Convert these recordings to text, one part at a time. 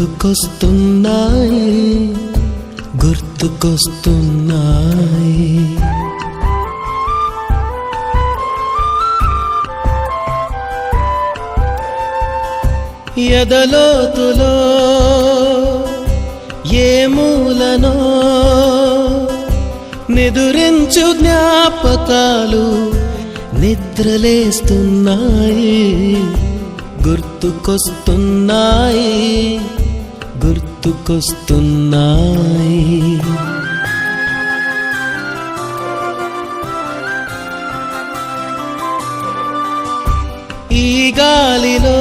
గుర్తుకొస్తున్నాయి గుర్తుకొస్తున్నాయి. ఎదలోతులో ఏ మూలనో నిదురించు జ్ఞాపకాలు నిద్రలేస్తున్నాయి గుర్తుకొస్తున్నాయి గుర్తుకొస్తున్నాయి. ఈ గాలిలో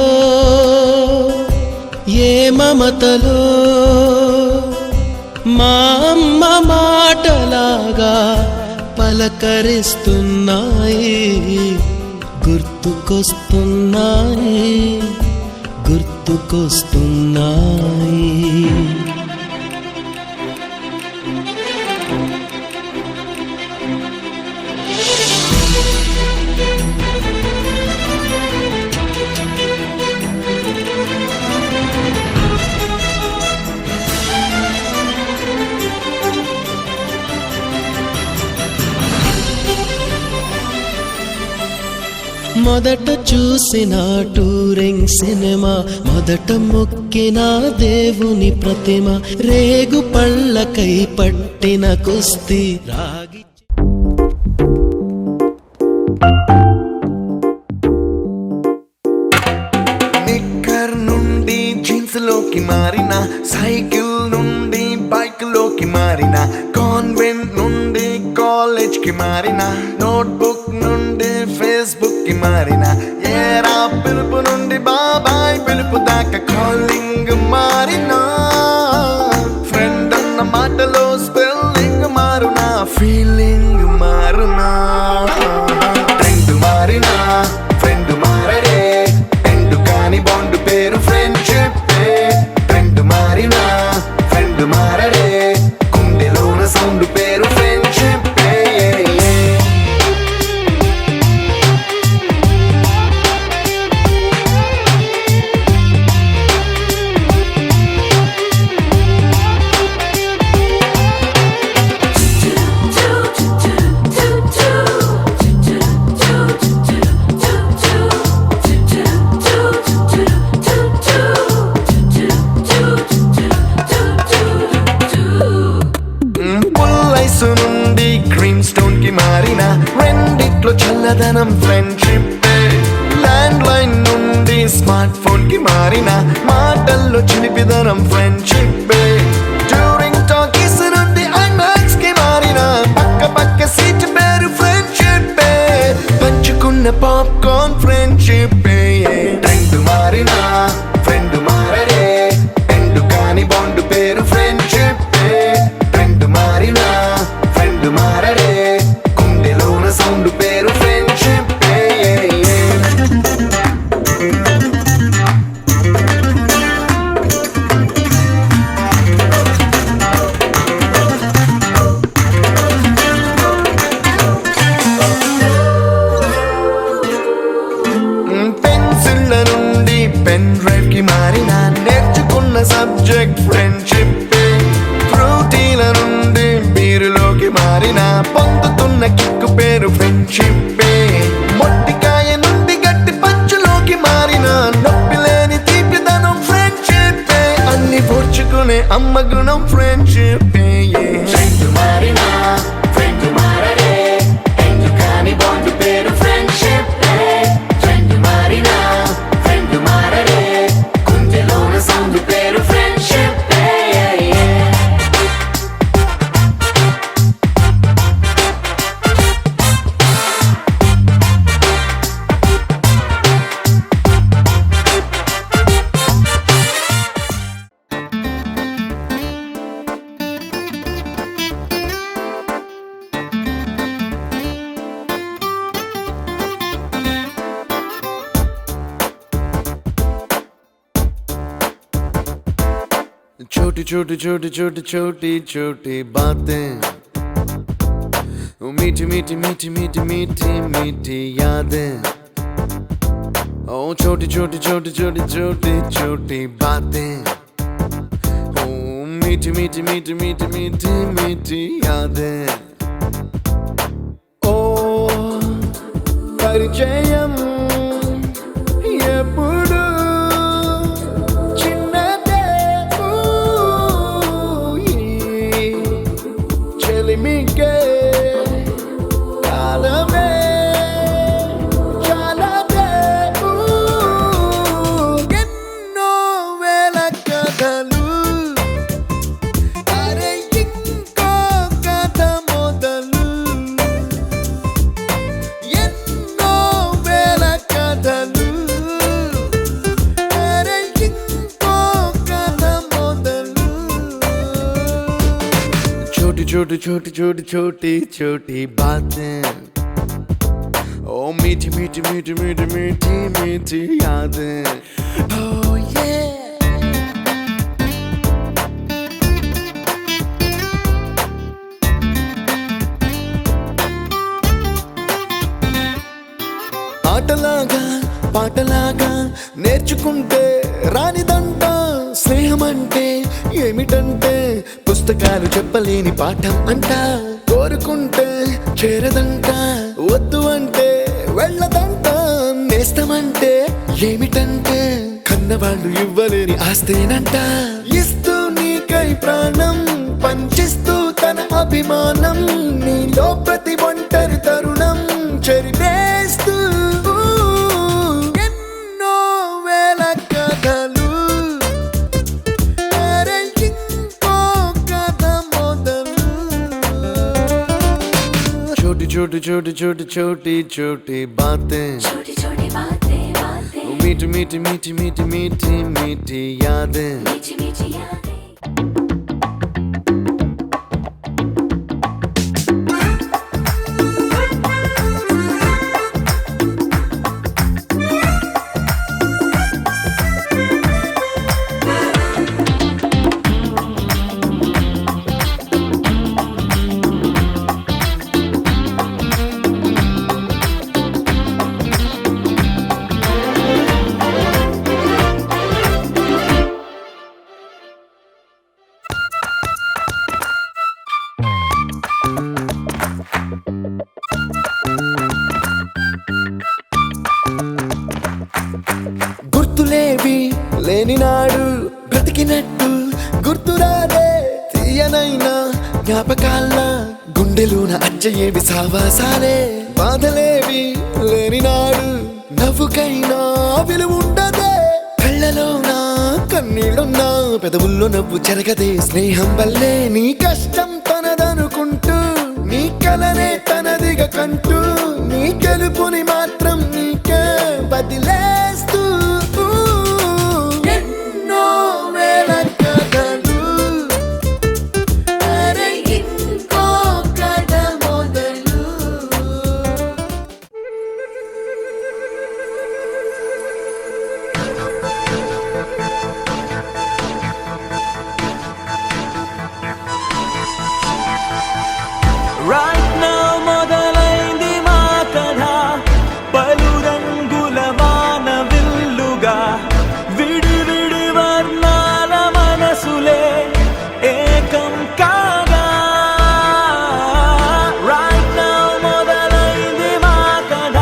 ఏ మమతలో మా అమ్మ మాటలాగా పలకరిస్తున్నాయి గుర్తుకొస్తున్నాయి గుర్తుకొస్తున్నాయి. మొదట చూసిన టూరింగ్ సినిమా, మొదట మొక్కిన దేవుని ప్రతిమ, రేగు పళ్ళకై పట్టిన కుస్తీ రాగి. నిక్కర్ నుండి జీన్స్ లోకి మారిన, సైకిల్ నుండి బైక్ లోకి మారిన, కాన్వెంట్ నుండి కాలేజ్ కి మారిన, నోట్బుక్ నుండి ఫేస్బుక్ కి మారిన, ఏరా పిలుపు నుండి బాబాయ్ పిలుపు దాకా కాలింగ్ మారిన, ఫ్రెండ్ అన్న మాటలో స్పెల్లింగ్ మారునా, ఫీలింగ్ మారునా, ట్రెండ్ మారినా ఫ్రెండ్ మారడే, ఎండు కాని బాండ్ పేరు ఫ్రెండ్షిప్. ట్రెండ్ మారినా ఫ్రెండ్ మారడే, గుండెలోన సౌండ్ పేరు ఫ్రెండ్షిప్. నుండి గ్రీన్ స్టోన్ కి మారిన, రెండిట్లో చల్లదనం ఫ్రెండ్షిప్. ల్యాండ్ లైన్ నుండి స్మార్ట్ ఫోన్ కి మారిన, మాటల్లో చిలిపిదనం ఫ్రెండ్షిప్. డ్యూరింగ్ టాకీస్ నుండి ఐమాక్స్ కి మారిన, పక్క పక్క సీట్ పేరు ఫ్రెండ్షిప్. పంచుకున్న పాప్కార్న్ ఫ్రెండ్షిప్. ట్రెండ్ మారిన ఫ్రెండ్ మారడే, ఎండు కాని బాండ్ పేరు ఫ్రెండ్షిప్. ట్రెండ్ మారిన ఫ్రెండ్ మారడే, గుండెలోన సౌండ్ పేరు ఫ్రెండ్షిప్. పెన్సిళ్ళ నుండి పెన్ డ్రైవ్ కి మారిన, నేర్చుకున్న సబ్జెక్ట్ ఫ్రెండ్షిప్. ఫ్రూటీల నుండి బీరులోకి మారిన, పొందుతున్న కిక్కు పేరు ఫ్రెండ్షిప్. మొట్టికాయ నుండి గట్టి పంచులోకి మారిన, నొప్పి లేని తీపిదనం ఫ్రెండ్షిప్. అన్ని పోర్చుకునే అమ్మ గుణం ఫ్రెండ్షిప్. ఫ్రెండ్ మారినా ఫ్రెండ్ మారడే, ఎందు కాని బాండ్ పేరు ఫ్రెండ్షిప్. ఫ్రెండ్ మారినా ఫ్రెండ్ మారడే, గుండెలోన సౌండ్ పేరు ఫ్రెండ్షిప్. छोटी छोटी छोटी छोटी छोटी छोटी बातें, मीठी मीठी मीठी मीठी मीठी मीठी यादें. ओ छोटी छोटी छोटी छोटी छोटी छोटी बातें, मीठी मीठी मीठी मीठी मीठी मीठी यादें ओ परिचयम ఎప్పుడు చిన్నదే చెలిమికే కాలమే చాలదే ఎన్నో వేల కథలు అరే ఇంకో కథ మొదలు ఎన్నో వేల కథలు छोटी छोटी छोटी छोटी छोटी बातें ओ मीठी मीठी मीठी मीठी मीठी मीठी यादें oh yeah ఆటలాగా పాటలాగా నేర్చుకుంటే రానిదంట స్నేహం అంటే ఏమిటంటే పుస్తకాలు చెప్పలేని పాఠం అంట కోరుకుంటే చేరదంట వద్దు అంటే వెళ్ళదంట నేస్తమంటే ఏమిటంటే కన్నవాళ్ళు ఇవ్వలేని ఆస్తేనంట ఇస్తూ నీకై ప్రాణం పంచిస్తూ తన అభిమానం నీలో ప్రతి ఒంటరి తరుణం చెరిపేస్తూ ఎన్నో వేల కథలు छोटी छोटी छोटी छोटी छोटी बातें मीठी मीठी मीठी मीठी मीठी मीठी यादें గుర్తులేవి లేని నాడు బ్రతికినట్టు గుర్తురాలే తీయనైనా జ్ఞాపకాల గుండెలోన అచ్చయేవి సావాసాలే బాధలేవి లేని నాడు నవ్వుకైనా విలువుండదే కళ్ళలోనా కన్నీళ్ళున్నా పెదవుల్లో నవ్వు చెరగదే స్నేహం వల్లే నీ కష్టం తనదనుకుంటూ నీ కలనే తనదిగా కంటూ నీ గెలుపుని మాత్రం నీకే బదిలేస్తూ ఎన్నో వేల కథలు అరే ఇంకో కథ మొదలు Right now మొదలైంది మా కథ పలు రంగుల వాన విల్లుగా విడి విడి వర్ణాల మనసులే ఏకం కాగా Right now మొదలైంది మా కథ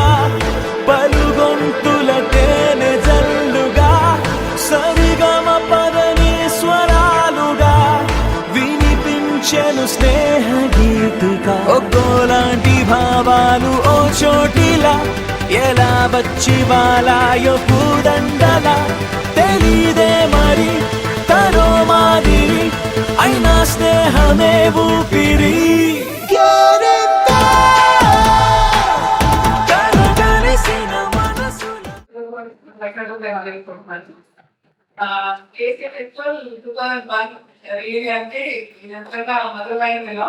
పలు గొంతుల తేనె జల్లుగా సరిగమ పదని స్వరాలుగా వినిపించెను స్నేహ గీతిగా ఒక్కోలాంటి భావాలు ఓ చోటిలా ఎలా వచ్చి వాలాయో పూదండలా తెలీదే మరి తరో మాదిరి అయినా స్నేహమే ఊపిరి కలగలిసిన మనసుల కేసీఆర్ ఫెస్టివల్ 2001 అంటే ఇదంతా మొదలైందిలో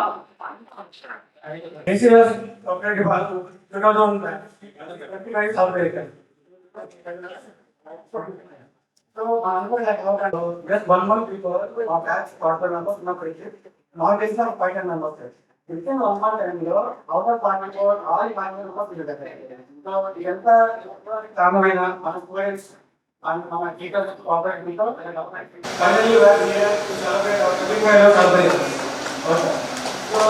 just 1 month before our batch quarter members not reached. Now it is not quite a number. Within 1 month time lo outer department or all department members will get. So the entire కారణమైన మన students and our teachers cooperate with us. Finally, we are here to celebrate our 25th celebration. Okay. So,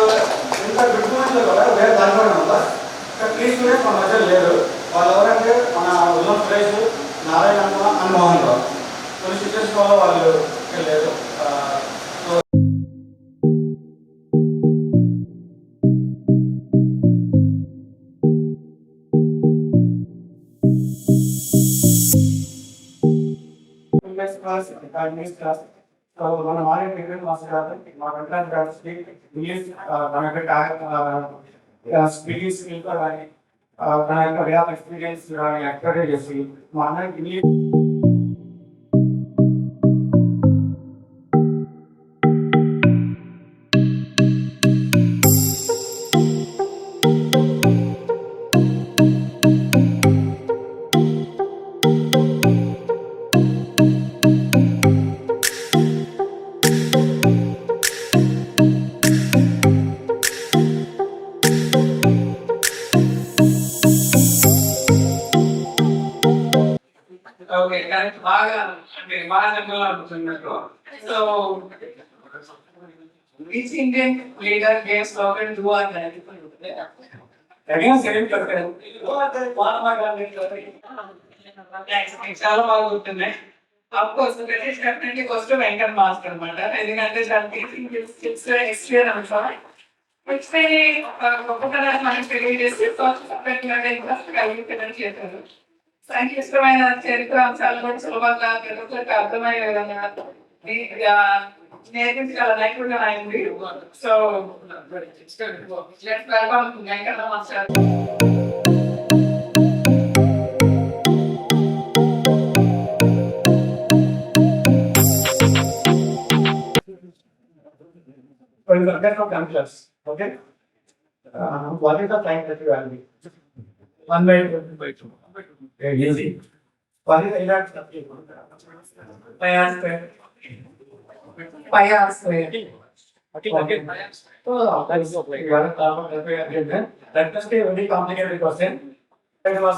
ఇంత గుర్తుమంటే కూడా వేరే దానిలో ఉంటారు. ఇక్కడ three students మన మధ్య లేరు. వాళ్ళు ఎవరంటే మన ఉల్లం సురేష్, నారాయణ అండ్ మోహన్ రావు. కొన్ని సిచ్యువేషన్ వల్ల వాళ్ళు ఇక్కడ లేరు. class, academics class. So మన మారే ట్రీట్మెంట్ మాస్టర్ గారు మా కంట్రాక్ట్ గారికి ఇంగ్లీష్ మన యొక్క స్పీకింగ్ స్కిల్ కానీ తన యొక్క వే ఆఫ్ ఎక్స్పీరియన్స్ కానీ ఎక్స్ప్లెయిన్ చేసి మా అన్నకి ఇంగ్లీష్ ఓకే కానీ బాగా అంటే బాగా అనుకున్నట్టు so each Indian leader game slogan do or die చాలా బాగా గుర్తున్నాయి. Of course definitely first Venkat master అనమాట. ఎందుకంటే ఎక్స్పీరియన్స్ గొప్పతనాన్ని మనకు తెలియజేసి కలిగి చేశారు. సంక్లిష్టమైన చరిత్ర అంశాలు కూడా సులభంగా తెలుగులకు అర్థమయ్యే విధంగా నేర్పించగల నైపుణ్యం అయింది. So Venkata master. Okay. What is the time that you have? 1/2. Easy. What is the inert of the Pi r square. Pi r square. Okay. So that is like that is a very complicated question. That was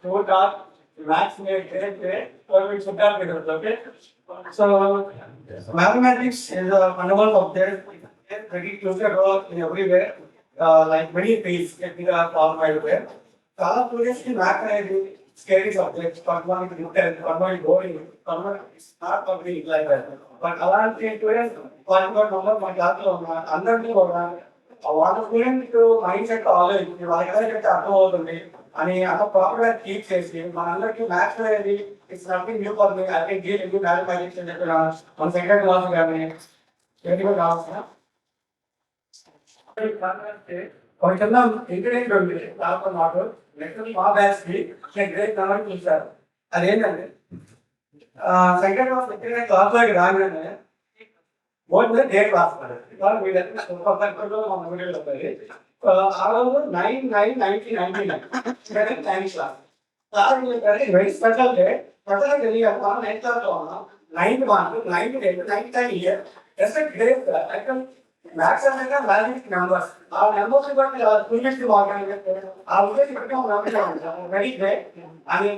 two talk max okay. So mathematics is a fundamental subject. Very crucial role in everywhere. Like many fields getting a formal way. చాలా students కి math అనేది scary subject, కొంతమందికి intense, కొంతమంది boring, కొంతమంది not complete like that. But అలాంటి students number మన class లో ఉన్న అందరినీ కూడా వాళ్ళ స్టూడెంట్ మైండ్ సెట్ ఆలోచించి వాళ్ళకి ఏదైతే అర్థం అవుతుంది అని అంత ప్రాపర్ గా టీచ్ చేసి మనందరికీ మ్యాథ్స్ అనేది it's nothing new for me. I think give mathematics అని చెప్పిన మన సెకండ్ క్లాస్ కానీ ఏంటి కావాల్సిన కొంచెం ఇంటర్నెట్ ఉంది దాంతో మాకు నెక్స్ట్ మా బ్యాచ్ కి గ్రేట్ నెంబర్ చూసారు. అదేంటంటే సెకండ్ క్లాస్ ఇంటర్నెట్ క్లాస్ లోకి రాగానే బోర్డు మీద డేట్ రాస్తారు. ఆ రోజు 9/9/1999 science class. Very special day. Special తెలియదు మనం 9th క్లాస్ లో ఉన్నాం. 9th month, 9th date, 9th year, respect date. Maths అనేది మ్యాథమెటిక్స్ నెంబర్స్. ఆ నెంబర్స్ బట్టి స్టూడెంట్స్ కి బాగుంటుంది. ఆ ఉద్దేశం పెట్టి మనం వెరీ గ్రేట్. అని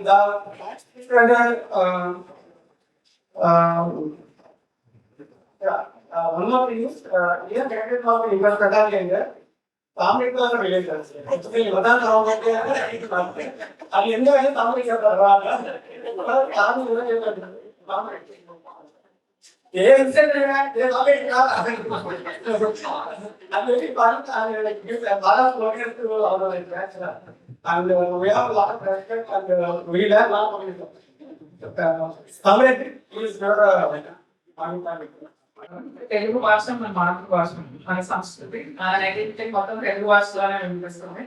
one more thing is here candidate of इनका कटा लेंगे सामने को अगर रिलेट करते हैं तो ये बता रहा हूँ कि अब ये नहीं है सामने क्या कर रहा है काम नहीं हो रहा है ये इंसान है ये सामने क्या अब ये बात बाला progress to our batch and we have a lot of respect and we learn a lot from it. Samret is not Telugu భాష మన మాతృభాష, మన సంస్కృతి, మన ఐడెంటిటీ మొత్తం తెలుగు భాషలోనే వినిపిస్తుంది.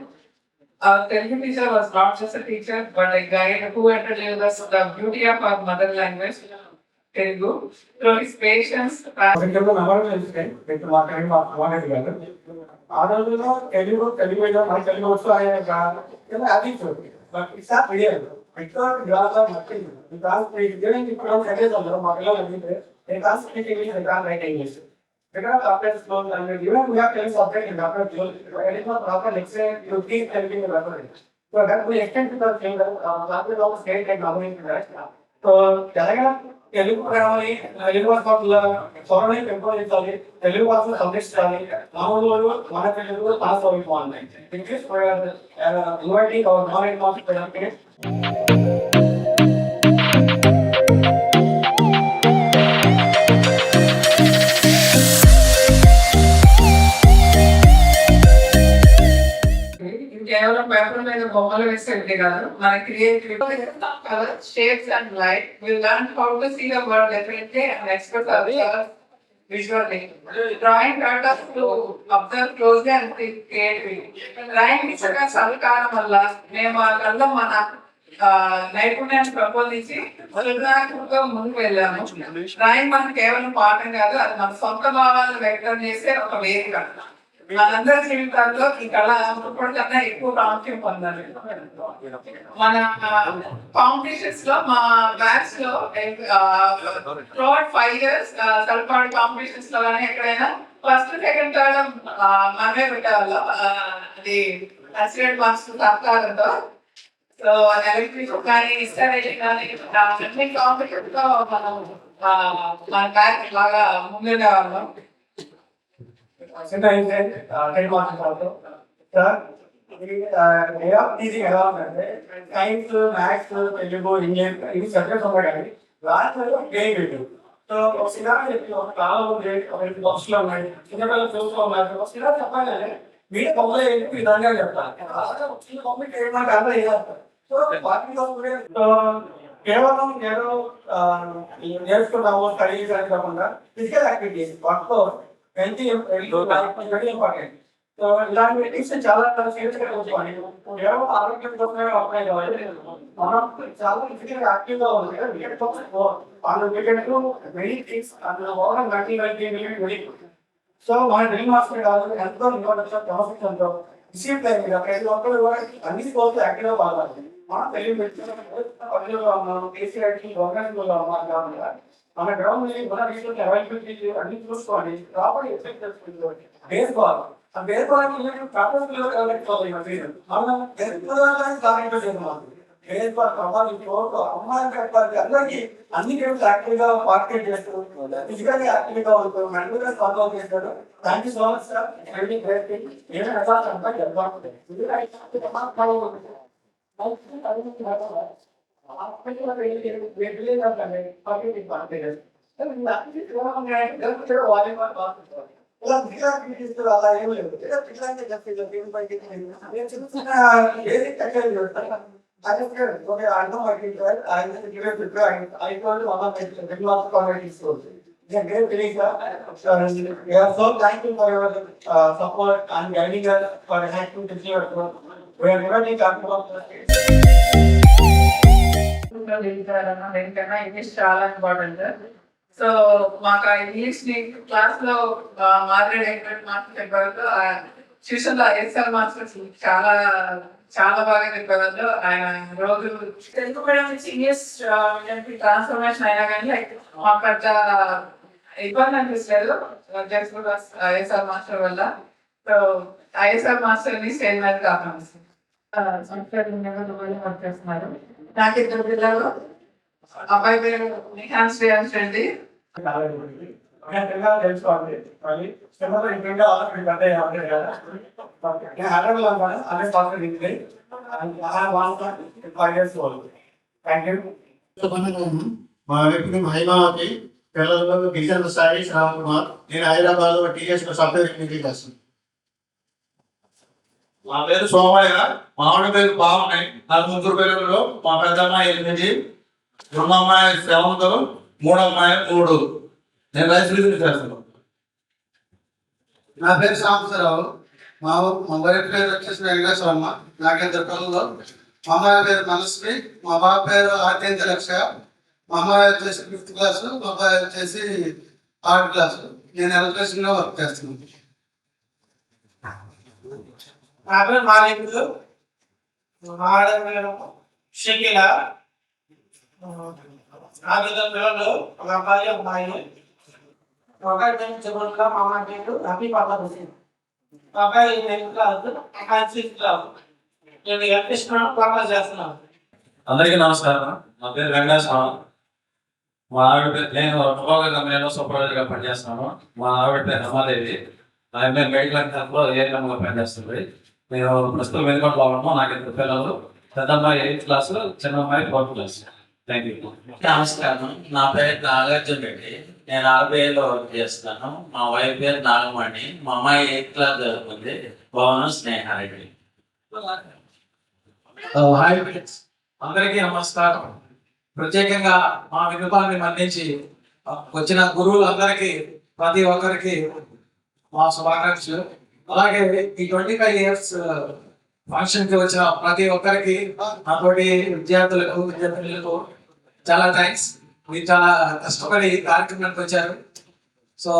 Telugu teacher was not just a teacher but a guide who introduced us the beauty of our mother language, Telugu, through his patience. ఆ రోజుల్లో తెలుగు మన తెలుగు వస్తూ అది బట్ ఇట్స్ నాట్ రియల్. మా పిల్లలు అడిగితే they can't speak English, they can't write English. Because after school, and even we have telling subject in after school, it is not proper lecture, you keep telling the reference. So that we extend to the thing that classes of state like government, so Telangana Telugu ప్రేమని తెలుగు భాషల స్వరాన్ని పెంపొందించాలి, తెలుగు భాషను సంరక్షించాలి, మామూలు మన తెలుగు మన స్వరూపం English inviting our knowledge master. కేవలం paper మీద బొమ్మలు వేసేది కాదు, మన creativity colour shapes and light will learn how to see the world differently and express our visually. Drawing taught us to observe closely and think creatively. Drawing నిజంగా సహకారం వల్ల మేము ఆ కళ్ళ మన నైపుణ్యాన్ని పెంపొందించి సృజనాత్మకంగా ముందుకు వెళ్ళాము. డ్రాయింగ్ మనకు కేవలం పాఠం కాదు, అది మన సొంత భావాలను వ్యక్తం చేసే ఒక వేదిక. మనందరి జీవితాల్లో ఈ కళ కన్నా ఎక్కువ ప్రాముఖ్యం పొందాలి. మన కాంపిటీషన్స్ లో మా బ్యాచ్ లో త్రూఅవుట్ 5 years సల్పాడ్ కాంపిటీషన్స్ లో కానీ ఎక్కడైనా ఫస్ట్ సెకండ్ థర్డ్ మనమే పెట్టేవాళ్ళం. అది అసిస్టెంట్ మాస్టర్ సహకారంతో. సో ఎలక్ట్రిక్ కానీ ఇన్స్టాలేషన్ కానీ అన్ని కాంపిటీషన్స్ లో మనం మన బ్యాచ్ బాగా ముందుండేవాళ్ళం. ఎలా ఉందంటే సైన్స్, మ్యాథ్స్, తెలుగు, ఇంగ్లీష్ ఇవి సబ్జెక్ట్స్ ఉన్నాయి కానీ లాస్ట్లో గేమ్ పెట్టు. సో ఒక సినిమా చెప్పి ఒక కాలం ఉంది, ఒక బస్సులో ఉన్నాయి, చిన్నపిల్లలు చూస్తూ ఉన్నారు. ఒక సినిమా చెప్పాలంటే మీరు బొమ్మలు ఏంటి విధంగా చెప్తాను. చిన్న బొమ్మకి ఏమన్నా అర్థం చేస్తారు. సో సో కేవలం ఏదో నేర్చుకున్నాము స్టడీస్ అని కాకుండా ఫిజికల్ యాక్టివిటీస్ వర్క్లో హెల్తీ వెరీ ఇంపార్టెంట్. సో ఇలాంటి టిప్స్ చాలా సీరియస్గా చూసుకోండి. కేవలం ఆరోగ్యం కోసమే అప్లై కావాలి. మనం చాలా ఫిజికల్ యాక్టివ్గా ఉంది. వెరీ థింగ్స్ అందులో ఓవర్ వెరీ. సో మన డ్రీమ్ మాస్టర్ కాదు ఎంతో ఇంపార్టెన్స్ క్రమశిక్షణతో డిసిప్లైన్ మీద ప్రతి ఒక్కరు అన్ని కోర్సు యాక్టివ్గా పాల్గొనాలి. మనం తెలివి మన గ్రౌండ్ మన రీసెంట్ అవైలబిలిటీ అన్ని చూసుకోండి. ప్రాపర్ ఎక్సెప్ట్ చేసుకోండి. బేస్ బాల్ ఆ బేస్ బాల్ బేస్ బాల్ ప్రభావం అమ్మాయిని కట్టాలి. అందరికీ అన్ని గేమ్స్ యాక్టివ్ గా పార్టిసిపేట్ చేస్తారు, ఫిజికల్ యాక్టివ్ గా ఉంటారు, మెంటల్ గా సాల్వ్ చేస్తారు. Thank you so much sir. అలా ఏం లేదు. అర్థం so thank you for your support and guiding us for acting to see your growth. We are really talking about దేనికన్నా ఇంగ్లీష్ చాలా ఇంపార్టెంట్. సో మాకు ఆ ఇంగ్లీష్ ని క్లాస్ లో మాదిరి మాస్టర్ చెప్పేవాళ్ళు, ట్యూషన్ లో ఎస్ఎల్ మాస్టర్స్ చాలా చాలా బాగా చెప్పేవాళ్ళు. ఆయన రోజు తెలుగు మీడియం నుంచి ఇంగ్లీష్ ట్రాన్స్ఫర్మేషన్ అయినా కానీ లైక్ మాకు పెద్ద ఇబ్బంది అనిపిస్తలేదు జస్ట్ బికాస్ ఐఎస్ఆర్ మాస్టర్ వల్ల. సో ఐఎస్ఆర్ మాస్టర్ ని స్టేజ్ మీద కాకుండా వర్క్ చేస్తున్నారు. నాకు 2 పిల్లలు. అబ్బాయి పేరు నిహాన్ శ్రేయాన్స్ అండి. తెలుసుకోండి. మా వ్యక్తి మహిళకి పిల్లలు గిరిజన స్థాయి శ్రావణ్ కుమార్. నేను హైదరాబాద్ లో టీఎస్ సాఫ్ట్వేర్ ఇంజనీరింగ్ చేస్తాను. మా పేరు సోమయ్య, మా ఆవిడ పేరు బాగున్నాయి. నాకు 3 పిల్లలు. మా పెద్దమ్మాయి 8, 2వ అమ్మాయి 7, 3వ అమ్మాయి 3. నేను రైస్ బిజినెస్ చేస్తాను. నా పేరు సాంబశివరావు. మా వైఫ్ పేరు వచ్చేసి వెంకటేశ్వరమ్మ. నాకు 2 పిల్లలు. మా అమ్మాయి పేరు మనస్వి, మా బాబు పేరు ఆర్కేంద్ర లక్ష. మా అమ్మాయి వచ్చేసి 5th క్లాసు, మా అబ్బాయి వచ్చేసి 3rd క్లాసు. నేను ఎలక్ట్రీషియన్ గా వర్క్ చేస్తున్నాను. నా పేరు మాలిక్. షకిల. నా పిల్లలు ఒక అబ్బాయి అమ్మాయి. ఒకటి పేరు చెబుతా, మా అమ్మాయి పేరు రఫీ పాప హుసేన్. మా అబ్బాయి 9th క్లాస్, 6th క్లాస్. నేను ఎలక్ట్రీషియన్ వర్క్ చేస్తున్నాను. అందరికీ నమస్కారం. నా పేరు వెంకటేశ్వర. మా ఆవిడ పేరు నేను టొబాకో కంపెనీలో సూపర్వైజర్గా పనిచేస్తున్నాను. మా ఆవిడ పేరు రమాదేవి. నేను మెడికల్ క్యాంప్లో ఏఎన్ఎంగా పనిచేస్తుంది. నేను ప్రస్తుతం వెనుకొండలో ఉన్నాము. నాకు 2 పిల్లలు. పెద్ద అమ్మాయి 8th క్లాస్, చిన్న అమ్మాయి 4th క్లాస్. Thank you. నమస్కారం, నా పేరు నాగార్జున రెడ్డి. నేను RBIలో వర్క్ చేస్తాను. మా వైఫ్ పేరు నాగమణి. మా అమ్మాయి 8th క్లాస్ చదువుకుంది. భవనం స్నేహారెడ్డి. హాయ్ ఫ్రెండ్స్, అందరికీ నమస్కారం. ప్రత్యేకంగా మా విన్నపాన్ని మన్నించి వచ్చిన గురువులందరికీ ప్రతి ఒక్కరికి మా శుభాకాంక్షలు. అలాగే ఈ 25 years ఫంక్షన్ కి వచ్చిన ప్రతి ఒక్కరికి, నాతోటి విద్యార్థులకు చాలా థ్యాంక్స్. మీరు చాలా కష్టపడి ఈ కార్యక్రమానికి వచ్చారు. సో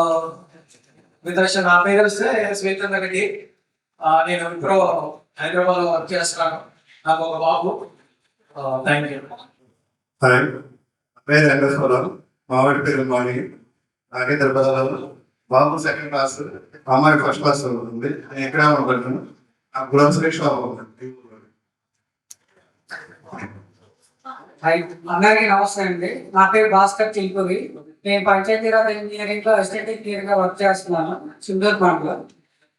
విత్ నా పేరు శ్రీచంద్ర రెడ్డి. నేను ఇప్పుడు హైదరాబాద్ లో వర్క్ చేస్తున్నాను. నాకు ఒక బాబు. Thank you. హాయ్, నా పేరు వెంకటేశ్వరరావు. మా వాడి పేరు మాణి. నాకే తిరుపతిలో బాబు 2nd క్లాస్, అమ్మాయి 1st క్లాస్ ఉంది. నేను ఎక్కడ ఉండబడుతున్నాను. నాకు గ్రోసరీ షాప్ ఉంది. అందరికీ నమస్తే అండి. నా పేరు భాస్కర్ చిల్పూరి. నేను పంచాయతీరాజ్ ఇంజనీరింగ్ లో అసిస్టెంట్ ఇంజనీర్ గా వర్క్ చేస్తున్నాను సింధూర్పాడ్ లో.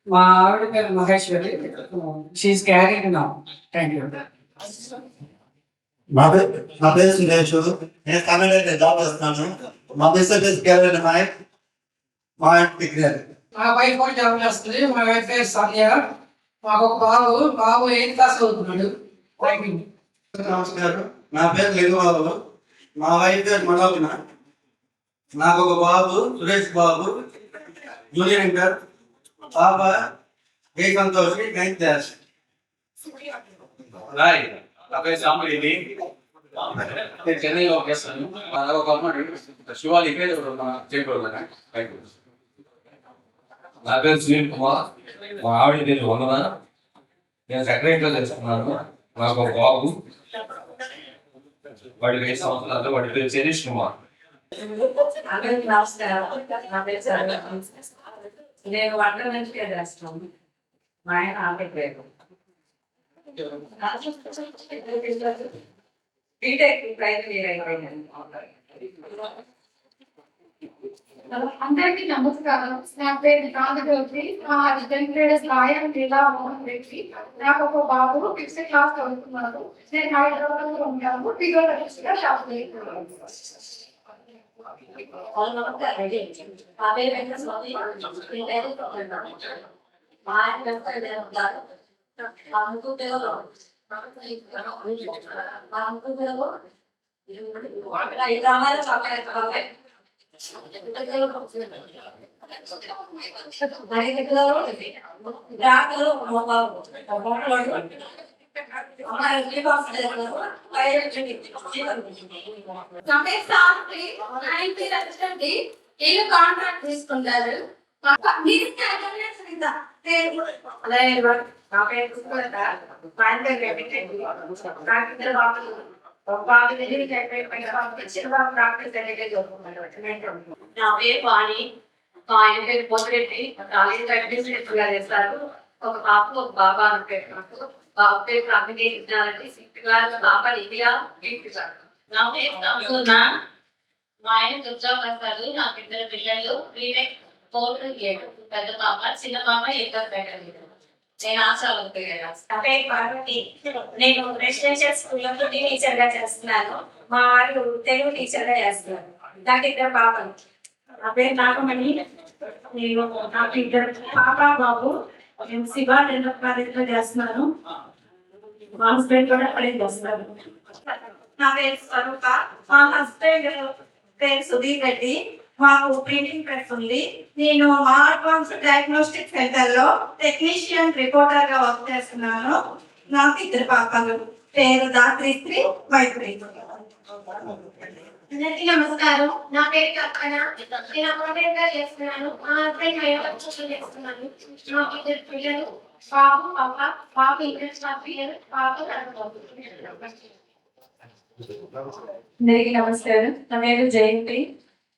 మా ఆవిడ పేరు Maheshwari. She's carrying now. Thank you. నా పేరు సురేష్. నేను తమిళ జాబ్ చేస్తున్నాను. మా బిజినెస్ కేవలం మా డిగ్రీ. మా వైఫ్ కూడా జాబ్ చేస్తుంది. మా వైఫ్ పేరు సంధ్య. మాకు ఒక బాబు 8th క్లాస్ చదువుతున్నాడు. Thank you. నమస్కారం, నా పేరు లింగబాబు. మా వైఫ్ పేరు మనోజ్ఞ. నాకు ఒక బాబు సురేష్ బాబు, జూనియర్ ఇంటర్. పాప ఏ సంతోషి, 9th క్లాస్. నా పేరు సాంబరెడ్డి. నేను చెన్నైలో వర్క్ చేస్తాను. నాకు ఒక అమ్మాయి శివాలి పేరు చేయకూడదు. నా పేరు సునీల్ కుమార్. మా ఆవిడ పేరు వందన. నేను సెక్రటరీలో చేస్తున్నాను. నాకు ఒక బాబు, వాడికి 5 సంవత్సరాలు. వాడి పేరు శనీష్ కుమార్. అందరికీ నమస్కారం. నా పేరు సరళ. నేను వంట నుంచి చేస్తున్నాను. మా ఆయన ఆంధ్ర పేరు బీటెక్ ప్రైవేట్ అయిపోయింది. అందరికీ నమస్కారం. నా పేరు కాంతజ్యోతి. మా హస్బెండ్ పేరు లాయర్ లీలా మోహన్ రెడ్డి. నాకు ఒక బాబు 5th క్లాస్ చదువుతున్నాడు. నేను హైదరాబాద్ లో ఉంటాను. ఫిజియోథెరపిస్ట్గా జాబ్ చేస్తున్నాను. మా పేరు వెంకటస్వామి. మా ఆయన వీళ్ళు కాంట్రాక్ట్ తీసుకుంటారు. నా పేరు వాణి. మా ఆయన పేరు పోతిరెడ్డి. కాలేజీగా చేస్తారు. ఒక పాప ఒక బాబా అని పేరు. నాకు బాబు పేరు అభినయించాలంటే 6th క్లాస్, పాప ఇండియా 8th క్లాస్. నా పేరు సంపూర్ణ. మా ఆయన ఉద్యోగం చేస్తారు. నాకు 2 పిల్లలు. BTech 4th 7. పెద్ద పాప, చిన్న పాప 8th క్లాస్. నేను ఆశాలు నా పేరు పార్వతి. నేను రెసిడెన్షియల్ స్కూల్లో టీచర్ గా చేస్తున్నాను. మా వారు తెలుగు టీచర్ గా చేస్తున్నారు. నాకు 2 పాపలు. నా పేరు నాగమణి. నేను నాకు 2 పాప బాబు. నేను శివ కాలేజీలో చేస్తున్నాను. మా హస్బెండ్ కూడా అక్కడే చేస్తున్నారు. నా పేరు స్వరూప. మా హస్బెండ్ పేరు సుధీర్ రెడ్డి. మాకు ప్రింటింగ్ ప్రెస్ ఉంది. నేను మా అడ్వాన్స్ డయాగ్నోస్టిక్ సెంటర్ లో టెక్నీషియన్ రిపోర్టర్ గా వర్క్ చేస్తున్నాను. నాకు 2 పాపలు. పేరు దాత్రిశ్రీ, మైత్రి. అందరికీ నమస్కారం. నా పేరు కల్పన. నేను అకౌంటెంట్ గా చేస్తున్నాను. మా హస్బెండ్ చేస్తున్నాను. నాకు 2 పిల్లలు. బాబు పాప. బాబు ఇంగ్లీష్ ఇయర్, పాప. అందరికీ నమస్కారం. నా పేరు జయంతి.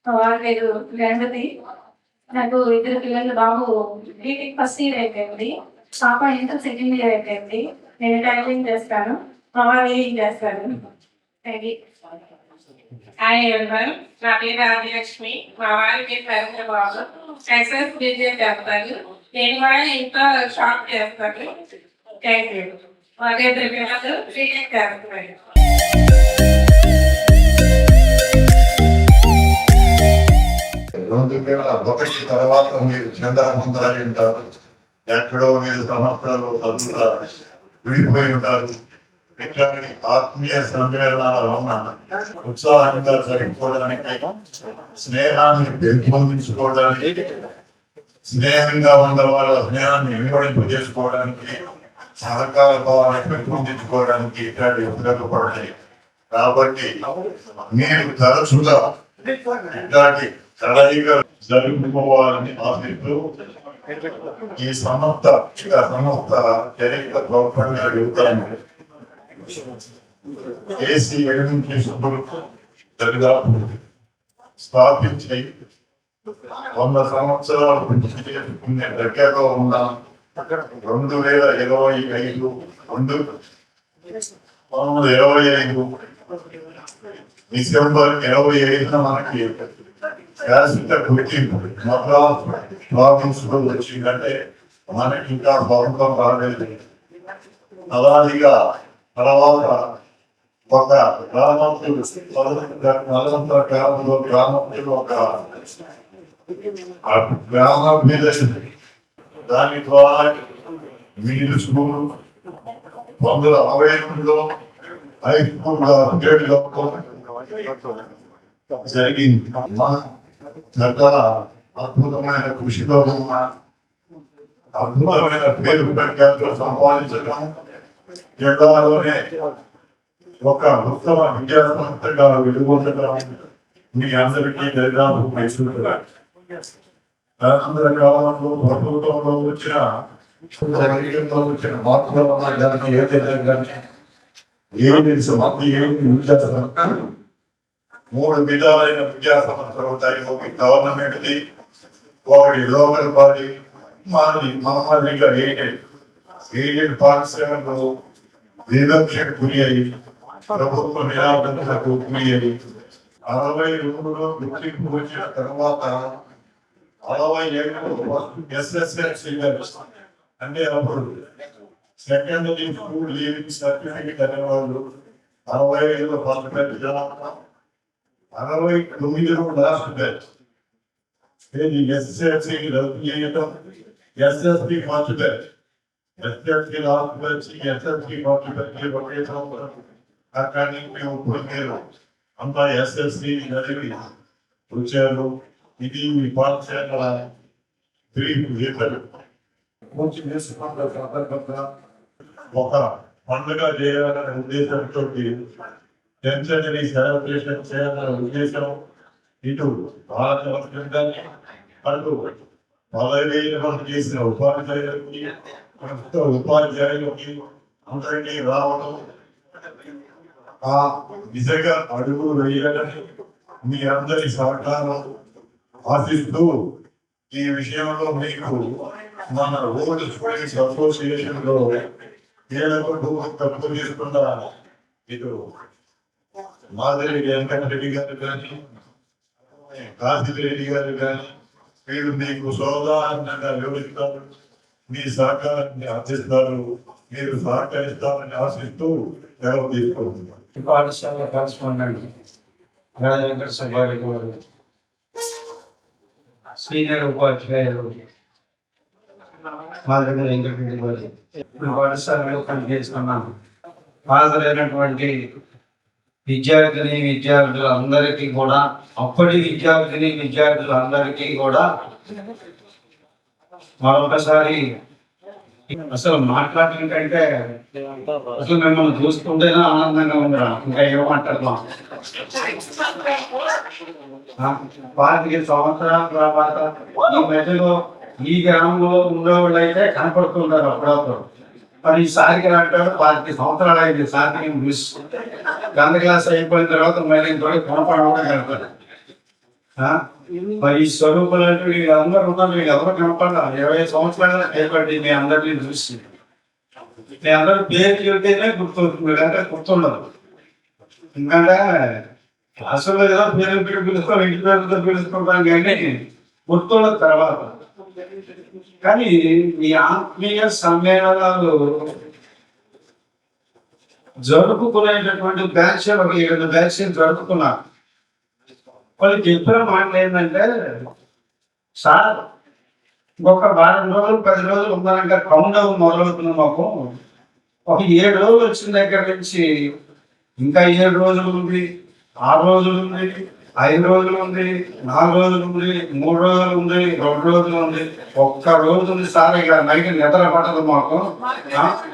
వారి పేరు గణపతి. నాకు 2 పిల్లలు. బాబు బీటెక్ 1st year అయిపోయింది. పాప ఇంటర్ 2nd year అయిపోయింది. నేను టైలరింగ్ చేస్తాను. మా వారు ఏం చేస్తాను. Thank you. హాయ్ ఎవరివన్, నా పేరు రాజ్యలక్ష్మి. మా వారి పేరు నరేంద్ర బాబు. ఎక్సైజ్ బిజినెస్ చేస్తాను. నేను కూడా ఇంట్లో షాప్ చేస్తాను. Thank you. మాకే పిల్లలు బిజినెస్ చేస్తున్నాను. ఒకటి తర్వాత మీరు చంద్రమంతరాలు ఉంటారు, ఎక్కడో మీరు సంవత్సరాలు చదువుతా విడిపోయి ఉంటారు. ఇట్లాంటి ఆత్మీయ సమ్మేళనాల వలన ఉత్సాహంగా జరుపుకోవడానికి, స్నేహాన్ని పెంపొందించుకోవడానికి, స్నేహంగా ఉన్న వాళ్ళ స్నేహాన్ని వినియోగింపజేసుకోవడానికి, సహకార భావాన్ని పెంపొందించుకోవడానికి ఇట్లాంటి ఉపయోగపడతాయి. కాబట్టి మీరు తరచుగా ఇట్లాంటి కలయిక జరుపుకోవాలని ఆశిస్తూ ఈ సంస్థ చరిత్ర గొప్పగా చెబుతాను. ఏసీ ఎలిమెంటరీ దరిదాపు స్థాపించి 100 సంవత్సరాలు పూర్తి చేసుకునే దగ్గరలో ఉన్న 2025 డిసెంబర్ 25 మనకి శాశ్వత గుర్తింపు మద్రాస్ వచ్చిందంటే మనకి ఇంకా బహుమతం రాలేదు. అలాదిగా తర్వాత ఒక గ్రామంలో ఒక గ్రామాభివృద్ధి, దాని ద్వారా మిడిల్ స్కూల్ 1962లో హై స్కూల్ జరిగింది. దగ్గర అద్భుతమైన కృషిలో ఉన్న అద్భుతమైన పేరు ప్రఖ్యాతులు సంపాదించడం, జిల్లాలోనే ఒక ఉత్తమ విద్యా సంస్థగా వెలుగొందడం మీ అందరికీ దరిదాపు తెలుసుకుంటున్నారు. తదనంతర కాలంలో ప్రభుత్వంలో వచ్చిన మార్పుల వల్ల దానికి ఏదైనా విద్యా సంస్థ 3 విధాలైన విద్యా సంస్థలు ఉంటాయి. ఒకటి గవర్నమెంట్ది, ఒకటి లోకల్ బాడీ, మాదిరిగా ఎయిడెడ్ పాఠశాలలో వివక్షకు గురి అయ్యి ప్రభుత్వ నిరాకరణకు గురి అయ్యి 62లో గుర్తింపు వచ్చిన తర్వాత 67లో SSLC అంటే అప్పుడు సెకండరీ స్కూల్ లీవింగ్ సర్టిఫికేట్ అనేవాళ్ళు 65లో ఫస్ట్ బ్యాచ్, 69లో లాస్ట్ బ్యాచ్. SSLC రద్దు చేయటం, SSLC first batch, SSLC last batch, SSLC first batch ఒకే సంవత్సరం. అక్కడి నుంచి మీరు అంతా SSLC చదివి వచ్చారు. ఇది మీ పాఠశాల పూర్తి చేసుకున్న సందర్భంగా ఒక పండుగ చేయాలనే ఉద్దేశంతో సెంచరీ సెలబ్రేషన్ చేయాలనే ఉద్దేశం ఇటు భారతదేశంగా అటు 10,000 మంది చేసిన ఉపాధ్యాయులకి అందరికీ రావడం, ఆ నిజంగా అడుగులు వేయాలని మీ అందరి సహకారం ఆశిస్తూ ఈ విషయంలో మీకు మన ఓల్డ్ స్టూడెంట్స్ అసోసియేషన్ లో తప్పు తీసుకున్న ఇటు మాధవి వెంకటరెడ్డి గారు కానీ, కాశీరెడ్డి గారు కానీ వీళ్ళు మీకు సోదాహరణంగా వివరిస్తారు, మీ సహకారాన్ని అందిస్తారు, మీరు సహకరిస్తారని ఆశిస్తూ సెలవు తీసుకుంటున్నారు. పాఠశాల కరెస్పాండెంట్ రాజ వెంకట సుబ్బారెడ్డి గారు, సీనియర్ ఉపాధ్యాయులు మాధవి వెంకటరెడ్డి గారు, పాఠశాలలో పనిచేస్తున్నాను. హాజరైనటువంటి విద్యార్థులందరికీ కూడా, అప్పటి విద్యార్థులందరికీ కూడా మరొకసారి అసలు మాట్లాడటం కంటే అసలు మిమ్మల్ని చూస్తుంటేనే ఆనందంగా ఉందా, ఇంకా ఏమంటారు. 25 సంవత్సరాల తర్వాత ఈ మధ్యలో ఈ గ్రామంలో ఉండేవాళ్ళు అయితే కనపడుతుంటారు అప్పుడప్పుడు. మరి ఈసారికి అంటాడు 25 సంవత్సరాలు అయింది సారికి మిస్. 10th క్లాస్ అయిపోయిన తర్వాత మళ్ళీ ఇంకోటి కనపడడం కనపడదు. మరి ఈ స్వరూపులు అంటే వీళ్ళందరూ ఉన్నారు, వీళ్ళెవరో కనపడాలి. 20 సంవత్సరాలు అయిపోయింది మీ అందరినీ చూసి. మీ అందరూ పేరు చెబితేనే గుర్తుంటుంది, అంటే గుర్తుండదు. ఎందుకంటే క్లాసులో ఏదో పేరు పిలుస్తాం, ఇంటి పేరుతో పిలుచుకుంటాం కానీ గుర్తున్న తర్వాత. కానీ ఈ ఆత్మీయ సమ్మేళనాలు జరుపుకునేటటువంటి బ్యాచ్ ఒక 7 బ్యాచ్లు జరుపుకున్నారు. వాళ్ళు చెప్పిన మాటలు ఏంటంటే, సార్ ఇంకొక వారం రోజులు 10 రోజులు ఉన్నారంటే కౌంట్ డౌన్ మొదలవుతుంది మాకు. ఒక 7 రోజులు వచ్చిన దగ్గర నుంచి ఇంకా 7 రోజులు ఉంది, 6 రోజులు ఉంది, 5 రోజులు ఉంది, 4 రోజులు ఉంది, 3 రోజులు ఉంది, 2 రోజులు ఉంది, ఒక్క రోజు ఉంది సార్. ఇక నైట్ నిద్ర పడదు మాకు.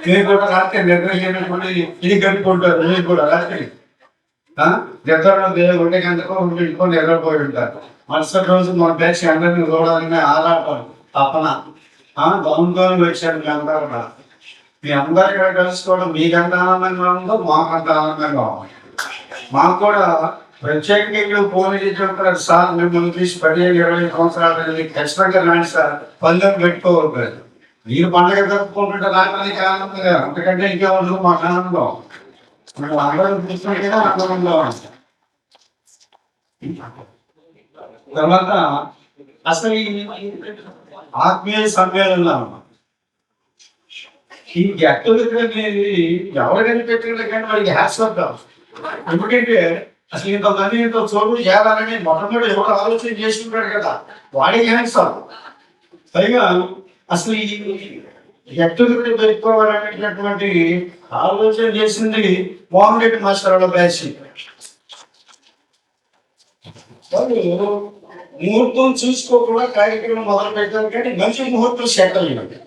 మీరు కూడా రాత్రి నిద్ర చేయనటువంటి ఇది కట్టుకుంటారు. మీరు కూడా రాత్రి నిద్ర 1 గంటకు 2 గంటకు నిద్రపోయి ఉంటారు. మరుసటి రోజు మన బ్యాచ్ అందరినీ చూడాలని ఆరాటం తపన గౌన్లోని వచ్చారు. మీ అందరూ మీ అందరు ఇక్కడ కలుసుకోవడం మీకంత ఆనందంగా ఉందో మాకంత ఆనందంగా ఉంది. మాకు కూడా ప్రత్యేకంగా ఫోన్ చేసి సార్ మిమ్మల్ని తీసి 15-20 సంవత్సరాలు ఖచ్చితంగా రాండి సార్, పందెం పెట్టుకోవాలి. మీరు పండుగ జరుపుకుంటుంటే రావడానికి ఆనందంగా, అంతకంటే ఇంకేముండదు మాకు ఆనందం. మేము అందరం చూస్తుంటేనే ఆనందంగా ఉంటాం. తర్వాత అసలు ఈ ఆత్మీయ సమ్మేళనం ఈ గెట్టుగెదర్ అనేది ఎవరు కనిపెట్టిన కానీ వాడికి హ్యాట్స్ ఆఫ్. ఎందుకంటే అసలు ఇంతమంది ఇంత చోటు చేయాలని మొట్టమొదటి ఎవరు ఆలోచన చేసుకుంటాడు కదా, వాడికి హ్యాట్స్ ఆఫ్. పైగా అసలు ఈ గెట్టుగెదర్ పెట్టుకోవాలనేటటువంటి ఆలోచన చేసింది మోహన్ రెడ్డి మాస్టర్ వాళ్ళ బ్యాచ్. వాళ్ళు ముహూర్తం చూసుకోకుండా కార్యక్రమం మొదలు పెట్టారు కానీ మంచి ముహూర్తం సెట్ అయ్యింది.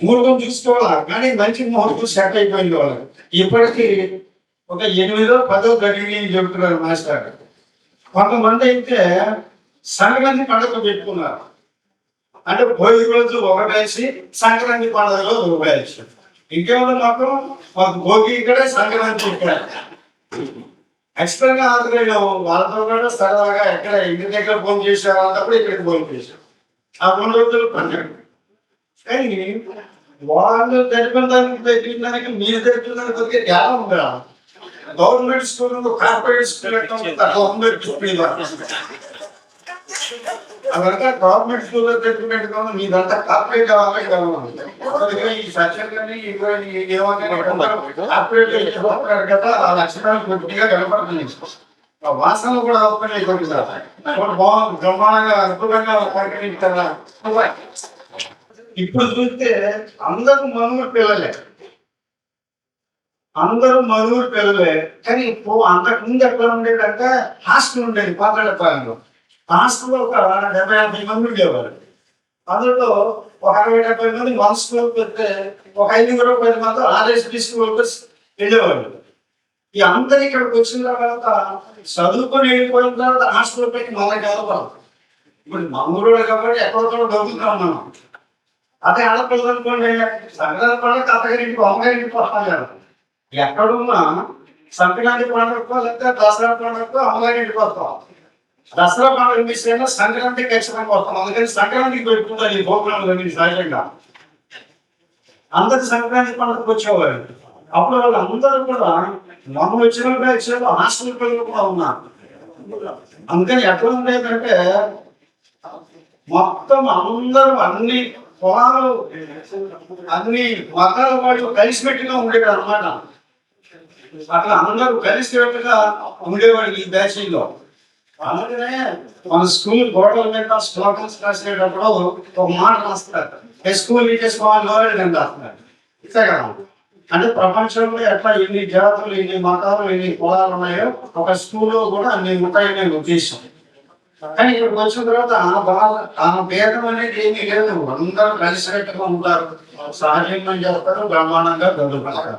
ముహూర్తం చూసుకోవాలా కానీ మంచి ముహూర్తం సెట్ అయిపోయింది వాళ్ళకి. ఇప్పటికీ ఒక 8వ 10వ జరిగి చెబుతున్నారు మాస్టర్. కొంతమంది అయితే సంక్రాంతి పండుగ పెట్టుకున్నారు. అంటే భోగి రోజు ఒక బ్యాచ్, సంక్రాంతి పండుగలో ఒక బ్యాచ్. ఇంకేమో మాకు భోగి ఇక్కడే, సంక్రాంతి ఇక్కడ. ఎక్స్ట్రాగా ఆదుకోలేము. వాళ్ళతో కూడా సరదాగా ఎక్కడ ఇంటి దగ్గర ఫోన్ చేసే వాళ్ళప్పుడు ఇక్కడికి ఫోన్ చేశారు. ఆ 2 రోజులు పండుగ. కానీ వాళ్ళు జరిపిన దానికి జరిపిన దానికి మీరు జరిపిన దానికి కొద్దిగా తేడా ఉందా? Government school corporate school government school అదంతా గవర్నమెంట్ స్కూల్లో జరిపినట్టుగా మీదంతా కార్పొరేట్ కావాలి. ఈ సచిన్ కానీ కార్పొరేట్ కదా ఆ లక్షణాలు కొద్దిగా కనపడుతుంది. వాసన కూడా ఓపెన్ అయిపోతుంది సార్. బాగుంది, బ్రహ్మాండంగా అద్భుతంగా పరిగణిస్తారా. ఇప్పుడు చూస్తే అందరూ మనూరు పిల్లలే, కానీ అంతకుముందు ఎట్లా ఉండేదంటే హాస్టల్ ఉండేది. పాతపాలెంలో హాస్టల్లో ఒక 70-80 మంది ఉండేవారు. అందులో ఒక 60-70 మంది మన స్కూల్ పెడితే ఒక 5-10 మంది ఆర్ఎస్పీ స్కూల్కి వెళ్ళేవాళ్ళు. ఈ అందరు ఇక్కడికి వచ్చిన తర్వాత చదువుకొని వెళ్ళిపోయిన తర్వాత హాస్టల్ పెట్టి మనకి కలపడం. ఇప్పుడు మంగళూరు కాబట్టి ఎక్కడో దొరుకుతున్నాం మనం. అదే ఆడపిల్లలు అనుకోండి, సంక్రాంతి పండుగ అత్తగారింటికి అమ్మగారింటికి వస్తాం కదా. ఎక్కడున్నా సంక్రాంతి పండుగకో లేకపోతే దసరా పండుగకో అమ్మగారింటికి వస్తాం. దసరా పండుగ మిస్ అయినా సంక్రాంతి ఖచ్చితంగా వస్తాం. అందుకని సంక్రాంతికి పెట్టుకుంటారు ఈ ప్రోగ్రాంలు సహజంగా. అందరు సంక్రాంతి పండుగకు వచ్చేవారు. అప్పుడు వాళ్ళు అందరూ కూడా మనం వచ్చిన బ్యాచ్లో హాస్టల్ పిల్లలు కూడా ఉన్నారు. అందుకని ఎట్లా ఉండేదంటే మొత్తం అందరూ అన్ని పొలాలు అన్ని మతాల వాళ్ళు కలిసిపెట్టుగా ఉండేది అనమాట. అట్లా అందరూ కలిసిపెట్టుగా ఉండేవాడు ఈ బ్యాచ్లో. అందుకనే మన స్కూల్ గోడల మీద స్లోగన్స్ రాసేటప్పుడు ఒక మాట రాస్తారు, స్కూల్ రాస్తున్నారు. ఇదే కదా, అంటే ప్రపంచంలో ఎట్లా ఎన్ని జాతులు, ఎన్ని మతాలు, ఎన్ని కులాలు ఉన్నాయో ఒక స్కూల్లో కూడా అన్ని ఉంటాయనే ఉద్దేశం. కానీ ఇక్కడికి వచ్చిన తర్వాత ఆ భేదం అనేది ఏమీ లేదు. అందరూ కలిసికట్టుగా ఉంటారు, సహజంగా చేస్తారు, బ్రహ్మాండంగా జరుగుతారు.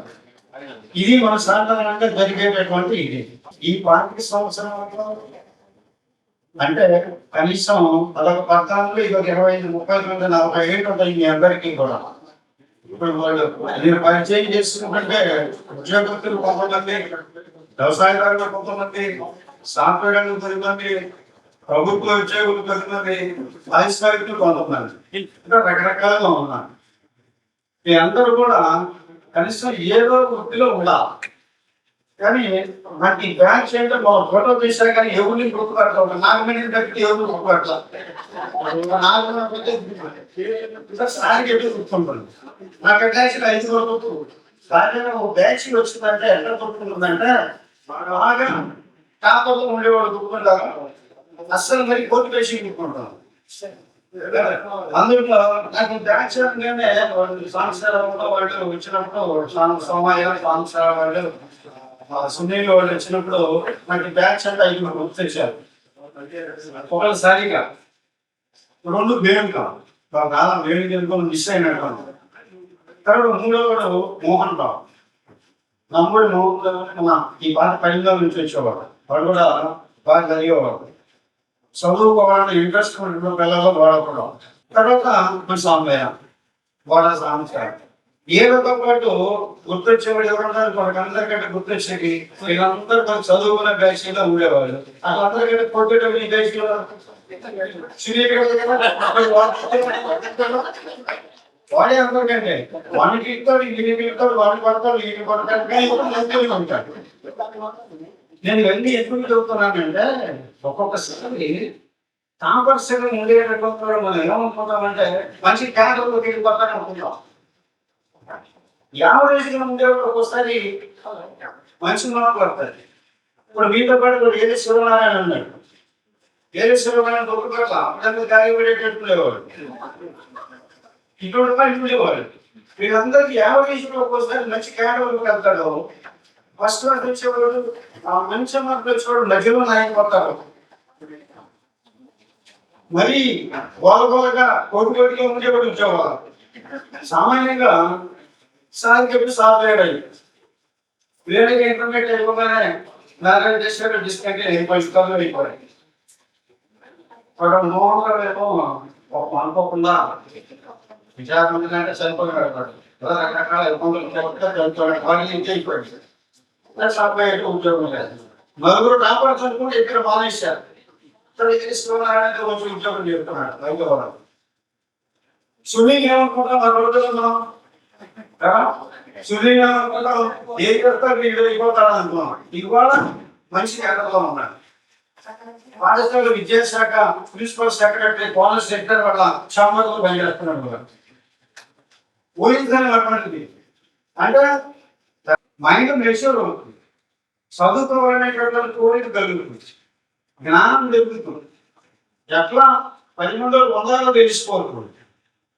ఇది మన సాధారణంగా జరిగేటటువంటి ఇది. ఈ 25 సంవత్సరాలలో అంటే కనీసం అదొక 14, ఇదొక 25, 30, 40 ఏళ్ళు ఉంటాయి మీ అందరికీ కూడా. ఇప్పుడు వాళ్ళు మీరు పరిచయం చేసుకుంటే ఉద్యోగస్తులు కొంతమంది, వ్యవసాయదారులు కొంతమంది, సాఫ్ట్వేర్ 10 మంది, ప్రభుత్వ ఉద్యోగులు 10 మంది, పారిశ్రామికులు కొంతమంది, ఇంకా రకరకాలుగా ఉన్నారు. మీ అందరూ కూడా కనీసం ఏదో వృత్తిలో ఉండాలి. కానీ నాకు ఈ బ్యాచ్ అంటే మా ఫోటో తీసా కానీ ఎవరిని గుర్తుపడతాం నాగమణి దగ్గర ఎవరు గుర్తుపడతా సారికి ఎప్పుడు గుర్తుంటుంది నాకు బ్యాచ్ 5 వరకు కానీ ఒక బ్యాచ్ వచ్చిందంటే ఎట్లా గుర్తుంటుందంటే బాగా టాపర్లో ఉండేవాడు గుర్తుంటారు అస్సలు మరి కోర్టు పేషి గుర్తుంటాం అందులో నాకు బ్యాచ్ అనగానే సంవత్సరాలు వాళ్ళు వచ్చినప్పుడు సోమయ్య సంవత్సరాల వాళ్ళు సునీల్ వాళ్ళు వచ్చినప్పుడు నాకు బ్యాచ్ అంటే 5 గుర్తు తెచ్చారు ఒకసారిగా 2 వేణుక కాలం వేణుక మిస్ అయినట్టు తర్వాత 3వ మోహన్ రావు నమ్ముడు మోహన్ ఈ పాట పైన నుంచి వచ్చేవాడు వాడు కూడా బాగా చదివేవాడు చదువుకోవాలని ఇంట్రెస్ట్ పిల్లలు వాడకూడదు తర్వాత మన సాంబయ్య వాడ సాంబయ్య ఏదో పాటు గుర్తొచ్చేవాడు ఎవరున్నారు వాళ్ళకందరికంటే గుర్తొచ్చేది వీళ్ళందరూ మనం చదువుకునే బ్యాచ్లో ఉండేవాళ్ళు వాళ్ళందరికంటే కొట్టేటప్పుడు ఈ బ్యాచ్లో వాడే అందరికంటే వాడికి ఇస్తాడు వీళ్ళకి ఇస్తాడు వాడిని పడతాడు వీళ్ళని పడతాడు ఉంటాడు నేను ఇవన్నీ ఎందుకు చెబుతున్నానంటే ఒక్కొక్కసారి కాంపల్సరీ ఉండేటటువంటి మనం ఏమనుకుంటామంటే మంచి క్యారెక్టర్లోకి వెళ్ళిపోతానే అనుకుంటాం యావరేజ్గా ఉండేవాడు ఒక్కోసారి మంచి మాట్లాడతారు ఇప్పుడు మీతో పాటు ఏది శివనారాయణ అన్నాడు ఏది శివనారాయణ దొరుకుతాడు అప్పుడంతా గాయపడేటట్టు ఉండేవాడు ఇటువంటి వాళ్ళు ఉండేవాడు వీళ్ళందరికీ యావరేజ్లో ఒక్కోసారి మంచి క్యారెక్టర్లోకి వెళ్తాడు ఫస్ట్ మార్క్ వచ్చేవాడు ఆ మంచి మార్కులు వచ్చేవాడు మధ్యలో నాయకుతారు మరి గోలగోలగా కోటిగా ఉండేవాడు వచ్చేవాడు సామాన్యంగా సార్కి ఎప్పుడు సాధలేడు వేరేగా ఇంటర్మీడియట్ అయిపోగానే మ్యారేజ్ చేసాడు డిస్కంటే అయిపోయి అయిపోయాయి మోహన్ ఏమో అనుకోకుండా విచారణ అంటే చనిపోయాడు రకరకాల ఇబ్బందులు అయిపోయాడు ఉద్యోగం లేదు నలుగురు టాపర్స్ అనుకుంటే ఇక్కడ మానేశారు ఉద్యోగం చెప్తున్నాడు సునీల్ ఏమనుకుంటాం మన రోజుల్లో సునీల్ ఏమనుకుంటాం ఏ చేస్తారు వీళ్ళు అయిపోతాడు అనుకున్నాం ఇవాళ మంచి కేటర్లో ఉన్నాడు పాఠశాల విద్యాశాఖ ప్రిన్సిపల్ సెక్రటరీ పోలీస్ సెక్రటరీ వాళ్ళ ఛాంబర్లో పనిచేస్తున్నాడు ఊహించని అటువంటిది అంటే మైండ్ మెచ్యూర్ అవుతుంది చదువుకోవాలనేటటువంటి కోరిక కలుగుతుంది జ్ఞానం పెరుగుతుంది ఎట్లా 10 మందిలో 100 తెలిసిపోతుంది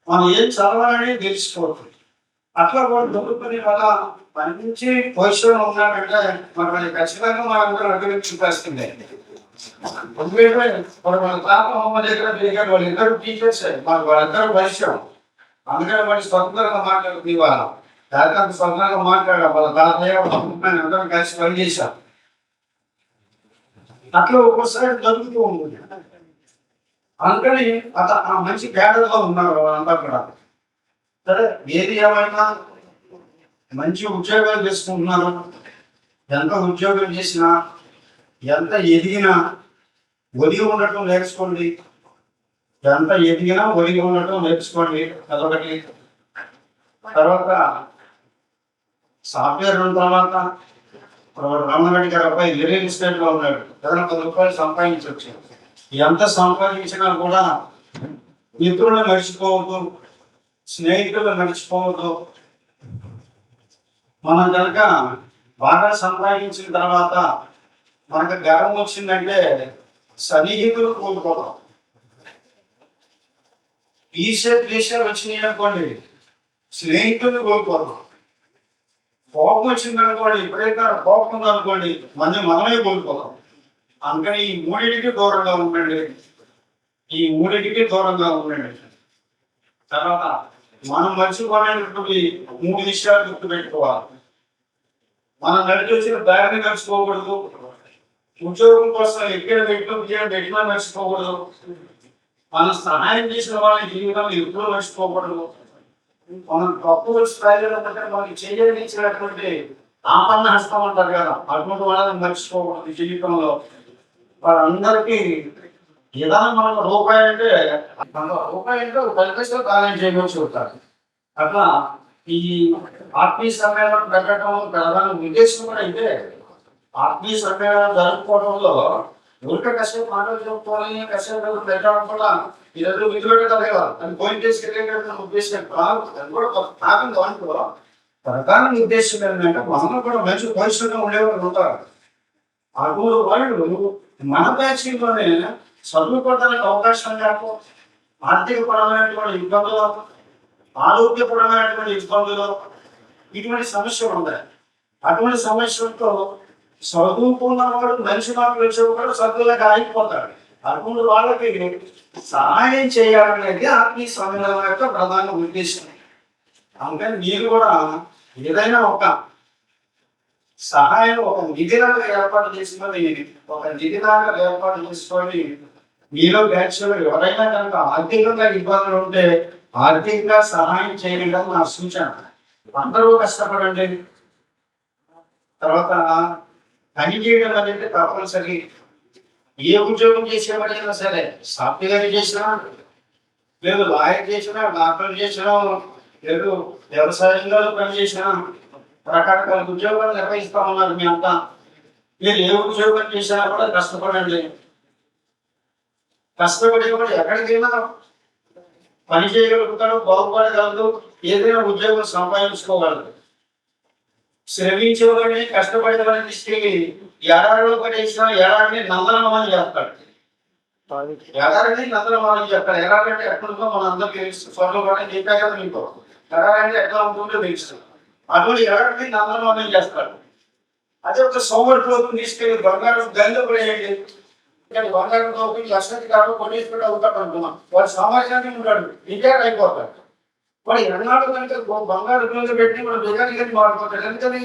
మనం ఏం చదవాలని తెలిసిపోతుంది అట్లా కూడా దొరుకుతుని వల్ల మంచి పొజిషన్ ఉన్నాడంటే మరి ఖచ్చితంగా మనందరూ అభివృద్ధి చూపిస్తుంది మన తాత హోమ దగ్గర దిగారు వాళ్ళిద్దరు టీచర్స్ మాకు వాళ్ళిద్దరు పరిచయం అందుకని మరి స్వతంత్రంగా మాట్లాడుతుంది ఇవాళ దాదాపు స్వతంత్రంగా మాట్లాడాం వాళ్ళ తాతయ్య అందరం కలిసి పనిచేశాం అట్లా ఒక్కోసారి జరుగుతూ ఉంటుంది అందుకని ఆ మంచి కేడర్లో ఉన్నారు వాళ్ళంతా కూడా సరే ఏది ఏమైనా మంచి ఉద్యోగాలు చేసుకుంటున్నారు ఎంత ఉద్యోగం చేసినా ఎంత ఎదిగినా ఒదిగి ఉండటం నేర్చుకోండి ఎంత ఎదిగినా ఒదిగి ఉండటం నేర్చుకోండి అదొకటి తర్వాత సాఫ్ట్వేర్ ఉన్న తర్వాత రమణగడ్డి గారి అబ్బాయి రియల్ ఎస్టేట్ లో ఉన్నాడు ఏదైనా 10 రూపాయలు సంపాదించవచ్చు ఎంత సంపాదించినా కూడా మిత్రులు మర్చిపోవద్దు స్నేహితులు మర్చిపోవద్దు మనం కనుక బాగా సంపాదించిన తర్వాత మనకు గర్వం వచ్చిందంటే సన్నిహితులు కోల్పోతాం టీషర్ట్ వచ్చినాయి అనుకోండి స్నేహితులు కోల్పోతాం కోపం వచ్చింది అనుకోండి ఎప్పుడైతే కోపం ఉందనుకోండి మనమే కోల్పోతాం అందుకని ఈ మూడింటికి దూరంగా ఉండండి తర్వాత మనం మర్చిపోయినటువంటి 3 విషయాలు గుర్తు పెట్టుకోవాలి మనం నడిచి వచ్చిన దారిని మర్చిపోకూడదు ఉద్యోగం కోసం ఎక్కడ పెట్టినా మర్చిపోకూడదు మనం సహాయం చేసిన వాళ్ళ జీవితం ఎప్పుడూ మర్చిపోకూడదు మనం గొప్ప స్థాయిలో మనకి చేయనిచ్చినటువంటి ఆపన్న హస్తం అంటారు కదా అటువంటి వాళ్ళని మర్చిపోకూడదు జీవితంలో వాళ్ళందరికీ ఏదైనా మనకు రూపాయి అంటే 10 పైసలు కాలేజ్ చేయవచ్చు చెబుతారు అట్లా ఈ ఆత్మీయ సమ్మేళనం పెట్టడం ప్రధాన ఉద్దేశం కూడా అయితే ఆత్మీయ సమ్మేళనం జరుపుకోవడంలో ఎవరికో కష్టం మాటలు చెప్పుకోవాలి కష్టం పెట్టడం కూడా ఈరోజు విధులు కదా అని పోయిన తీసుకెళ్ళే ఉద్దేశం కాదు. అది కూడా కాకుండా దాంట్లో ప్రధాన ఉద్దేశం ఏంటంటే మనలో కూడా మంచి పరిశ్రమ ఉండేవాళ్ళు ఉంటారు. అటువంటి వాళ్ళు మన బ్యాచ్లోనే చదువుకోవడానికి అవకాశం లేక ఆర్థికపరమైనటువంటి ఇబ్బందులు, ఆరోగ్యపరమైనటువంటి ఇబ్బందులు, ఇటువంటి సమస్యలు ఉన్నాయి. అటువంటి సమస్యలతో చదువుకున్న వాడు మనిషి మాటలు వచ్చేవాడు చదువులకు ఆగిపోతాడు. అటువంటి వాళ్ళకి సహాయం చేయాలనేది ఆత్మీయ సమ్మేళనం యొక్క ప్రధాన ఉద్దేశం. అందుకని మీరు కూడా ఏదైనా ఒక సహాయం ఒక నిధిలాగా ఏర్పాటు చేసుకొని మీలో బ్యాచ్లో ఎవరైనా కనుక ఆర్థికంగా ఇబ్బందులు ఉంటే ఆర్థికంగా సహాయం చేయడం నా సూచన. అందరూ కష్టపడండి. తర్వాత పని చేయడం అనేది తప్పనిసరి. ఏ ఉద్యోగం చేసేవాడైనా సరే, సాఫ్ట్వేర్ చేసినా లేదు, లాయర్ చేసినా, డాక్టర్ చేసినా, లేదు వ్యవసాయంలో పనిచేసినా, రకరకాల ఉద్యోగాలు నిర్వహిస్తా ఉన్నారు. మీ అంతా మీరు ఏ ఉద్యోగం చేసినా కూడా కష్టపడండి. కష్టపడి కూడా ఎక్కడికైనా పని చేయగలుగుతాడు, బాగుపడగలదు, ఏదైనా ఉద్యోగం సంపాదించుకోగలదు. శ్రమించేవాడిని కష్టపడేవాడిని తీసుకెళ్ళి ఎడారిలో పడేసినా ఎడారిని నందనమని చేస్తాడు. ఎడారిని నందనమని చెప్తాడు. ఎడారంటే ఎక్కడుందో మన అందరికీ స్వర్గం కూడా నీకే కదా మీకు. ఎడారంటే ఎట్లా ఉంటుందో తెలుసు. అటువంటి ఎడారిని నందనమని చేస్తాడు. అదే ఒక సోమరిలో తీసుకెళ్ళి బంగారం గంగ పడేయండి. బంగారం లక్షకి కాదు కొట్టేసుకుంటూ అవుతాడు అనుకున్నాం. వాడు సమాజానికి ఉంటాడు, రిటైర్ అయిపోతాడు. వాడు ఎన్నాళ్ళు కనుక బంగారు రోజు పెట్టి వాడు బిగానికి మారిపోతాడు. ఎందుకని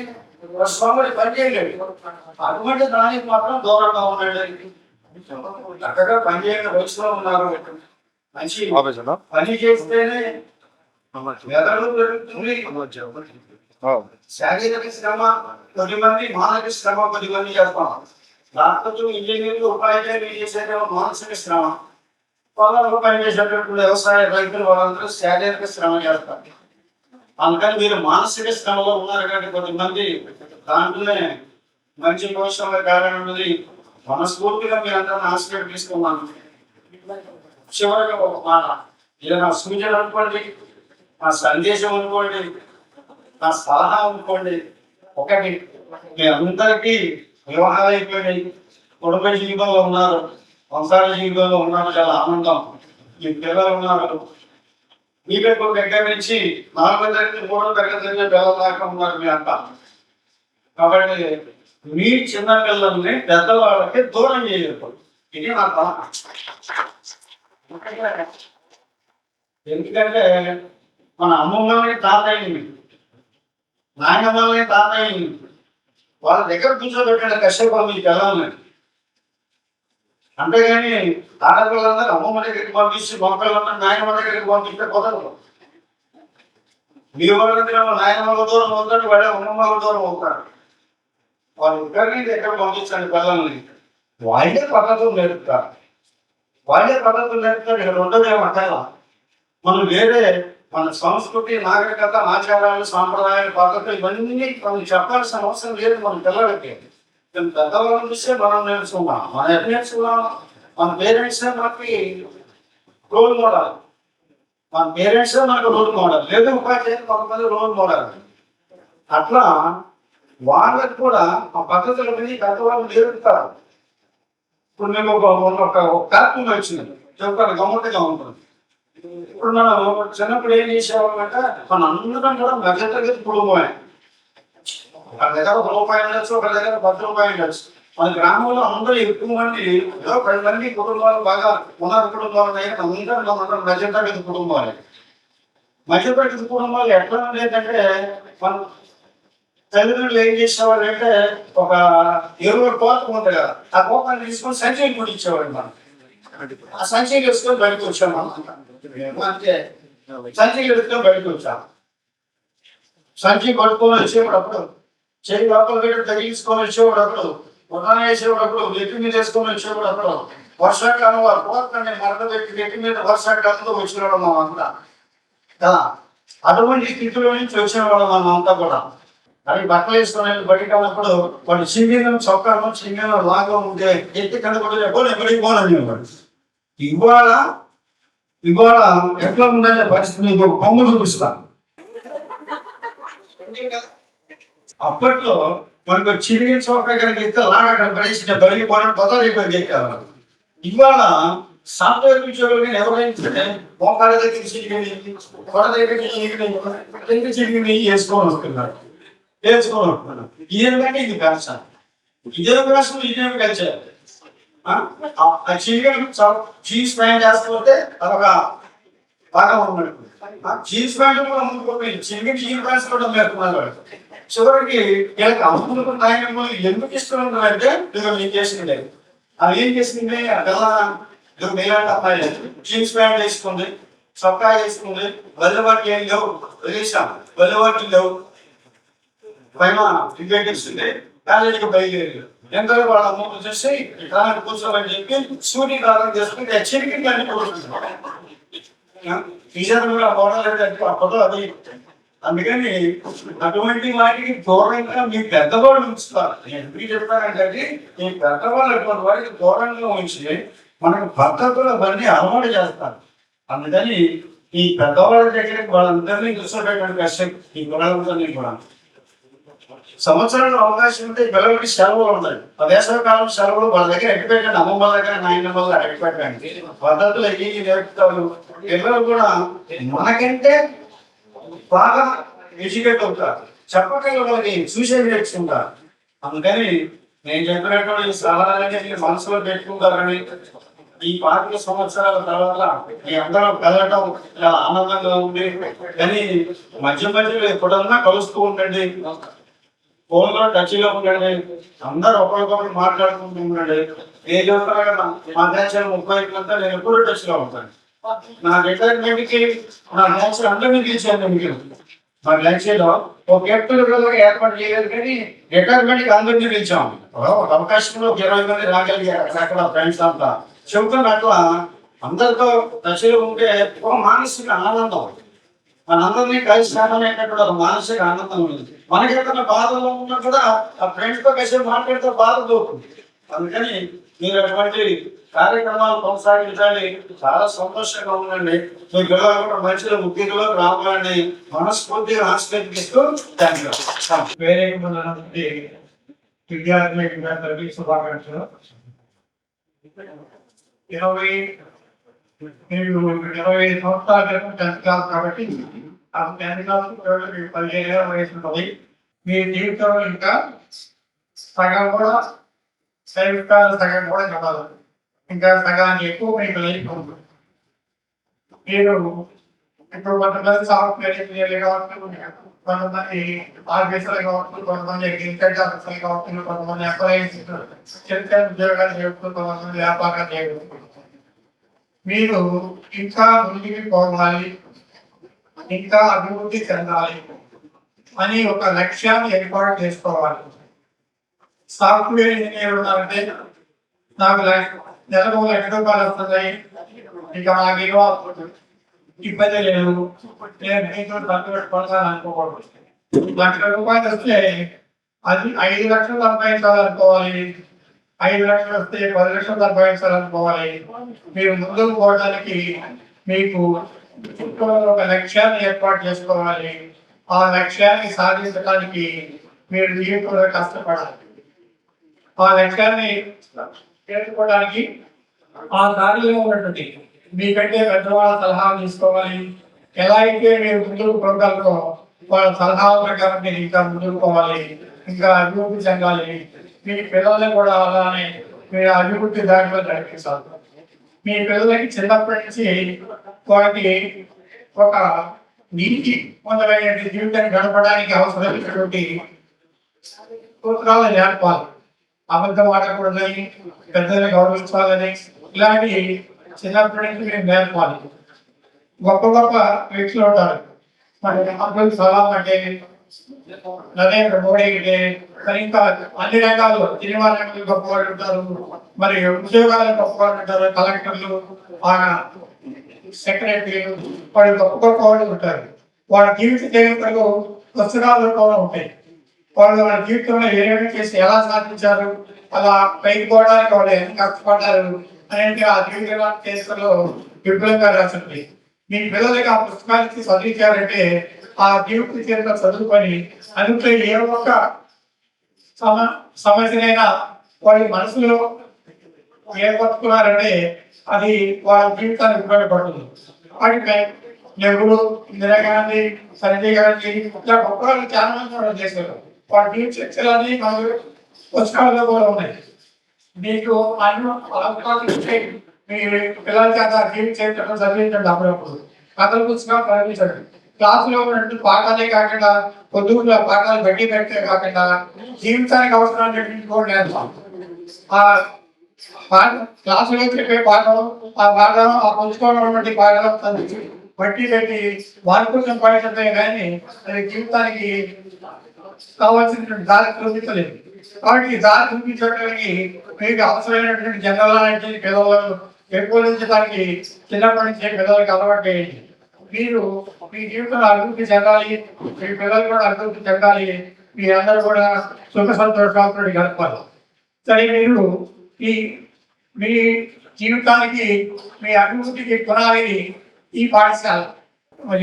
వాడు సోమరి పని చేయలేడు. అటువంటి దానికి మాత్రం దూరంగా ఉన్నాడు. చక్కగా పని చేయని వయసులో ఉన్నారు. మంచి పని చేస్తేనే మెదడు పెరుగుతుంది. శారీరక శ్రమ కొద్దిమంది, మానసిక శ్రమ కొద్దిమంది చేస్తాం. డాక్టర్లు, ఇంజనీర్లు, ఉపాధ్యాయులు చేసేది మానసిక శ్రమ. పొలంలో పనిచేసేటప్పుడు వ్యవసాయ రైతులు వాళ్ళందరూ శారీరక శ్రమ చేస్తారు. అందుకని మీరు మానసిక శ్రమలో ఉన్నారు కాబట్టి కొద్దిమంది దాంట్లోనే మంచి భవిష్యత్తు కారణం మనస్ఫూర్తిగా మీరు అందరూ హాస్పిటల్ తీసుకున్నాను. చివరిగా ఒక మాట, ఇది నా సూచన అనుకోండి, నా సందేశం అనుకోండి, నా సలహా అనుకోండి. ఒకటి, మీ అందరికీ వివాహాలు అయిపోయినాయి, కుటుంబ జీవితంలో ఉన్నారు, సంసార జీవితంలో ఉన్నారు, చాలా ఆనందం. మీ పిల్లలు ఉన్నారు, మీ పిల్లల దగ్గర నుంచి 4వ తరగతి 3వ తరగతి పిల్లల దాకా ఉన్నారు మీ అంతా. కాబట్టి మీ చిన్న పిల్లల్ని పెద్దవాళ్ళకి దూరం చేయకూడదు. ఇది నా సలహా. ఎందుకంటే మన అమ్మమ్మని, తాతయ్యని, నాయనమ్మని, తాతయ్యని వాళ్ళ దగ్గర కూర్చోబెట్టాడు కష్టపడి మీ పిల్లల్ని. అంతేగాని ఆడపిల్లలందరూ అమ్మమ్మ దగ్గరికి పంపించి మొక్కలందరూ నాయనమ్మ దగ్గరికి పంపిస్తే కుదరదు. మీ వాళ్ళ దగ్గర నాయనమ్మల దూరం అవుతాడు, వాడే అమ్మమ్మల దూరం అవుతాడు. వాళ్ళు ఇద్దరిని దగ్గర పంపించండి పిల్లల్ని. వాళ్ళే పద్ధతులు నేర్పుతారు. ఇక్కడ ఉండదేమంటారా? మనం వేరే మన సంస్కృతి, నాగరికత, ఆచారాలు, సాంప్రదాయాలు, పద్ధతులు ఇవన్నీ మనం చెప్పాల్సిన అవసరం లేదు మన పిల్లలకి. పెద్దవాళ్ళని చూస్తే మనం నేర్చుకున్నాం. మనం ఎట్లా నేర్చుకున్నాం? మన పేరెంట్స్ మనకి రోల్ మోడల్. మన పేరెంట్స్ మనకు రోల్ మోడల్, లేదు ఉపాధ్యాయులు కొంతమంది రోల్ మోడల్. అట్లా వాళ్ళకి కూడా ఆ పద్ధతుల మీద పెద్దవాళ్ళు నేర్పుతారు. ఇప్పుడు మేము ఒక కార్టూన్ వచ్చింది చెప్పాలి, గమ్మత్తుగా ఉంటుంది. ఇప్పుడు మనం చిన్నప్పుడు ఏం చేసేవాళ్ళంటే మన అందరం కూడా మధ్యతరగతి కుటుంబమే. ఒక దగ్గర ₹1 ఉండొచ్చు, ఒక దగ్గర ₹10 ఉండొచ్చు. మన గ్రామంలో అందరూ ఎక్కువ మంది, 10 మంది కుటుంబాలు బాగా ఉన్నత కుటుంబాలు అందరం మధ్యతరగతి కుటుంబాలు. మధ్యతరగతి కుటుంబాలు ఎట్లా ఉండేదంటే మన తల్లిదండ్రులు ఏం చేసేవాళ్ళు అంటే ఒక ఎరువుల కోత ఉంది కదా, ఆ కోపాన్ని తీసుకొని సంచయం కూడా ఇచ్చేవాడు. మనం ఆ సంచయం వేసుకొని బయటకు వచ్చాం. అంటే సంచయం వేసుకొని బయటకు వచ్చాం. సంచి పట్టుకొని వచ్చేవాడప్పుడు, చేయి లోపల పెట్టి తగిలించుకొని వచ్చేవాడప్పుడు, ఉదాహరణ వేసేవాడప్పుడు, నెట్టి మీద వేసుకొని వచ్చేవాడప్పుడు, వర్షాకాలం వారు కోతని మరణ పెట్టి నెట్టి మీద వర్షాకాలంలో వచ్చేవాడు మనం అంతా కదా. అటువంటి స్థితిలో నుంచి వచ్చేవాళ్ళం మనం అంతా కూడా. అవి బట్టలు వేసుకొని బయటకు వెళ్ళినప్పుడు వాడు సింగిల్ చొక్కాను సింగిల్ లాగా ఉంటే ఎత్తి కింద కూడా చెప్పాలి ఎక్కడికి పోవాలని ఇవాళ ఎట్లా ఉందనే పరిస్థితి మీకు ఒక బొమ్మ చూపిస్తాను. అప్పట్లో మనకు చిరిగిన చోక కనుక ఎత్తే లాగా కనపడేసి బయటికి పోవడం పదాలు ఎక్కువ. ఇవాళ సాఫ్ట్వేర్ ఉద్యోగులు ఎవరైనా మోకాళ్ళ దగ్గర చిరిగినవి కొడ దగ్గర చిరిగినవి వేసుకొని వస్తున్నారు. ఇదేంటంటే ఇది ఫ్యాషన్. ఇదే ఫ్యాషన్ ఇదేమి కల్చర్. ఆ చిరిగిన జీన్స్ ప్యాంట్ వేస్తుంటే అదొక బాగా ఉన్నట్టు. జీన్స్ ప్యాంట్ కూడా అమ్ముకోలేదు, చిరిగిన జీన్స్ ప్యాంట్స్ కూడా అమ్మేస్తున్నారు. చివరికి వీళ్ళకి అమ్ముకున్న ఆయన ఎందుకు ఇస్తున్నారంటే నేను చేసింది అది ఏం చేసింది పిల్ల మీలాంటి అమ్మాయి జీన్స్ ప్యాంట్ వేసుకుంది, చొక్కా వేసుకుంది, బల్లెవాటి ఏం లేవు, వదిలేసాం బల్లెవాటి లేవు, పైన టికెట్ ఇస్తుంది, కాలేజీకి బయలుదేరి ఎంతో వాళ్ళ అమ్మ వచ్చేసి రాని కూర్చోమని చెప్పి షూటింగ్ రావడం చేసుకుంటే చిరిగి కూడా ఫోటో అది. అందుకని అటువంటి వాటికి దూరంగా మీ పెద్దవాళ్ళు ఉంచుతారు. ఎందుకు చెప్తారంటే ఈ పెద్దవాళ్ళు అటువంటి వాటికి దూరంగా ఉంచి మనకు పద్ధతులు అవన్నీ అలవాటు చేస్తారు. అందుకని ఈ పెద్దవాళ్ళ దగ్గరికి వాళ్ళందరినీ కూర్చోబెట్టడానికి కష్టం. ఈ పిల్లలందరినీ కూడా సంవత్సరంలో అవకాశం ఉంటే పిల్లలకి సెలవులు ఉంటాయి. వేసవి కాలం సెలవులు వాళ్ళ దగ్గర ఎక్కిపెట్టండి, అమ్మమ్మ దగ్గర నాయనమ్మ దగ్గర ఎక్కిపెట్టండి. పద్ధతులు ఎక్కి నేర్పుతారు. పిల్లలు కూడా మనకంటే బాగా ఎడ్యుకేట్ అవుతారు. చెప్పగల వాళ్ళని చూసే నేర్చుకుంటారు. అందుకని నేను చెప్పినటువంటి సలహాలన్నీ మనసులో పెట్టుకుంటారని ఈ 5 సంవత్సరాల తర్వాత మీ అందరూ వెళ్ళటం ఇలా ఆనందంగా ఉంది. కానీ మధ్య మధ్యలో ఎప్పుడన్నా కలుస్తూ ఉండండి, ఫోన్లో టచ్లో ఉండండి, అందరూ ఒకరికొకరు మాట్లాడుకుంటూ ఉండండి. ఏ చెప్తారా మా నేచర్ 30 అంతా నేను ఎప్పుడు టచ్లో ఉంటాను. నా రిటైర్మెంట్కి నా నేచర్ అందరినీ పిలిచాను. మీకు మా లక్ష్యంలో ఒక గెట్-టుగెదర్ ఏర్పాటు చేయలేదు, కానీ రిటైర్మెంట్కి అందరినీ పిలిచాం. ఒక అవకాశంలో 20 మంది రాగలిగారు అక్కడ ఫ్రెండ్స్ అంతా. చెబుతున్నట్ల అందరితో టచ్లో ఉంటే ఒక మానసిక ఆనందం, మనందరినీ కలిసి అనేటటువంటి ఒక మానసిక ఆనందం ఉంది. మనకి ఎక్కడ బాధలో ఉన్నా కూడా ఆ ఫ్రెండ్స్తో కలిసి మాట్లాడితే బాధ దొరుకుతుంది. అందుకని మీరు అటువంటి కార్యక్రమాలు కొనసాగించాలి. చాలా సంతోషంగా ఉండండి. మీ పిల్లలు కూడా మంచిగా ముఖ్యంలో రావాలని మనస్ఫూర్తిగా ఆశీర్వదిస్తూ థ్యాంక్ యూ. వేరే విద్యార్థులకి శుభాకాంక్షలు. 20 సంవత్సరాల క్రితం 10th క్లాస్ కాబట్టి ఆ 10th క్లాస్ 15 ఏళ్ళ వయసు ఉంటుంది. మీ జీవితంలో ఇంకా సగం కూడా సగం కూడా చదవాలి. ఇంకా సగానికి ఎక్కువ మీకు లైఫ్ ఉంటుంది. మీరు ఇప్పుడు కొంతమంది సాఫ్ట్వేర్ ఇంజనీర్లు కావచ్చు, కొంతమంది ఆఫీసర్లు కావచ్చు, కొంతమంది ఇన్కమ్ ఆఫీసర్లు కావచ్చు, కొంతమంది ఎంప్లాయీస్ చిన్న ఉద్యోగాలు చేయవచ్చు, కొంతమంది వ్యాపారాలు చేయవచ్చు. మీరు ఇంకా ముందుకు పోవాలి, ఇంకా అభివృద్ధి చెందాలి అని ఒక లక్ష్యాన్ని ఏర్పాటు చేసుకోవాలి. సాఫ్ట్వేర్ ఇంజనీర్ ఉన్నారంటే నాకు నెలకు ₹1,00,000 వస్తున్నాయి, ఇంకా నాకు ఏమో ఇబ్బంది లేదు, నేను మీతో ఖర్చు పెట్టుకుంటాను అనుకోకూడదు. ₹1,00,000 వస్తే అది 5 లక్షలు సంపాదించాలనుకోవాలి. 5 లక్షలు వస్తే 10 లక్షలు సంపాదించాలనుకోవాలి. మీరు ముందుకు పోవడానికి మీకు ఒక లక్ష్యాన్ని ఏర్పాటు చేసుకోవాలి. ఆ లక్ష్యాన్ని సాధించడానికి మీరు జీవితంలో కష్టపడాలి. ఆ లక్ష్యాన్ని చేరుకోవడానికి ఆ దారిలో ఉన్నటువంటి మీకంటే పెద్దవాళ్ళ సలహాలు తీసుకోవాలి. ఎలా అయితే మీరు ముందుకు పోగలరో వాళ్ళ సలహాల ప్రకారం మీరు ఇంకా ముందుకు పోవాలి, ఇంకా అభివృద్ధి చెందాలి. మీ పిల్లల్ని కూడా అలానే మీరు అభివృద్ధి దారిలో నడిపించాలి. మీ పిల్లలకి చిన్నప్పటి నుంచి వాళ్ళకి ఒక నీతి మొదలైన జీవితాన్ని గడపడానికి అవసరమైనటువంటి సూత్రాలు నేర్పాలి. అబద్ధం ఆడకూడదని, పెద్దల్ని గౌరవించాలని, ఇలాంటి చిన్నప్పటి నుంచి మీరు నేర్పాలి. గొప్ప గొప్ప వ్యక్తులు ఉంటారు. మరి అబ్దుల్ కలాం అంటే, నరేంద్ర మోడీ అంటే, మరి ఇంకా అన్ని రకాలు సినిమా రంగంలో గొప్ప వాళ్ళు ఉంటారు, మరి ఉద్యోగాలు గొప్ప వాళ్ళు ఉంటారు, కలెక్టర్లు, సెక్రటరీలు, వాళ్ళు గొప్ప గొప్ప వాళ్ళు ఉంటారు. వాళ్ళ జీవిత చరిత్రలు పుస్తకాలు కూడా ఉంటాయి. వాళ్ళ జీవితంలో ఏమేమి చేసి ఎలా సాధించారు, అలా పైకి పోవడానికి వాళ్ళు ఎంత కష్టపడ్డారు అనేది ఆ జీవిత కేసులో విపులంగా రాసింది. మీ పిల్లలకి ఆ పుస్తకానికి చదివించారంటే ఆ జీవిత చరిత్ర చదువుకొని అందులో ఏ ఒక్క సమస్యనైనా వాళ్ళ మనసులో ఏర్పడుతున్నారంటే అది వాళ్ళ జీవితానికి ఉపయోగపడుతుంది. వాటిపై నెహ్రూ, ఇందిరాగాంధీ, సంజయ్ గాంధీ ఇట్లా గొప్ప చాలా మంది కూడా చేశారు. వాళ్ళ జీవిత చరిత్రలని మనకు పుస్తకాల్లో కూడా ఉన్నాయి. మీకు అన్ని మీ పిల్లల చేత జీవిత చరిత్రను చదివించండి. అప్పుడప్పుడు కథల పుస్తకాలు చదివించండి. క్లాసులో ఉన్నట్టు పాఠాలే కాకుండా పొద్దున్న పాఠాలు బట్టి పెట్టే కాకుండా జీవితానికి అవసరాలు కూడా నేర్పాం. ఆ క్లాసులో చెప్పే పాఠం ఆ పాఠం ఆ పుస్తకంలో ఉన్నటువంటి పాఠాలు బట్టి పెట్టి వార్పుతం పాఠంతో కానీ అది జీవితానికి కావాల్సినటువంటి దారి చూపించలేదు. కాబట్టి దారి చూపించడానికి మీకు అవసరమైనటువంటి జనరల్ నాలెడ్జ్ పిల్లలు పెంపొందించడానికి చిన్నప్పటి నుంచే పిల్లలకి అలవాటు చేయండి. మీరు మీ జీవితంలో అభివృద్ధి చెందాలి, మీ పిల్లలు కూడా అభివృద్ధి చెందాలి, మీ అందరూ కూడా సుఖ సంతోషాలతో గడపాలి. సరే, మీరు మీ జీవితానికి మీ అభివృద్ధికి పునాది ఈ పాఠశాల.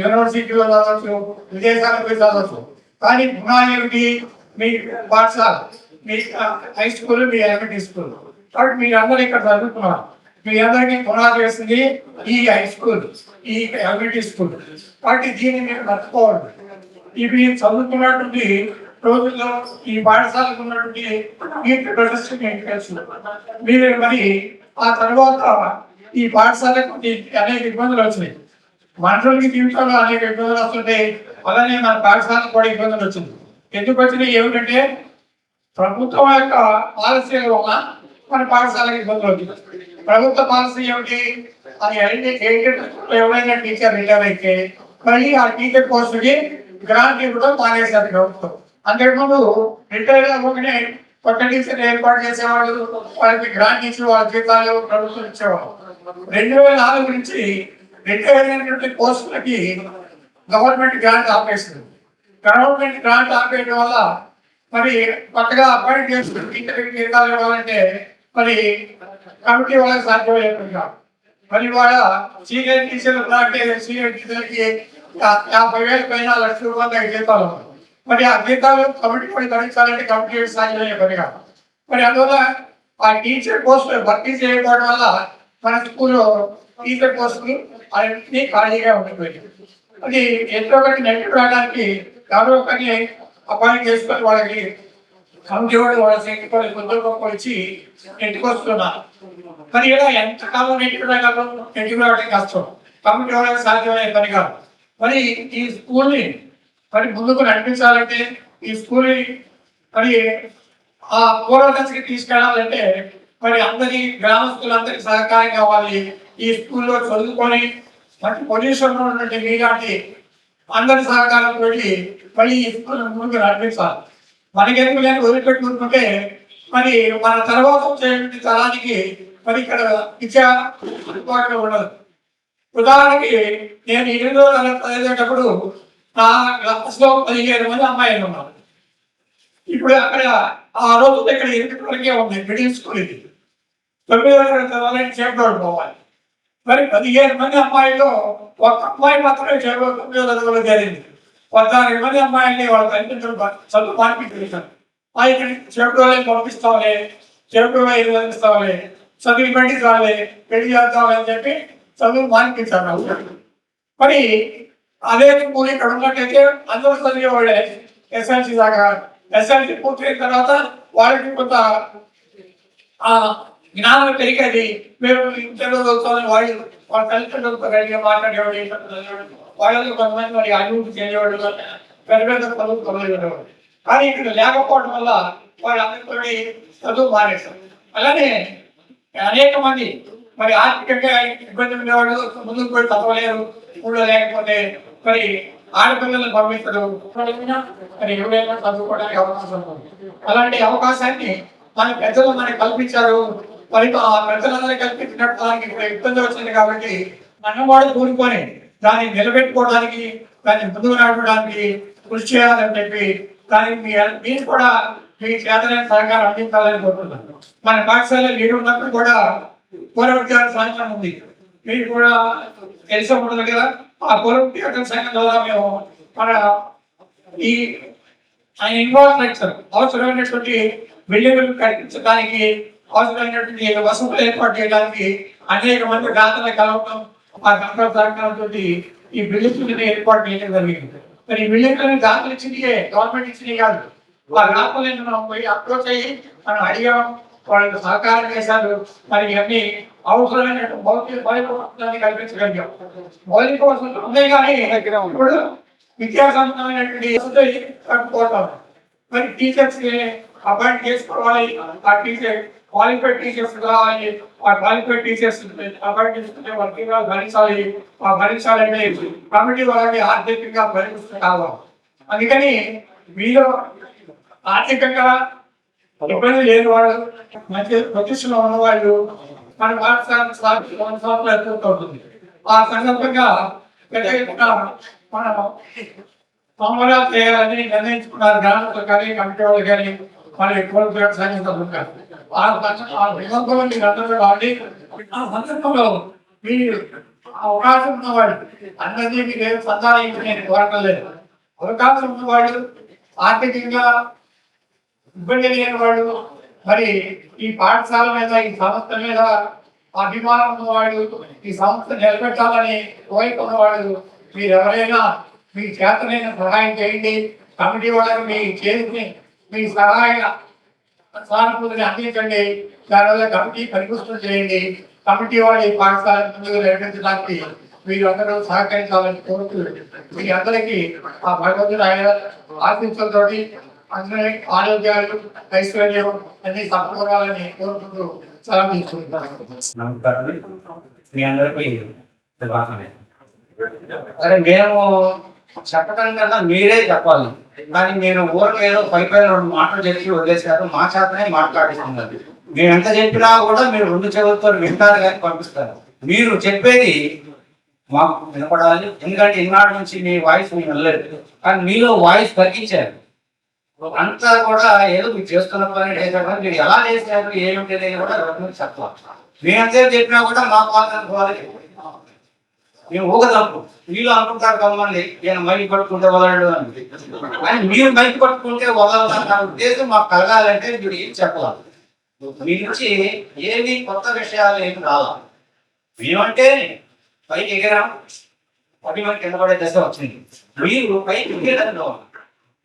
యూనివర్సిటీలో చదవచ్చు, విదేశాలకు పోయి చదవచ్చు, కానీ పునాది ఏమిటి? మీ పాఠశాల, మీ హై స్కూల్, మీ ఎలిమెంటరీ స్కూల్. కాబట్టి మీరు అందరూ ఇక్కడ చదువుతున్నారు. మీ అందరికీ పునాది వేస్తుంది ఈ హై స్కూల్, ఈ ఎలిమెంటరీ స్కూల్. కాబట్టి దీన్ని మీరు మర్చిపోవద్దు. ఇవి చదువుతున్నటువంటి రోజుల్లో ఈ పాఠశాలకు ఉన్నటువంటి మీరు మరి ఆ తర్వాత ఈ పాఠశాలకు అనేక ఇబ్బందులు వచ్చినాయి. మనుషులకి జీవితంలో అనేక ఇబ్బందులు వస్తుంటాయి. అలానే మన పాఠశాలకు కూడా ఇబ్బందులు వచ్చింది. ఎందుకు వచ్చినాయి ఏమిటంటే ప్రభుత్వం యొక్క పాలసీల వల్ల మన పాఠశాలకు ఇబ్బందులు వచ్చింది. ప్రభుత్వ పాలసీ ఏమిటి? అది ఎవరైనా టీచర్ రిటైర్ అయితే మళ్ళీ ఆ టీచర్ పోస్టుకి గ్రాంట్ ఇవ్వడం మానేశారు ప్రభుత్వం. అంతకుముందు రిటైర్ అవ్వగానే కొత్త టీచర్ ఏర్పాటు చేసేవాళ్ళు, వాళ్ళకి గ్రాంట్ ఇచ్చి వాళ్ళ జీతాలు ప్రభుత్వం ఇచ్చేవాళ్ళు. 2004 నుంచి రిటైర్ అయినటువంటి పోస్టులకి గవర్నమెంట్ గ్రాంట్ ఆపేస్తుంది. గవర్నమెంట్ గ్రాంట్ ఆపేయడం వల్ల మరి కొత్తగా అపాయింట్ చేస్తున్న టీచర్కి జీతాలు ఇవ్వాలంటే మరి కమిటీ వాళ్ళకి సాధ్యమయ్యేది. మరి వాళ్ళ సీనియర్ టీచర్లు అంటే సీనియర్ టీచర్కి 50,000 పైన ₹1,00,000 జీతాలు. మరి ఆ జీతాలు కమిటీ పడి తగ్గించాలంటే కమిటీ సాధ్యమయ్యే పని కాదు. మరి అందువల్ల ఆ టీచర్ పోస్టులు భర్తీ చేయకపోవడం వల్ల మన స్కూల్లో టీచర్ పోస్టులు అన్ని ఖాళీగా ఉండిపోయింది. అది ఎంతో ఒకటి నెగిటివ్ రావడానికి ఎవరో ఒకటి అపాయింట్ చేసుకొని వాళ్ళకి కమిటీ వాళ్ళు వాళ్ళ సేకరి ఉద్యోగం ఇచ్చి ఇంటికి వస్తున్నారు. మరి ఇలా ఎంతకాలం నెగిటివ్ రాగలరు? నెగిటివ్ రావడం కష్టం. కమిటీ వాళ్ళకి సాధ్యమయ్యే పని కాదు. మరి ఈ స్కూల్ని మరి ముందుకు నడిపించాలంటే ఈ స్కూల్ని మరి ఆ పూర్వదశకి తీసుకెళ్ళాలంటే మరి అందరి గ్రామస్తులందరికీ సహకారం కావాలి. ఈ స్కూల్లో చదువుకొని మంచి పొజిషన్లో ఉన్నటువంటి మీలాంటి అందరి సహకారం పెట్టి మళ్ళీ ఈ స్కూల్ ముందుకు నడిపించాలి. మనకెందుకు నేను వదిలిపెట్టుకుంటుంటే మరి మన తర్వాత వచ్చేటువంటి తరానికి మరి ఇక్కడ విద్య అందుబాటులో ఉండదు. ఉదాహరణకి నేను 8వ తరగతి చదివేటప్పుడు నా క్లాస్లో 15 మంది అమ్మాయిలు ఉన్నారు. ఇప్పుడు అక్కడ ఆ రోజు ఇక్కడ 8 వరకే ఉంది మిడిల్ స్కూల్. ఇది 9వ తరగతి చదవాలని చేపట్టు పోవాలి. మరి 15 మంది అమ్మాయిల్లో ఒక అమ్మాయి మాత్రమే 9వ తరగతిలో జరిగింది. 14 మంది అమ్మాయిల్ని వాళ్ళ తల్లిదండ్రులు చదువు మానిపించారు. ఇక్కడ చేపట్టు పంపిస్తామని చేపట్టు పంపిస్తామని చదువు పండించాలి, పెళ్లి చేస్తామని అని చెప్పి చదువు మానిపించారు. మరి అదే స్కూల్ ఇక్కడ ఉన్నట్టయితే అందరూ చదివేవాళ్ళే ఎస్ఎల్సి దాకా. ఎస్ఎల్సి పూర్తయిన తర్వాత వాళ్ళకి కొంత జ్ఞానం పెరిగేది. మేము ఇంటర్లో చదువుతామని వాళ్ళ తల్లిదండ్రులతో కలిగి మాట్లాడేవాడు. వాళ్ళకి కొంతమంది మరి అభివృద్ధి చేసేవాడు, పెద్ద పెద్ద చదువు చదివేవాడు. కానీ ఇక్కడ లేకపోవడం వల్ల వాళ్ళందరితో చదువు మానేశారు. అలానే అనేక మంది మరి ఆర్థికంగా ఇబ్బంది ఉండేవాళ్ళు ముందుకు పోయి చదవలేరు. ఊళ్ళో లేకపోతే మరి ఆడపిల్లలను పంపించడం, మరి ఎవరైనా చదువుకోవడానికి అవకాశం ఉంది. అలాంటి అవకాశాన్ని మన పెద్దలు మనకి కల్పించారు. మరి ఆ పెద్దలందరూ కల్పించినట్టు దానికి ఇప్పుడు ఇబ్బంది వచ్చింది. కాబట్టి మనవాడు కూడుకొని దాన్ని నిలబెట్టుకోవడానికి, దాన్ని ముందుకు నడపడానికి కృషి చేయాలని చెప్పి కానీ మీరు కూడా మీ చేతనైన సహకారం అందించాలని కోరుతున్నాను. మన పాఠశాల మీరు ఉన్నప్పుడు కూడా పూర్వ విద్యార్థి సంఘం ఉంది, మీరు కూడా తెలిసి ఉంటుంది కదా. ఆ పూర్వ విద్యార్థుల సంఘం ద్వారా మేము మన ఈ ఇన్ఫ్రాస్ట్రక్చర్ అవసరమైనటువంటి బిల్డింగులు కట్టించడానికి అవసరమైనటువంటి వసతులు ఏర్పాటు చేయడానికి అనేక మంది దాతలు కలవడం, ఆ కంపెనీ సహకారంతో ఈ బిల్డింగ్ ఏర్పాటు చేయడం జరిగింది. మరి ఈ బిల్డింగ్ దాతలు ఇచ్చినయే, గవర్నమెంట్ ఇచ్చినవి కాదు. ఆ దాతలను మనం పోయి అప్రోచ్ అయ్యి మనం అడిగాం, వాళ్ళకి సహకారం చేశారు. మరి అన్ని అవసరమైన భౌతిక వసతులను కల్పించగలిగాం. మౌలిక వసతులు ఉన్నాయి కానీ ఇప్పుడు విద్యా సంబంధమైనటువంటి కట్టుకోవటం. మరి టీచర్స్ కి అపాయింట్ చేసుకోవాలి, ఆ టీచర్ క్వాలిఫైడ్ టీచర్స్ కావాలి, ఆ క్వాలిఫైడ్ టీచర్స్ అపాయింట్ చేసుకుంటే వాళ్ళకి భరించాలి. ఆ భరించాలంటే కమిటీ వాళ్ళకి ఆర్థికంగా భరిస్తుంది కావాలి. అందుకని మీలో ఆర్థికంగా ఇబ్బంది లేని వాళ్ళు, మంచి ప్రతిష్టలో ఉన్నవాళ్ళు మన పాఠశాల ఉంటుంది. ఆ సందర్భంగా మనం సోమవారాలు చేయాలని నిర్ణయించుకున్నారు. గ్రామంలో కానీ కమిటీ వాళ్ళు కానీ మన ఎక్కువ సంఘంగా ఆ సందర్భంలో మీరు అందరూ కాబట్టి ఆ సందర్భంలో మీరు అవకాశం ఉన్నవాళ్ళు అందరినీ మీరు సంతానం నేను కోరటలేదు. అవకాశం ఉన్నవాళ్ళు, ఆర్థికంగా ఇబ్బంది లేని వాళ్ళు, మరి ఈ పాఠశాల మీద ఈ సంస్థ మీద అభిమానం ఉన్నవాళ్ళు, ఈ సంస్థ నిలబెట్టాలని కోరుకున్నవాళ్ళు, మీరు ఎవరైనా మీ చేతనైన సహాయం చేయండి. కమిటీ వాళ్ళని మీ చేసి మీ సహాయ సానుభూతిని అందించండి. దానివల్ల కమిటీ పరిపుష్టం చేయండి. కమిటీ వాళ్ళు ఈ పాఠశాల ముందుకు నడిపించడానికి మీరు అందరూ సహకరించాలని కోరుతూ మీ అందరికీ ఆ భగవంతుడు ఆయన ఆశీస్సులతోటి అందరి ఆరోగ్యాలు, ఐశ్వర్యం అన్ని సమకూరాలని కోరుకుంటూ సెలవు తీసుకుంటాను. నమస్కారం. మీ అందరికీ అరే మేము చెప్పడం కన్నా మీరే చెప్పాలి. కానీ మీరు ఊరు ఏదో పైపై 2 మాటలు చెప్పి వదిలేశారు. మా చేతనే మాట్లాడుతున్నారు. మేము ఎంత చెప్పినా కూడా మీరు 2 చెవులతో వింటారు కానీ పంపిస్తారు. మీరు చెప్పేది మాకు వినపడాలి. ఎందుకంటే ఇన్నాళ్ళ నుంచి మీ వాయిస్ మేము వెళ్ళలేదు, కానీ మీలో వాయిస్ తగ్గించారు. అంతా కూడా ఏదో మీరు చేస్తున్న పని చేశారు, మీరు ఎలా చేశారు ఏమిటి అనేది కూడా చెప్పాలి. మేము ఎంతసేపు చెప్పినా కూడా మా పాత్ర మేము ఊగదప్పు వీళ్ళు అనుకుంటారు కమ్మండి నేను మైకి పట్టుకుంటే వదలడు అని. కానీ మీరు మైకి పట్టుకుంటే వదలదన్న ఉద్దేశం మాకు కలగాలంటే మీరు ఏం చెప్పాలి. మీ నుంచి ఏమి కొత్త విషయాలు ఏమి రావాలి. మేమంటే పైకి ఎగిరాం, పది మంది కింద పడే దశ వచ్చింది. మీరు పైకి ఎగిరేదంలో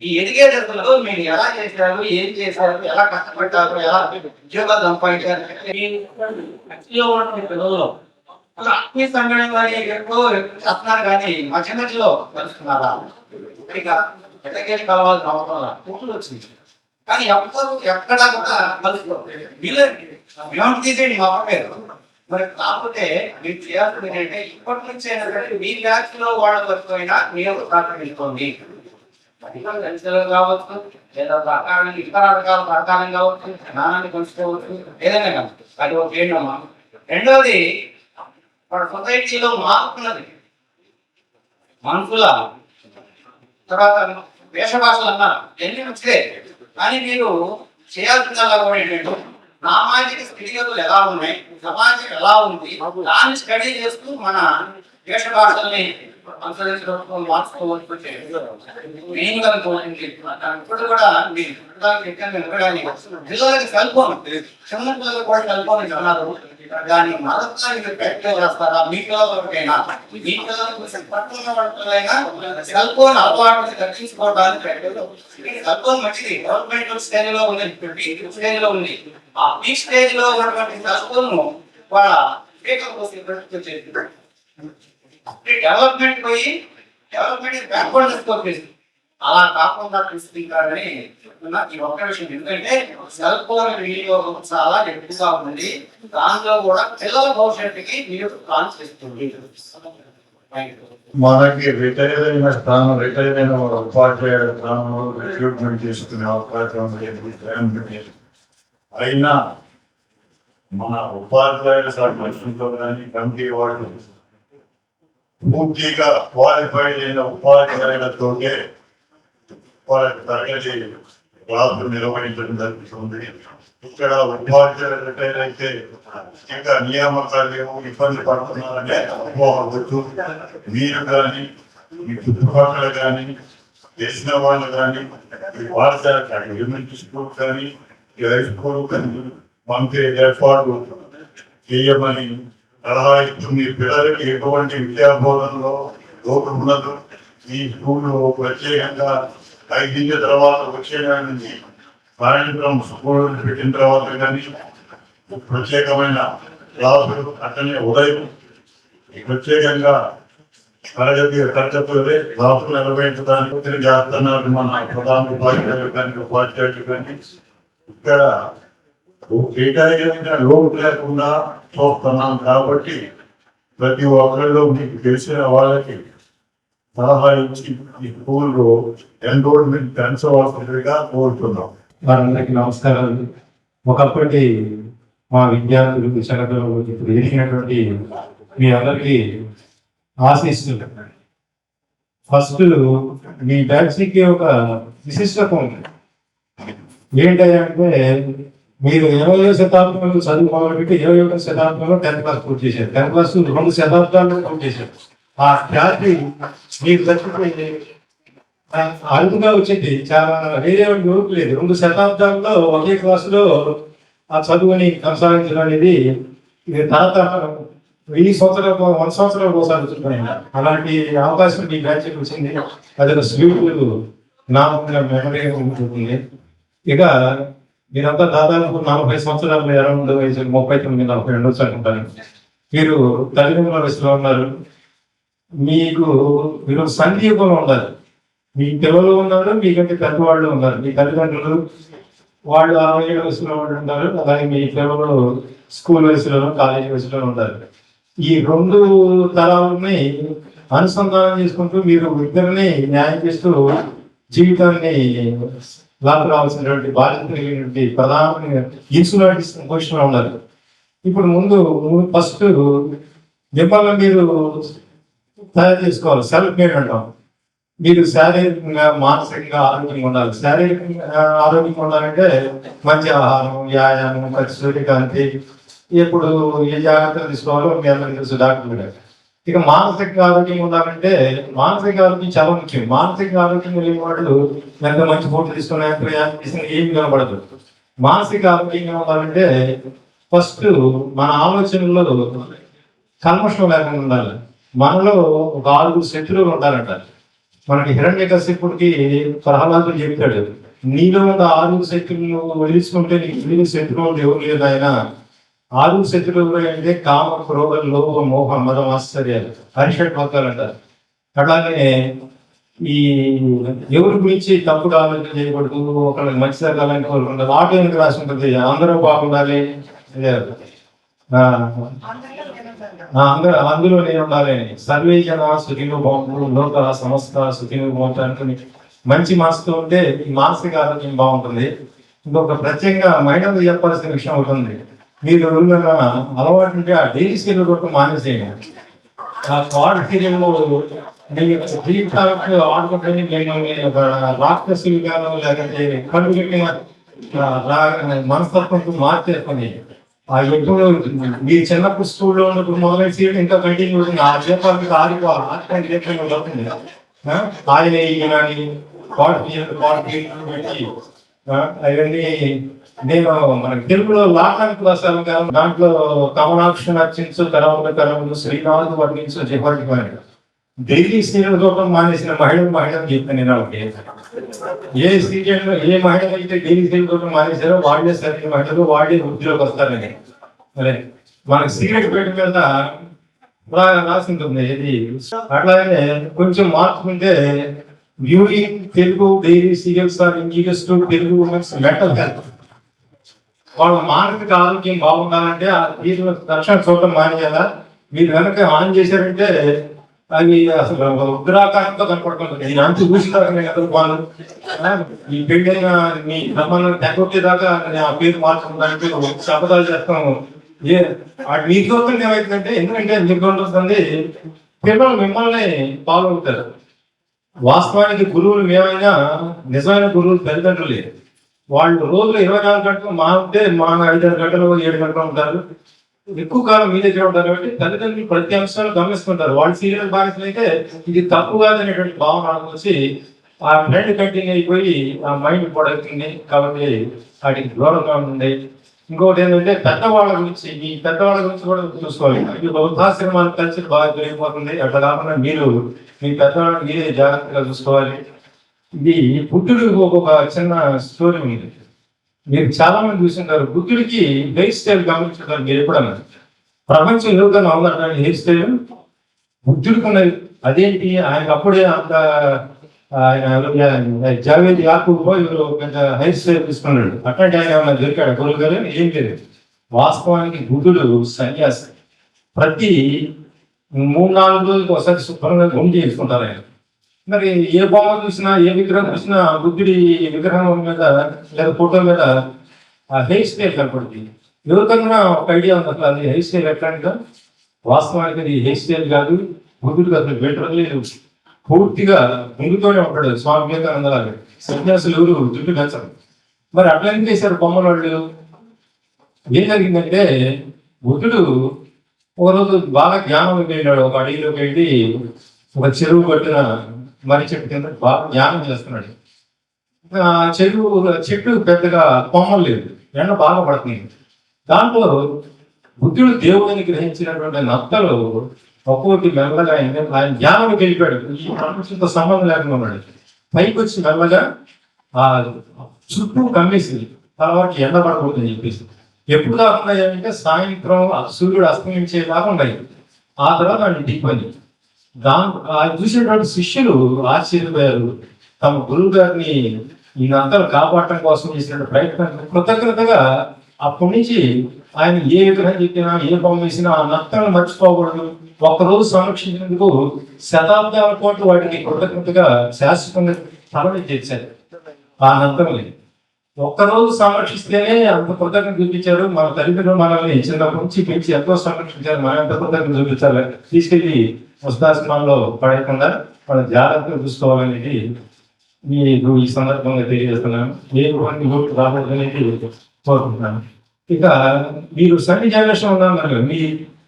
ఈ ఎదిగే దశలో మీరు ఎలా చేశారు, ఏం చేశారు, ఎలా కష్టపడ్డారు, ఎలా ఉద్యోగాలు సంపాదించారు పిల్లల్లో ఆత్మీయ సంఘటన చెప్తున్నారు. కానీ మా చిన్నలో కలుస్తున్నారా ఇక ఎటకేసి కలవాల్సిన అవసరం పుట్టులు వచ్చింది. కానీ ఎవ్వరు ఎక్కడా కూడా కలుసుకోవాలి. మేము తీసేయండి మా పేరు. మరి కాకపోతే మీరు చేయాల్సింది ఏంటంటే ఇప్పటి నుంచి అయినా సరే మీ బ్యాచ్ లో వాళ్ళ వరకు అయినా మీరు సహకరించుకోండి. కావచ్చు లేదా ఇతర రకాల సహకారం కావచ్చు, జ్ఞానాన్ని పంచుకోవచ్చు, ఏదైనా కావచ్చు. అది ఒక ఏంటమ్మా. రెండవది మన సొసైటీలో మారుతున్నది మనుషుల తర్వాత వేషభాషలు అన్నారు ఎన్ని వచ్చే. కానీ మీరు చేయాల్సిందల్లా కూడా ఏంటంటే సామాజిక స్థితిగతులు ఎలా ఉన్నాయి, సమాజం ఎలా ఉంది, దాన్ని స్టడీ చేస్తూ మన వేషభాషల్ని అనుసరించడం మార్చుకోవచ్చు. ఇప్పుడు కూడా పిల్లలకి సెల్ ఫోన్, చిన్న పిల్లలకు కూడా సెల్ ఫోన్ ఇస్తున్నారు. దాన్ని మరొకసారి ప్రాక్టీస్ చేస్తారా? మీ పిల్లలకైనా మీ పిల్లలకు పట్టుకున్న సెల్ ఫోన్ అలవాటు తగ్గించుకోవడానికి సెల్ ఫోన్ మంచిది. డెవలప్మెంట్ స్టేజ్ లో ఉంది, స్టేజ్ లో ఉంది. ఆ ఈ స్టేజ్ లో ఉన్నటువంటి సెల్ ఫోన్ వాళ్ళ డెవలప్మెంట్ పోయి డెవలప్మెంట్ బ్యాక్వర్డ్ తీసుకోవచ్చు. అలా కాకుండా తీసుకుంటారని ఈ ఒక్క విషయం. ఎందుకంటే సెల్ ఫోన్ వినియోగం చాలా ఎక్కువగా ఉంది. దానిలో కూడా పిల్లల భవిష్యత్తుకి మీరు ప్లాన్ చేస్తుంది. మనకి రిటైర్ అయిన స్థానం, రిటైర్ అయిన ఉపాధ్యాయుల స్థానంలో రిక్రూట్మెంట్ చేసుకునే అవకాశం అయినా మన ఉపాధ్యాయుల సంఘంలో కానీ కమిటీ వాళ్ళు పూర్తిగా క్వాలిఫైడ్ అయిన ఉపాధ్యాయులతోటే వాళ్ళకి తరగతి క్లాసులు నిర్వహించడం జరుగుతుంది. ఇక్కడ ఉపాధ్యాయులు రిటైర్ అయితే ఇంకా నియామకాలు ఏమో ఇబ్బంది పడుతున్నారనే అపోహవచ్చు. మీరు కానీ మీ చుట్టుపక్కల కానీ తెలిసిన వాళ్ళు కానీ ఈ పాఠశాల ఎలిమెంటరీ స్కూల్ కానీ ఈ హై స్కూల్ కానీ పంపే ఏర్పాటు చేయమని సలహా ఇస్తూ మీ పిల్లలకి ఎటువంటి విద్యాబోధనలో లోటు ఉండదు. ఈ స్కూల్లో ప్రత్యేకంగా 5 తర్వాత వచ్చే నుంచి సాయంత్రం స్కూల్ పెట్టిన తర్వాత కానీ ప్రత్యేకమైన క్లాసులు అట్లనే ఉదయం ప్రత్యేకంగా తరగతులే క్లాసులు నిర్వహించడానికి చేస్తున్నారు మన ప్రధాన ఉపాధ్యాయులు కానీ ఉపాధ్యాయులు కానీ. ఇక్కడ కేటాయించిన లోటు లేకుండా చూస్తున్నాం కాబట్టి ప్రతి ఒక్కరిలో మీకు తెలిసిన వాళ్ళకి సలహా ఇచ్చి ఈ స్కూల్లో ఎన్రోల్మెంట్ పెంచవలసిందిగా కోరుతున్నాం. వారందరికీ నమస్కారాలు. ఒకప్పటి మా విద్యార్థులు విశాఖలో ఇప్పుడు ఎదిగినటువంటి మీ అందరికీ ఆశిస్తుంది. ఫస్ట్ మీ బ్యాచ్కి ఒక విశిష్టత ఉంది. ఏంటంటే మీరు 20వ శతాబ్దంలో చదువు మొదలుపెట్టి 21వ శతాబ్దంలో 10th క్లాస్ పూర్తి చేశారు. 10th క్లాస్ 2 శతాబ్దాల్లో పూర్తి చేశారు. ఆ ఖ్యాతి మీకు తప్పిపోయింది అరుదుగా వచ్చింది. చాలా వేరే యువకు లేదు. 2 శతాబ్దాల్లో ఒకే క్లాసులో ఆ చదువుని కొనసాగించడం అనేది తరతర 1000 సంవత్సరాలు 100 సంవత్సరాలు ఒకసారి వచ్చింది. అలాంటి అవకాశం మీ బ్యాచ్కి వచ్చింది. అది ఒక స్వీట్ నా మెమరీ ఉంటుంది. ఇక మీరంతా దాదాపు 40 సంవత్సరాలు 22 వయసు 39 42 వచ్చి అనుకుంటాను. మీరు తల్లిదండ్రుల వయసులో ఉన్నారు. మీరు సంఘీయంగా ఉండాలి. మీ పిల్లలు ఉన్నారు, మీకంటే పెద్దవాళ్ళు ఉన్నారు. మీ తల్లిదండ్రులు వాళ్ళు 60 వయసులో ఉన్నారు, అలాగే మీ పిల్లలు స్కూల్ వయసులోనూ కాలేజీ వయసులోనూ ఉంటారు. ఈ 2 తరాలని అనుసంధానం చేసుకుంటూ మీరు ఇద్దరిని న్యాయం చేస్తూ జీవితాన్ని లాభ రావాల్సినటువంటి బాధ్యత కలిగినటువంటి ప్రధాన ఇన్సులాంటి పొజిషన్లో ఉన్నారు. ఇప్పుడు ఫస్ట్ మిమ్మల్ని మీరు తయారు చేసుకోవాలి. సెల్ఫ్ మేడ్ అంటాం. మీరు శారీరకంగా మానసికంగా ఆరోగ్యంగా ఉండాలి. శారీరకంగా ఆరోగ్యంగా ఉండాలంటే మంచి ఆహారం, వ్యాయామం, సూర్యకాంతి, ఎప్పుడు ఏ జాగ్రత్తలు తీసుకోవాలో మీ అందరికీ తెలుసు డాక్టర్ గారు. ఇక మానసిక ఆరోగ్యంగా ఉండాలంటే మానసిక ఆరోగ్యం చాలా ముఖ్యం. మానసిక ఆరోగ్యం కలిగిన వాళ్ళు ఎంత మంచి ఫోటో తీసుకున్నా ఏమి కనబడదు. మానసిక ఆరోగ్యంగా ఉండాలంటే ఫస్ట్ మన ఆలోచనలో కల్మషం లేకుండా ఉండాలి. మనలో ఒక 6 శత్రువులు ఉండాలంట. మనకి హిరణ్యకశిపుడికి ప్రహ్లాదుడు చెప్తాడు, నీలో ఉన్న 6 శత్రువులు వదిలించుకుంటే నీకు మిగిలిన శత్రువులు ఎవరు లేదు. ఆయన 6 శత్రువులు అంటే కామ, క్రోధ, లోభ, మోహ, మదం, ఆశ్చర్యాలు, హరిషడ్ భక్తాలు అంటారు. అట్లానే ఈ ఎవరి గురించి తప్పుడు ఆలోచన చేయకూడదు, ఒకళ్ళకి మంచి జరగాలని కోరుకుంటారు. ఆటో ఎందుకు రాసి ఉంటుంది, అందరూ బాగుండాలి, అందులో నేను ఉండాలి. సర్వే జన సుఖిను బాగుంటు లోక సంస్థ సుఖిను బాగుంటు అనుకుని మంచి మనసుతో ఉంటే మానసిక ఆరోగ్యం బాగుంటుంది. ఇంకొక ప్రత్యేకంగా మహిళలు చెప్పాల్సిన విషయం అవుతుంది. మీరు అలవాటు ఉంటే ఆ డైలీ స్కేల్ కొట్టు మానేసేయండి. ఆ కార్డ్ పీరియడ్లో జీవితాలకు ఆడుకుంటే నేను రాక్షసులు గాను లేకపోతే కళ్ళు పెట్టిన మనస్తత్వంతో మార్చేసుకొని ఆ ఎప్పుడు మీ చిన్నప్పుడు స్కూల్లో ఉన్నప్పుడు మొదలైతే ఇంకా కంటిన్యూ అవుతుంది. ఆ దీపాలకు ఆడిపోతుంది. ఆయన ఈయనని పెట్టి అవన్నీ నేను మనకి తెలుగులో లాటానికి రాశాను కదా, దాంట్లో కమలాక్షి నర్చించు కరములు శ్రీనాథ్ వర్ణించు జపడిపోయాడు. డైలీ సీరియల్ చూడటం మానేసిన మహిళలు చెప్తాను నేను వాళ్ళకి. ఏ సీరియల్ ఏ మహిళ అయితే డైలీ సీరియల్ చూడటం మానేసారో వాళ్ళే సరైన మహిళలు, వాళ్ళే వృద్ధిలోకి వస్తారని. అదే మనకి సీరియల్ పేరు మీద రాసి ఉంటుంది. ఇది అట్లాగే కొంచెం మార్చుకుంటే viewing Telugu daily serials are injurious to Telugu women's mental health. వాళ్ళ మానసిక ఆరోగ్యం బాగుండాలంటే ఆ వీటిలో తక్షణ చూడటం మానేయాలా. మీరు కనుక ఆన్ చేశారంటే అవి అసలు ఉగ్రాకారంతో కనపడుతుంది. నేను అంత చూసినారు వాళ్ళు ఈ పెళ్ళైన మీ సంబంధం తెగొట్టేదాకా ఆ పేరు మార్చుకుందానికి శపథాలు చేస్తాము. మీ చూస్తుంది ఏమవుతుందంటే, ఎందుకంటే మీకు ఉంటుంది పిల్లలు మిమ్మల్ని ఫాలో అవుతారు. వాస్తవానికి గురువులు మేమైనా నిజమైన గురువులు తల్లిదండ్రులే. వాళ్ళు రోజులు 24 గంటలు మా 5-6 గంటలు 7 గంటలు ఉంటారు. ఎక్కువ కాలం మీ దగ్గర ఉంటారు కాబట్టి తల్లిదండ్రులు ప్రతి అంశాలు గమనిస్తుంటారు. వాళ్ళు సీరియల్ బాధ్యతలు అయితే ఇది తప్పు కాదనేటువంటి భావన వచ్చి ఆ ట్రెండ్ కంటిన్యూ అయిపోయి ఆ మైండ్ పడుతుంది. కాబట్టి వాటికి దూరంగా ఉండే ఇంకోటి ఏంటంటే పెద్దవాళ్ళ గురించి ఈ పెద్దవాళ్ళ గురించి కూడా చూసుకోవాలి. ఇది వృద్ధాశ్రమానికి కలిసి బాగా పెరిగిపోతుంది. అట్లా కాకుండా మీరు మీ పెద్దవాళ్ళని మీరే జాగ్రత్తగా చూసుకోవాలి. ఇది బుద్ధుడు ఒక చిన్న స్టోరీ ఉంది. మీరు చాలా మంది చూసింటారు. బుద్ధుడికి హెయిర్ స్టైల్ గమనించుంటారు మీరు ఎప్పుడన్నా. ప్రపంచం ఎవరికైనా ఉందంటే హెయిర్ స్టైల్ బుద్ధుడికి ఉన్నది. అదేంటి ఆయనకు అప్పుడే అంత జావేద్ యాకూబ్ ఇವರು పెద్ద హెయిర్ స్టైల్ తీసుకున్నాడు. అట్లాంటి ఆయన ఏమన్నా దొరికాడు గురువు గారు? ఏం లేదు. వాస్తవానికి బుద్ధుడు సన్యాసి. ప్రతి 3-4 రోజులకు ఒకసారి శుభ్రంగా గుండి చేసుకుంటారు ఆయన. మరి ఏ బొమ్మ చూసినా ఏ విగ్రహం చూసినా బుద్ధుడి విగ్రహం మీద లేదా ఫోటో మీద ఆ హెయిర్ స్టైల్ కనపడుతుంది. ఎవరికన్నా ఒక ఐడియా ఉంది అసలు అది హెయిర్ స్టైల్ ఎట్లాంటిదో? వాస్తవానికి అది హెయిర్ స్టైల్ కాదు. బుద్ధుడికి అసలు బెటర్ లేదు. పూర్తిగా ముందుతోనే ఉంటాడు. స్వామి వివేకానంద లాగా సన్యాసులు ఎవరు జుట్టు పెంచరు. మరి అట్లా ఏం చేశారు బొమ్మల వాళ్ళు? ఏం జరిగిందంటే బుద్ధుడు ఒకరోజు బాగా జ్ఞానంలోకి వెళ్ళాడు. ఒక అడవిలోకి వెళ్ళి ఒక చెరువు పట్టిన మరి చెట్టు కింద బాగా ధ్యానం చేస్తున్నాడు. చెట్టు పెద్దగా కొమ్మలు లేదు, ఎండ బాగా పడుతుంది. దాంట్లో బుద్ధుడు దేవుడిని గ్రహించినటువంటి నత్తలు ఒక్కొక్కటి మెల్లగా ఆయన జ్ఞానంలోకి వెళ్ళిపోయాడు. ఈ ప్రపంచంతో సంబంధం లేకుండా ఉన్నాడు. పైకి వచ్చి మెల్లగా ఆ చుట్టూ కమ్మేసింది. తర్వాత ఎండ పడకూడదని చెప్పేసి ఎప్పుడు కాకుండా ఏమంటే సాయంత్రం సూర్యుడు అస్తమించేలాగా ఉన్నాయి. ఆ తర్వాత ఆయన దిగిపోయింది. చూసినటువంటి శిష్యులు ఆశ్చర్యపోయారు. తమ గురువు గారిని ఈ నత్తలు కాపాడటం కోసం చేసిన ప్రయత్నం కృతజ్ఞతగా అప్పటి నుంచి ఆయన ఏ విగ్రహం చెప్పినా ఏ బొమ్మ వేసినా ఆ నత్తలను మర్చిపోకూడదు. ఒక్కరోజు సంరక్షించినందుకు శతాబ్దాల పాటు వాటికి కృతజ్ఞతగా శాశ్వతంగా తరలి చేశారు. ఆ నత్తల్ని ఒక్కరోజు సంరక్షిస్తేనే అంత కృతజ్ఞత చూపించారు. మన తల్లిదండ్రులు మనల్ని చిన్నప్పటి నుంచి పెంచి ఎంతో సంరక్షించారు. మనం ఎంత కృతజ్ఞత చూపించాలి. తీసుకెళ్ళి వృద్ధాశ్రమంలో పడేయకుండా మనం జాగ్రత్తగా చూసుకోవాలనేది మీకు ఈ సందర్భంగా తెలియజేస్తున్నాను. ఏ ఓట్లు రాబోదనేది కోరుకుంటున్నాను. ఇక మీరు సన్ని జనరేషన్ ఉన్నారు, మీ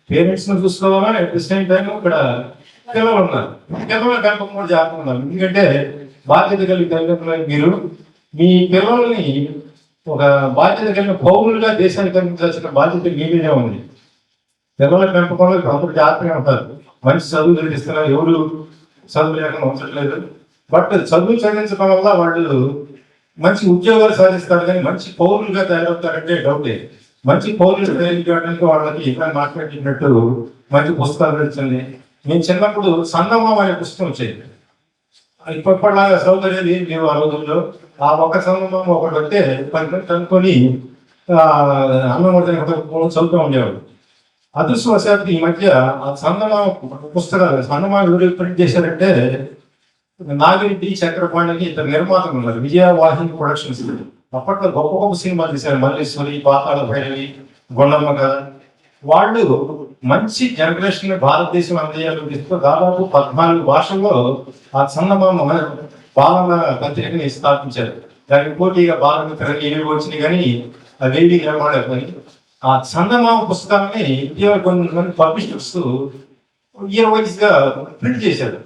పేరెంట్స్ ను చూసుకోవాలా, అట్ ది సేమ్ టైం ఇక్కడ పిల్లలు ఉన్నారు. పిల్లల పెంపకం కూడా జాగ్రత్తగా ఉన్నారు. ఎందుకంటే బాధ్యత కలిగి తల్లిదండ్రులు మీరు మీ పిల్లల్ని ఒక బాధ్యత కలిగిన పౌరులుగా దేశానికి అందించాల్సిన బాధ్యత మీ మీదే ఉంది. పిల్లల పెంపకంలో అప్పుడు జాగ్రత్తగా ఉంటారు. మంచి చదువు చదివిస్తున్నారు, ఎవరు చదువు లేకుండా ఉంచట్లేదు. బట్ చదువు చదివించడం వల్ల వాళ్ళు మంచి ఉద్యోగాలు సాధిస్తారు, కానీ మంచి పౌరులుగా తయారవుతారంటే డౌటే. మంచి పౌరులు తయారు వాళ్ళకి ఇంకా మాట్లాడినట్టు మంచి పుస్తకాలు నడిచింది. నేను చిన్నప్పుడు సంగమం అనే పుస్తకం వచ్చేది. ఇప్పటిలాగా సౌకర్యాలు ఏం లేవు ఆ రోజుల్లో. ఆ ఒక సంగమం ఒకటి వస్తే 10 గంటలు కనుక్కొని అన్నం చదువుతూ ఉండేవాడు. అదృష్టవశాత్తు ఈ మధ్య ఆ సంగమం పుస్తకాలు ఎవరు ప్రింట్ చేశారంటే నాగిరెడ్డి, చక్రపాణికి ఇద్దరు నిర్మాతలు ఉన్నారు. విజయవాహిని ప్రొడక్షన్స్. అప్పట్లో గొప్ప గొప్ప సినిమాలు తీశారు. మల్లేశ్వరి, పాతాళ భైరవి, గుండమ్మ కథ. వాళ్ళు మంచి జనరేషన్ భారతదేశం అందజేయాలని తీస్తూ దాదాపు 14 భాషల్లో ఆ చందమామ బాలల పత్రికని స్థాపించారు. దానికి పోటీగా బాలమిత్ర ఏవి వచ్చినాయి, కానీ అవేవి నిలబడని ఆ చందమామ పుస్తకాలని ఇటీవల కొంతమంది పబ్లిషర్స్ ఇయర్ వైజ్ గా ప్రింట్ చేశారు.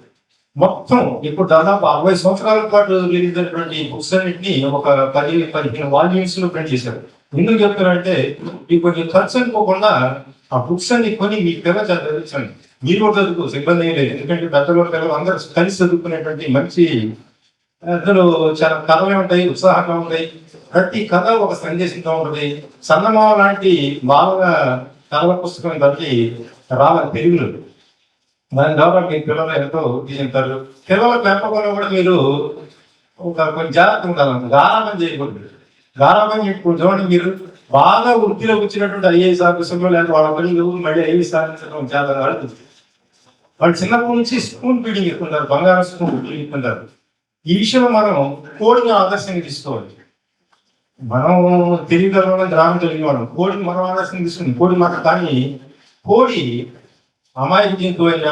మొత్తం ఇప్పుడు దాదాపు 60 సంవత్సరాల పాటు రిలీజ్ అయినటువంటి బుక్స్ అన్నింటినీ ఒక 10-15 వాల్యూమ్స్ లో ప్రింట్ చేశారు. ఎందుకు చెప్తారంటే మీకు కొంచెం ఖర్చు అనుకోకుండా ఆ బుక్స్ అన్ని కొని మీ పిల్లలు చదివించండి. మీరు కూడా చదువుకోవచ్చు, ఇబ్బంది ఏం లేదు. ఎందుకంటే పెద్దలు పిల్లలు అందరూ కలిసి చదువుకునేటువంటి మంచి అందులో చాలా కథలు ఉంటాయి, ఉత్సాహంగా ఉంటాయి. ప్రతి కథ ఒక సందేశంతో ఉంటుంది. చందమామ లాంటి బాగా కథల పుస్తకం బట్టి రావాలి తెలుగులో. దాని ద్వారా మీ పిల్లలు ఎంతో తీసుకుంటారు. పిల్లల పెంపకంలో కూడా మీరు కొంచెం జాగ్రత్త ఉండాలి. గారాబం చేయకూడదు. గారాబం ఇప్పుడు చూడండి, మీరు బాగా వృత్తిలోకి వచ్చినటువంటి ఐఏఎస్ ఆఫీసర్లు లేదా వాళ్ళ పిల్లలు మళ్ళీ ఐఏఎస్ సాధించడం చాలా అడుగుతుంది. వాళ్ళు చిన్నప్పటి నుంచి స్పూన్ ఫీడింగ్ ఇస్తుంటారు, బంగారం స్పూన్ ఫీడింగ్ ఇస్తుంటారు. ఈ విషయంలో మనం కోడిని ఆదర్శంగా తీసుకోవాలి. మనం తెలియగలం, గ్రామం తెలియని వాళ్ళం కోడిని మనం ఆదర్శంగా తీసుకుంది కోడి మాట. కానీ కోడి అమాయకులతో అయినా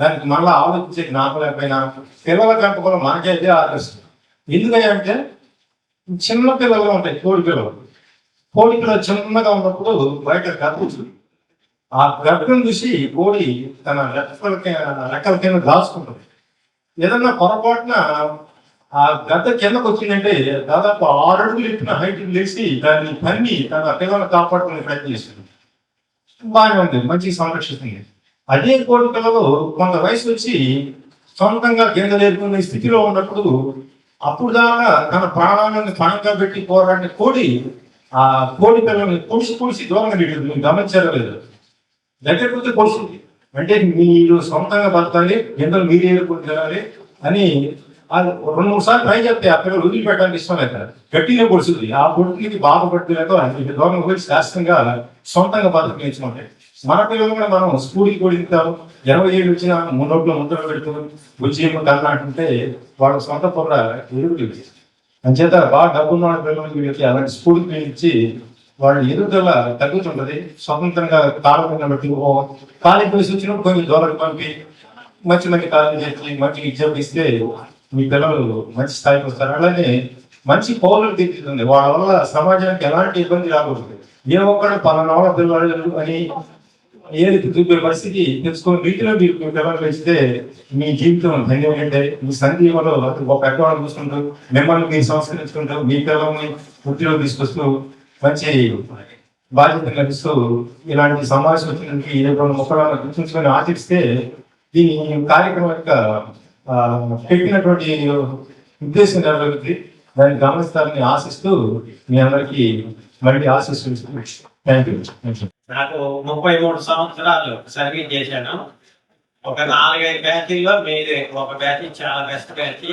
దానికి మళ్ళీ ఆలోచించే జ్ఞాపకం లేకపోయినా పిల్లల పెంపకంలో మనకైతే ఆదర్శం. ఎందుకంటే చిన్న పిల్లలు ఉంటాయి, కోడి పిల్లలు చిన్నగా ఉన్నప్పుడు బయట గర్భం, ఆ గర్భం చూసి కోడి తన రెక్కల కింద దాచుకుంటుంది. ఏదన్నా పొరపాటున ఆ గద్ద కిందకు వచ్చిందంటే దాదాపు 6 అడుగులు ఎత్తిన హైట్ లేచి దాన్ని తన్ని తన పిల్లలను కాపాడుకునే ప్రయత్నం చేస్తుంది. బాగానే ఉంది, మంచి సంరక్షిస్తుంది. అదే కోడి పిల్లలు కొంత వయసు వచ్చి సొంతంగా గింజలేరుకునే స్థితిలో ఉన్నప్పుడు అప్పుడు దాకా తన ప్రాణాలను పణంగా పెట్టి పోరాడిన కోడి ఆ కోడి పిల్లల్ని పొడిచి దూరంగా నీళ్ళు మీరు గమనించారో లేదు, దగ్గరికి వచ్చి పొడిచింది. అంటే మీరు సొంతంగా బతకాలి, గింజలు మీరు ఏరుకుని తినాలి అని 2-3 సార్లు ట్రై చేస్తే ఆ పిల్లలు వదిలిపెట్టడానికి ఇష్టం లేక గట్టిగా పొడుస్తుంది. ఆ పొడికి బాధపడలేక దూరంగా పోయి శాస్త్రంగా సొంతంగా బతక నేర్చుకుంటాయి. మన పిల్లలు కూడా మనం స్కూల్కి కొడుతారు, 20 ఏళ్ళు వచ్చిన మున్నోట్లో ముద్రలు పెడుతుంది ఉద్యోగం కన్నా వాళ్ళ సొంత పొర ఎదుగుతుంది. అంచేత బాగా డబ్బున్న పిల్లలకి అలాంటి స్కూల్కి ఇచ్చి వాళ్ళ ఎదుగుదల తగ్గుతుంటది. స్వతంత్రంగా కాలం బట్టి కాలేజ్ వయసు వచ్చినప్పుడు కొంచెం దూరం పంపి మంచి కాలేజ్ చేసి మంచి ఎగ్జామ్ ఇస్తే మీ పిల్లలు మంచి స్థాయికి వస్తారు. అలాగే మంచి పౌరులు తీర్చుతుంది. వాళ్ళ వల్ల సమాజానికి ఎలాంటి ఇబ్బంది రాకూడదు. ఏ ఒక్కడు పలానా వాళ్ళ పిల్లలు అని ఏది చూపే పరిస్థితి తెలుసుకుని రీతిలో మీరు పిల్లలు పెంచితే మీ జీవితం ధన్యమైంటే మీ సంజీవలో ఒక పెద్దవాళ్ళు చూసుకుంటూ మిమ్మల్ని మీరు సంస్కరించుకుంటూ మీ పిల్లల్ని వృత్తిలో తీసుకొస్తూ మంచి బాధ్యత లభిస్తూ ఇలాంటి సమావేశం వచ్చినందుకు 7 మొక్కలను గుర్తుంచుకొని ఆచరిస్తే దీని కార్యక్రమం యొక్క పెట్టినటువంటి ఉద్దేశం నెరవేరుతుంది. దాన్ని గమనిస్తారని ఆశిస్తూ మీ అందరికీ మళ్ళీ ఆశిస్తున్నాను. Thank you. నాకు 33 సంవత్సరాలు సర్వీస్ చేశాను. ఒక 4-5 బ్యాచ్ల్లో మీది ఒక బ్యాచ్ చాలా బెస్ట్ బ్యాచ్.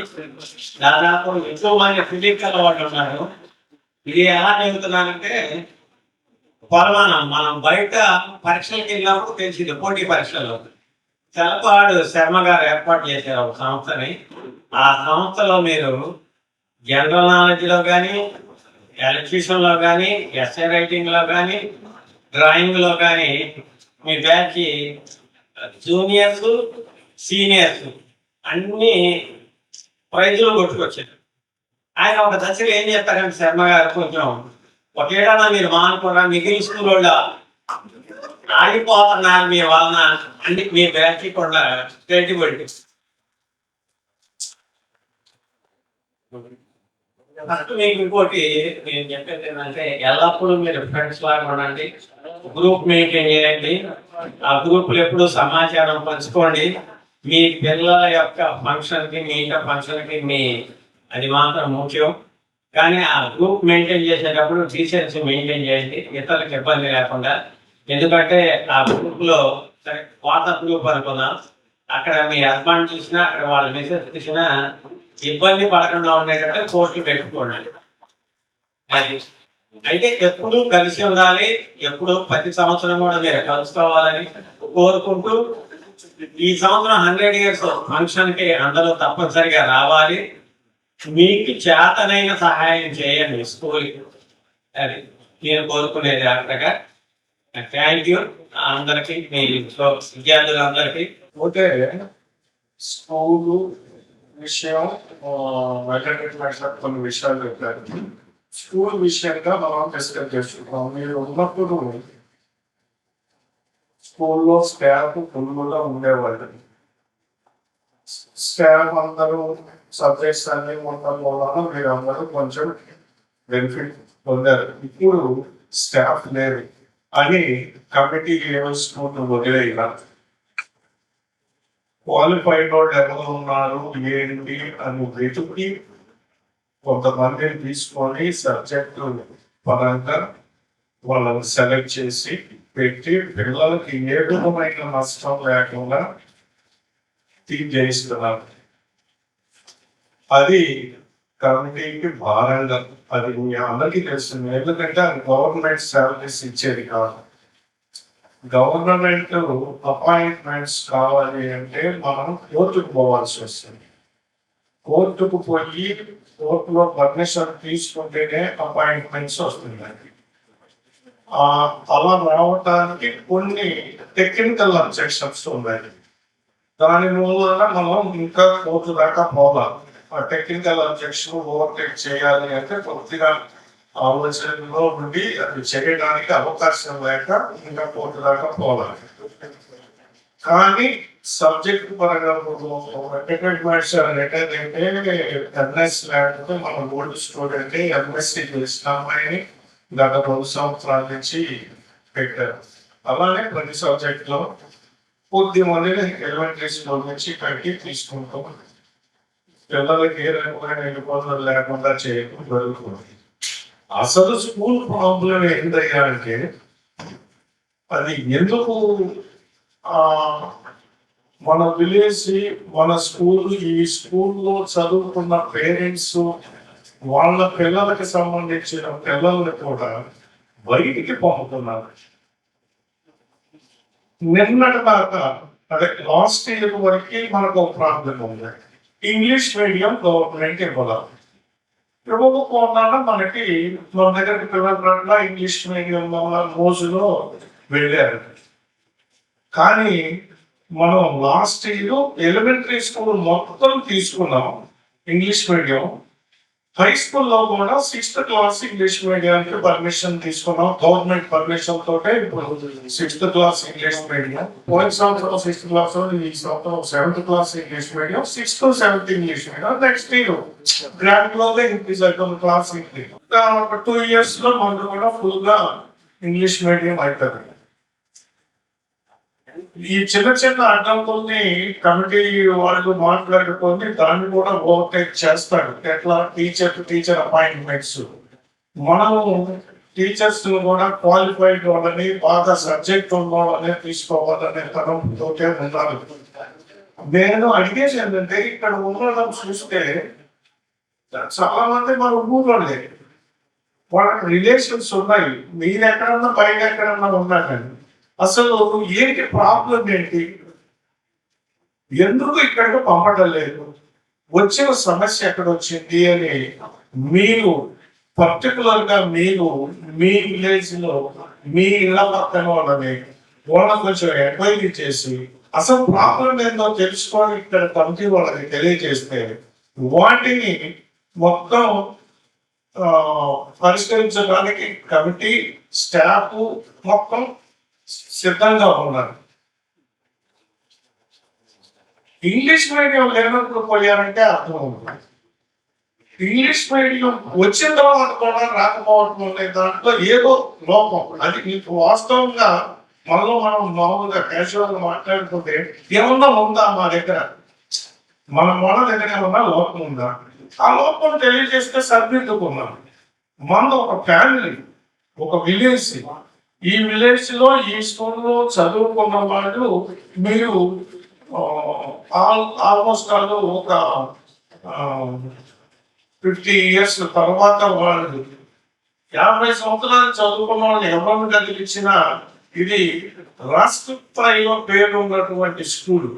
దాదాపు ఎక్కువ మంది ఫిజికల్ వాళ్ళు ఉన్నారు. ఇది ఎలా చెబుతున్నానంటే కొలమానం మనం బయట పరీక్షలకు వెళ్ళినప్పుడు తెలిసింది. పోటీ పరీక్షల్లో తెలపాడు శర్మ గారు ఏర్పాటు చేశారు ఒక సంస్థని. ఆ సంస్థలో మీరు జనరల్ నాలెడ్జ్లో కానీ, ఎలక్ట్రీషియన్లో కానీ, ఎస్ఏ రైటింగ్లో కానీ, డ్రాయింగ్లో కానీ మీ బ్యాచ్ జూనియర్స్ సీనియర్స్ అన్ని ప్రైజ్లు కొట్టుకొచ్చారు. ఆయన ఒక దశలో ఏం చెప్పారంటే శర్మ గారు కొంచెం ఒకేడన్నా మీరు మానుకోరా మిగిలిన స్కూల్ వాళ్ళు ఆగిపోతున్నారు మీ వలన అంటే మీ బ్యాచ్ కూడా క్రెడిబిలిటీ. ఫస్ట్ మీకు ఇంకోటి నేను చెప్పేది ఏంటంటే ఎల్లప్పుడూ మీరు ఫ్రెండ్స్ లాగా ఉండండి, గ్రూప్ మెయింటైన్ చేయండి. ఆ గ్రూపులు ఎప్పుడు సమాచారం పంచుకోండి. మీ పిల్లల యొక్క ఫంక్షన్కి మీ ఇంటర్ ఫంక్షన్కి మీ అది మాత్రం ముఖ్యం. కానీ ఆ గ్రూప్ మెయింటైన్ చేసేటప్పుడు డీసెన్సీ మెయింటైన్ చేయండి, ఇతరులకు ఇబ్బంది లేకుండా. ఎందుకంటే ఆ గ్రూప్లో వాట్సాప్ గ్రూప్ అనుకున్నాం, అక్కడ మీ హస్బెండ్ చూసినా అక్కడ వాళ్ళ మెసేజ్ చూసినా ఇబ్బంది పడకుండా ఉండేటట్టు కోర్టులు పెట్టుకోండి. అది అయితే ఎప్పుడు కలిసి ఉండాలి, ఎప్పుడు ప్రతి సంవత్సరం కూడా మీరు కలుసుకోవాలని కోరుకుంటూ ఈ సంవత్సరం 100 years ఫంక్షన్కి అందరూ తప్పనిసరిగా రావాలి. మీకు చేతనైన సహాయం చేయండి స్కూల్కి, అది నేను కోరుకునేది. అంతగా థ్యాంక్ యూ అందరికి, మీ విద్యార్థులందరికీ. పోతే స్కూలు విషయం వెంకటేశ్వర కొన్ని విషయాలు చెప్పారు. స్కూల్ విషయంగా మనం డిస్కస్ చేసుకుంటాం. మీరు ఉన్నప్పుడు స్కూల్లో స్టాఫ్ ఫుల్గా ఉండేవాళ్ళు. స్టాఫ్ అందరూ సబ్జెక్ట్స్ అన్ని ఉండడం వలన మీరు అందరూ కొంచెం బెనిఫిట్ పొందారు. ఇప్పుడు స్టాఫ్ లేరు అని కమిటీ లెవెల్ స్కూల్ వదిలేయాలి. క్వాలిఫైడ్ వాళ్ళు ఎవరు ఉన్నారు ఏంటి అని వెతుకి కొంతమందిని తీసుకొని సబ్జెక్టు పరంగా వాళ్ళని సెలెక్ట్ చేసి పెట్టి పిల్లలకి ఏ విధమైన నష్టం లేకుండా చేస్తున్నారు. అది కమిటీకి భారంగా, అది మీ అందరికీ తెలుస్తుంది. ఎందుకంటే అది గవర్నమెంట్ సర్వీస్ ఇచ్చేది కాదు. గవర్నమెంట్ అపాయింట్మెంట్స్ కావాలి అంటే మనం కోర్టుకు పోవాల్సి వస్తుంది. కోర్టుకు పోయి కోర్టులో పర్మిషన్ తీసుకుంటేనే అపాయింట్మెంట్స్ వస్తున్నాయి. అలా రావటానికి కొన్ని టెక్నికల్ అబ్జెక్షన్స్ ఉన్నాయి. దాని మూలన మనం ఇంకా కోర్టు దాకా పోవాలి. ఆ టెక్నికల్ అబ్జెక్షన్ ఓవర్టేక్ చేయాలి అంటే కొద్దిగా ఆలోచనలో ఉండి అది చేయడానికి అవకాశం లేక ఇంకా కోర్టు దాకా పోవాలి. కానీ సబ్జెక్ట్ పరంగా రిటైర్ అయితే ఎన్ఎస్ లేకపోతే మన ఓల్డ్ స్టూడెంట్ ఎంఎస్సీ చేసిన అమ్మాయిని గత 2 సంవత్సరాల నుంచి పెట్టారు. అలానే ప్రతి సబ్జెక్ట్ లో కొద్ది మందిని ఎలిమెంటరీ స్కూల్ నుంచి కట్టి తీసుకుంటాం. పిల్లలకి ఏ రకమైన ఇబ్బందులు లేకుండా చేయడం జరుగుతుంది. అసలు స్కూల్ ప్రాబ్లం ఏంటయ్యా అంటే అది ఎందుకు మన విలేజ్ మన స్కూల్ ఈ స్కూల్లో చదువుకున్న పేరెంట్స్ వాళ్ళ పిల్లలకి సంబంధించిన పిల్లల్ని కూడా బయటికి పంపుతున్నారు. నిన్నటి దాకా అంటే లాస్ట్ ఇయర్ వరకు మనకు ఒక ప్రాబ్లం ఉంది. ఇంగ్లీష్ మీడియం గవర్నమెంట్ ఇవ్వకపోకుండా మనకి మన దగ్గరికి పిల్లల ఇంగ్లీష్ మీడియం రోజులో వెళ్ళారు. కానీ మనం లాస్ట్ ఇయర్ ఎలిమెంటరీ స్కూల్ మొత్తం తీసుకున్నాం ఇంగ్లీష్ మీడియం. హై స్కూల్లో కూడా 6th క్లాస్ ఇంగ్లీష్ మీడియానికి పర్మిషన్ తీసుకున్నాం. గవర్నమెంట్ పర్మిషన్ తోటే ఇప్పుడు 6th క్లాస్ ఇంగ్లీష్ మీడియం. పోయిన సంవత్సరం 6th క్లాస్, ఈ సంవత్సరం 7th class English medium, 6th to 7th English medium. Next year grand లోనే ఇంక్రీజ్ అవుతుంది క్లాస్ ఇంక్రీజ్. 2 years లో మనకు కూడా ఫుల్ గా ఇంగ్లీష్ మీడియం అవుతుంది. ఈ చిన్న చిన్న అడ్డంకుల్ని కమిటీ వాళ్ళు మాట్లాడుకొని దాన్ని కూడా ఓవర్టేక్ చేస్తాడు. ఎట్లా టీచర్ అపాయింట్మెంట్స్. మనం టీచర్స్ కూడా క్వాలిఫైడ్ వాళ్ళని బాగా సబ్జెక్ట్ ఉన్న వాళ్ళని తీసుకోవాలనే తరంతో ఉండాలి. నేను అడిగేది ఏంటంటే ఇక్కడ ఉండడం చూస్తే చాలా మంది మన ఊళ్ళోనే వాళ్ళకి రిలేషన్స్ ఉన్నాయి. మీరు ఎక్కడన్నా బయట ఎక్కడన్నా ఉన్నారండి. అసలు ఏంటి ప్రాబ్లం ఏంటి, ఎందుకు ఇక్కడికి పంపడం లేదు, వచ్చిన సమస్య ఎక్కడ వచ్చింది అని మీరు పర్టికులర్ గా మీరు మీ విలేజ్ లో మీ ఇళ్ల పక్కన వాళ్ళని కొంచెం ఎంక్వైరీ చేసి అసలు ప్రాబ్లం ఏందో తెలుసుకొని ఇక్కడ కమిటీ వాళ్ళకి తెలియజేస్తే వాటిని మొత్తం పరిష్కరించడానికి కమిటీ స్టాఫ్ మొత్తం సిద్ధంగా ఉన్నారు. ఇంగ్లీష్ మీడియం లేనప్పుడు పోయారంటే అర్థం అవుతుంది. ఇంగ్లీష్ మీడియం వచ్చిన తర్వాత కూడా రాకపోవడం అనే దాంట్లో ఏదో లోపం. అది మీకు వాస్తవంగా మనం మామూలుగా క్యాజువల్ గా మాట్లాడుకుంటే ఏమన్నా ఉందా మా దగ్గర, మన దగ్గర ఏమన్నా లోపం ఉందా, ఆ లోపం తెలియజేస్తే సరిదిద్దుకున్నాం. మన ఒక ఫ్యామిలీ, ఒక విలేజ్, ఈ విలేజ్ లో ఈ స్కూల్లో చదువుకున్న వాళ్ళు మీరు ఆల్మోస్ట్ ఒక 50 years తర్వాత వాళ్ళు 50 సంవత్సరాలు చదువుకున్న వాళ్ళు ఎవరిని కదిలించినా ఇది రాష్ట్ర స్థాయిలో పేరు ఉన్నటువంటి స్కూల్.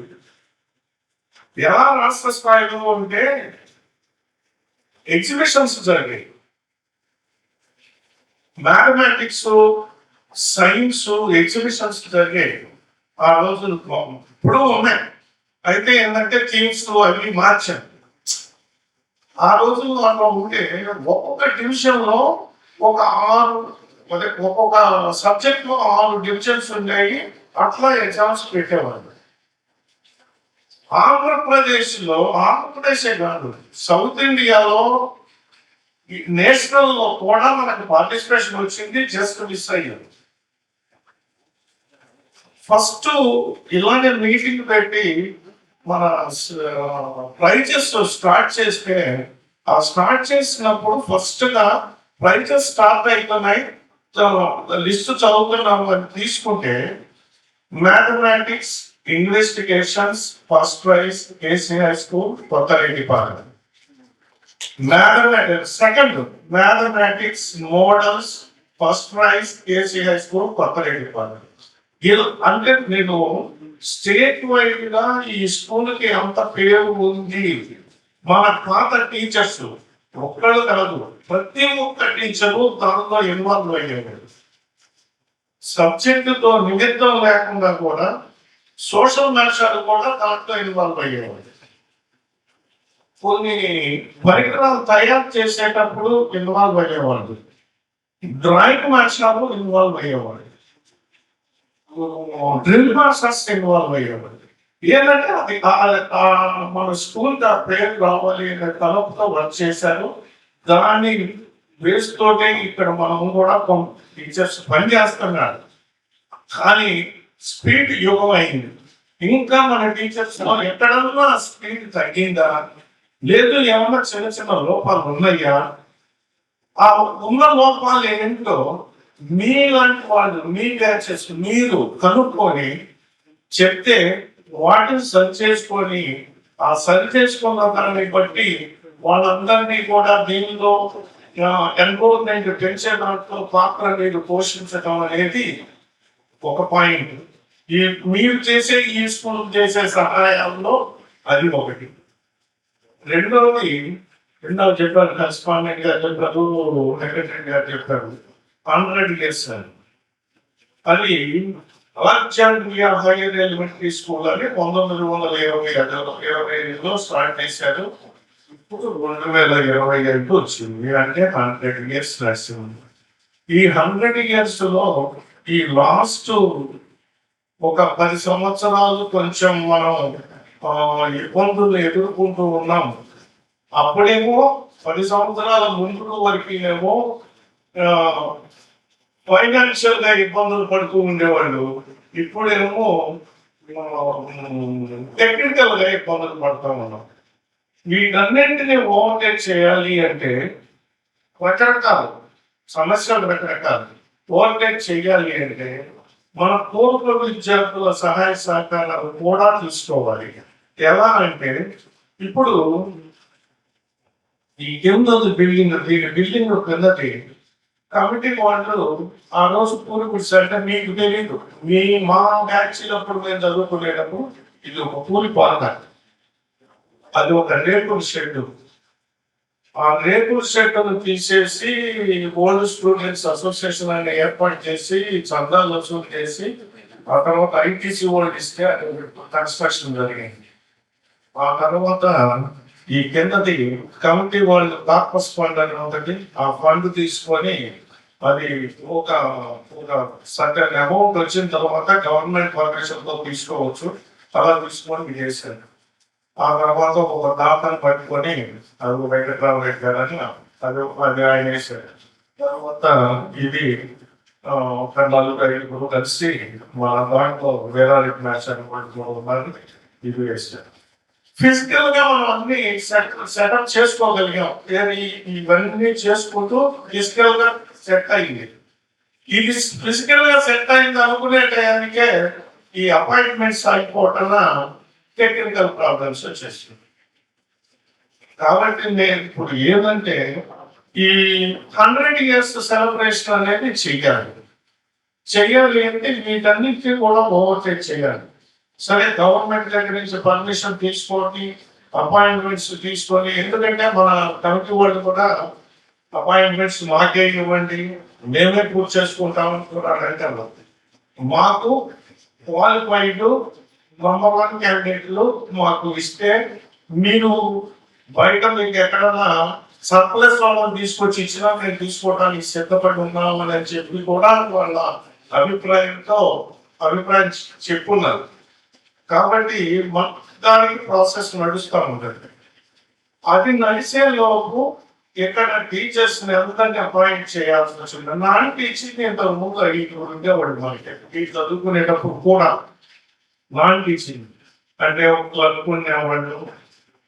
ఎలా రాష్ట్ర స్థాయిలో ఉంటే ఎగ్జిబిషన్స్ జరిగాయి. మ్యాథమెటిక్స్, సైన్స్ ఎగ్జిబిషన్స్ జరిగాయి. ఆ రోజులు ఇప్పుడు ఉన్నాయి. అయితే ఏంటంటే థీమ్స్ అవి మార్చాం. ఆ రోజుల్లో అట్లా ఉంటే ఒక్కొక్క డివిజన్ లో ఒక 6 ఒక్కొక్క సబ్జెక్ట్ లో 6 డివిజన్స్ ఉన్నాయి. అట్లా ఎగ్జామ్స్ పెట్టేవాళ్ళు. ఆంధ్రప్రదేశే కాదు, సౌత్ ఇండియాలో నేషనల్ లో కూడా మనకు పార్టిసిపేషన్ వచ్చింది. జస్ట్ మిస్ అయ్యారు. ఫస్ట్ ఇలాంటి మీటింగ్ పెట్టి మన ప్రైజెస్ స్టార్ట్ చేస్తే, ఆ స్టార్ట్ చేసినప్పుడు ఫస్ట్ గా ప్రైజెస్ స్టార్ట్ అయిపోయినాయి. లిస్ట్ చదువుతున్నాము అని తీసుకుంటే mathematics investigations first prize KC high school Kothareddipalem. Second mathematics models first prize KC high school Kothareddipalem. అంటే నేను స్టేట్ వైడ్ గా ఈ స్కూల్ కి అంత పేరు ఉంది. మన పాత టీచర్స్ ఒక్కళ్ళు కాదు, ప్రతి ఒక్క టీచరు దానిలో ఇన్వాల్వ్ అయ్యారు. సబ్జెక్టుతో నిమిత్తం లేకుండా కూడా సోషల్ మ్యాటర్లు కూడా దాంట్లో ఇన్వాల్వ్ అయ్యేవాడు. కొన్ని పరికరాలు తయారు చేసేటప్పుడు ఇన్వాల్వ్ అయ్యేవాడు, డ్రాయింగ్ మాస్టర్లు ఇన్వాల్వ్ అయ్యేవాడు, డ్రిల్ మాస్టర్స్ ఇన్వాల్వ్ అయ్యేవాడు. ఏంటంటే అది మన స్కూల్ ఆ పేరు రావాలి అనే తలపుతో వర్క్ చేశారు. దాన్ని బేస్ తోటే ఇక్కడ మనం కూడా టీచర్స్ పనిచేస్తున్నారు. కానీ స్పీడ్ యుగం అయింది. ఇంకా మన టీచర్స్ ఎక్కడన్నా స్పీడ్ తగ్గిందా, లేదు ఏమన్నా చిన్న చిన్న లోపాలు ఉన్నాయా? ఆ ఉన్న లోపాలు ఏంటో మీలాంటి వాళ్ళు, మీ బ్యాచెస్ మీరు కనుక్కొని చెప్తే వాటిని సరి చేసుకొని, ఆ సరి చేసుకున్న దాన్ని బట్టి వాళ్ళందరినీ కూడా దీనిలో ఎన్రోల్మెంట్ పెంచే దాంట్లో పాత్ర మీరు పోషించడం అనేది ఒక పాయింట్. మీరు చేసే ఈ స్కూల్ చేసే సహాయాల్లో అది ఒకటి. రెండవది చెప్పారు, కరెస్పాండెంట్ గా చెప్పారు, సెక్రటరీ గారు చెప్పారు 100 years అని. అది అలెగ్జాండ్రియా హైయర్ ఎలిమెంటరీ స్కూల్ అని 1925లో స్టార్ట్ చేశారు. ఇప్పుడు 2025 వచ్చింది, అంటే 100 years రాసింది. ఈ 100 years లో ఈ లాస్ట్ ఒక 10 సంవత్సరాలు కొంచెం మనం ఇబ్బందులు ఎదుర్కొంటూ ఉన్నాం. అప్పుడేమో 10 సంవత్సరాల ముందు వరకేమో ఫైనాన్షియల్ గా ఇబ్బందులు పడుతూ ఉండేవాళ్ళు. ఇప్పుడేమో టెక్నికల్ గా ఇబ్బందులు పడుతూ ఉన్నాం. వీటన్నింటినీ ఓవర్టేక్ చేయాలి అంటే రకరకాల సమస్యలు రకరకాలు. ఓవర్టేక్ చేయాలి అంటే మన పూర్వ విద్యార్థుల సహాయ సహకారాలు కూడా తీసుకోవాలి. ఎలా అంటే ఇప్పుడు ఈ కింద బిల్డింగ్ కిందకి కమిటీ వాళ్ళు ఆ రోజు కూలికొచ్చారంటే మీకు తెలియదు. మా బ్యాచ్లప్పుడు మేము చదువుకునేటప్పుడు ఇది ఒక కూలిపాలన, అది ఒక రేకుల షెడ్. ఆ రేకుల షెడ్ను తీసేసి ఓల్డ్ స్టూడెంట్స్ అసోసియేషన్ అని ఏర్పాటు చేసి చందాలు వసూలు చేసి ఆ తర్వాత ఐటీసీ వాళ్ళు ఇస్తే కన్స్ట్రక్షన్ జరిగింది. ఆ తర్వాత ఈ కిందది కమిటీ వాళ్ళు కార్పస్ ఫండ్ అని ఒకటి, ఆ ఫండ్ తీసుకొని అది ఒక సర్టన్ అమౌంట్ వచ్చిన తర్వాత గవర్నమెంట్ పర్మిషన్ తో తీసుకోవచ్చు, అలా తీసుకొని చేశారు. ఆ తర్వాత ఒక దాతను పట్టుకొని అది వెంకటరామరెడ్డి గారు అని అది ఆయన వేశారు. తర్వాత ఇది ఒక 4-5 కలిసి మన దాంట్లో వేరారెడ్డి మ్యాచ్ అని పట్టుకున్నారు, ఇది వేశారు. ఫిజికల్ గా మనం అన్ని సెటప్ చేసుకోగలిగాం. ఇవన్నీ చేసుకుంటూ ఫిజికల్ గా సెట్ అయింది. ఇది ఫిజికల్ గా సెట్ అయింది అనుకునే టయానికే ఈ అపాయింట్మెంట్స్ అయిపోవటం టెక్నికల్ ప్రాబ్లమ్స్ వచ్చేసింది. కాబట్టి నేను ఇప్పుడు ఏదంటే ఈ 100 years సెలబ్రేషన్ అనేది చెయ్యాలి అంటే వీటన్నిటికీ కూడా ఓవర్టేక్ చేయాలి. సరే, గవర్నమెంట్ దగ్గర నుంచి పర్మిషన్ తీసుకొని అపాయింట్మెంట్స్ తీసుకొని, ఎందుకంటే మన కమిటీ వాళ్ళు కూడా అపాయింట్మెంట్స్ మాకే ఇవ్వండి, మేమే పూర్తి చేసుకుంటామని కూడా అంటారు. మాకు క్వాలిఫైడ్ నంబర్ 1 క్యాండిడేట్లు మాకు ఇస్తే మీరు బయట మీకు ఎక్కడన్నా సర్ప్లస్ వాళ్ళని తీసుకొచ్చి ఇచ్చినా మేము తీసుకోవడానికి సిద్ధపడి ఉన్నామని చెప్పి కూడా వాళ్ళ అభిప్రాయం చెప్పున్నారు. కాబట్టి దానికి ప్రాసెస్ నడుస్తూ ఉంటుంది. అది నడిచేలోపు ఇక్కడ టీచర్స్ ఎంతని అపాయింట్ చేయాల్సి వచ్చింది. నాన్ టీచింగ్ ఇంతకు ముందు 5 ఉండేవాడు మనకి. ఈ చదువుకునేటప్పుడు కూడా నాన్ టీచింగ్ అంటే చదువుకునేవాళ్ళు,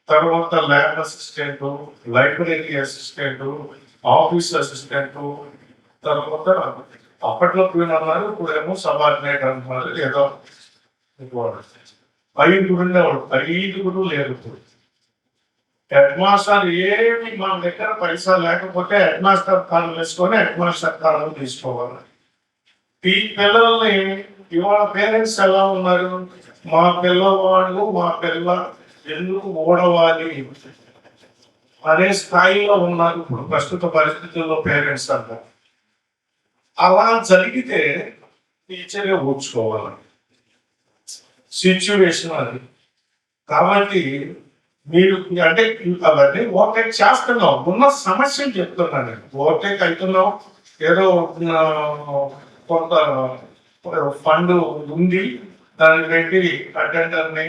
తర్వాత lab assistant, library assistant, office assistant, తర్వాత అప్పట్లో అన్నారు, ఇప్పుడేమో సబార్డినేట్ అంటున్నారు. ఏదో 5 ఉండేవాడు, 5 లేదు. హెడ్ మాస్టర్ ఏమి మన దగ్గర పైసా లేకపోతే హెడ్ మాస్టర్ కాలం వేసుకొని హెడ్ మాస్టర్ కాలం తీసుకోవాలి. ఈ పిల్లల్ని ఇవాళ పేరెంట్స్ ఎలా ఉన్నారు, మా పిల్లవాళ్ళు మా పిల్ల ఎందుకు ఓడవాలి అనే స్థాయిలో ఉన్నారు ఇప్పుడు ప్రస్తుత పరిస్థితుల్లో పేరెంట్స్ అంటారు. అలా జరిగితే టీచరే ఊడ్చుకోవాలి. సిచ్యువేషన్ అది. కాబట్టి మీరు అంటే అవన్నీ ఓవర్టేక్ చేస్తున్నాం, ఉన్న సమస్యలు చెప్తున్నాను. ఓవర్టేక్ అవుతున్నాం, ఏదో కొంత ఫండ్ ఉంది, దాన్ని పెట్టి అటెండర్ని,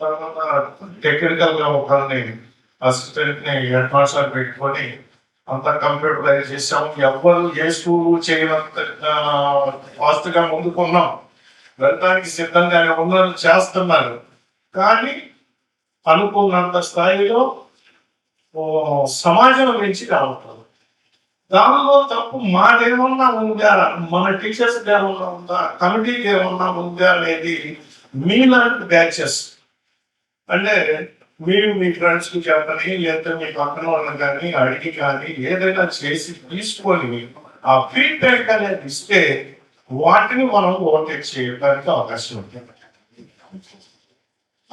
తర్వాత టెక్నికల్ గా ఒకరిని అసిస్టెంట్ ని హెడ్ మాస్టర్ పెట్టుకొని అంతా కంప్యూటరైజ్ చేసాం. ఎవ్వరు ఏ స్కూల్ చేయనంత ఫాస్ట్గా ముందుకున్నాం, వెళ్ళడానికి సిద్ధంగానే ఉన్నారు, చేస్తున్నారు. కానీ అనుకున్నంత స్థాయిలో సమాజం నుంచి రావట్లేదు. దానిలో తప్పు మాదేమన్నా ఉందా, మన టీచర్స్ ఏమన్నా ఉందా, కమిటీకి ఏమన్నా ఉందా అనేది మీలాంటి బ్యాచెస్ అంటే మీరు మీ ఫ్రెండ్స్ కి చెప్పని, లేకపోతే మీ పక్కన వాళ్ళని కానీ అడిగి కానీ ఏదైనా చేసి తీసుకొని ఆ ఫీడ్బ్యాక్ అనేది ఇస్తే వాటిని మనం ఓవర్టేక్ చేయడానికి అవకాశం ఉంటుంది.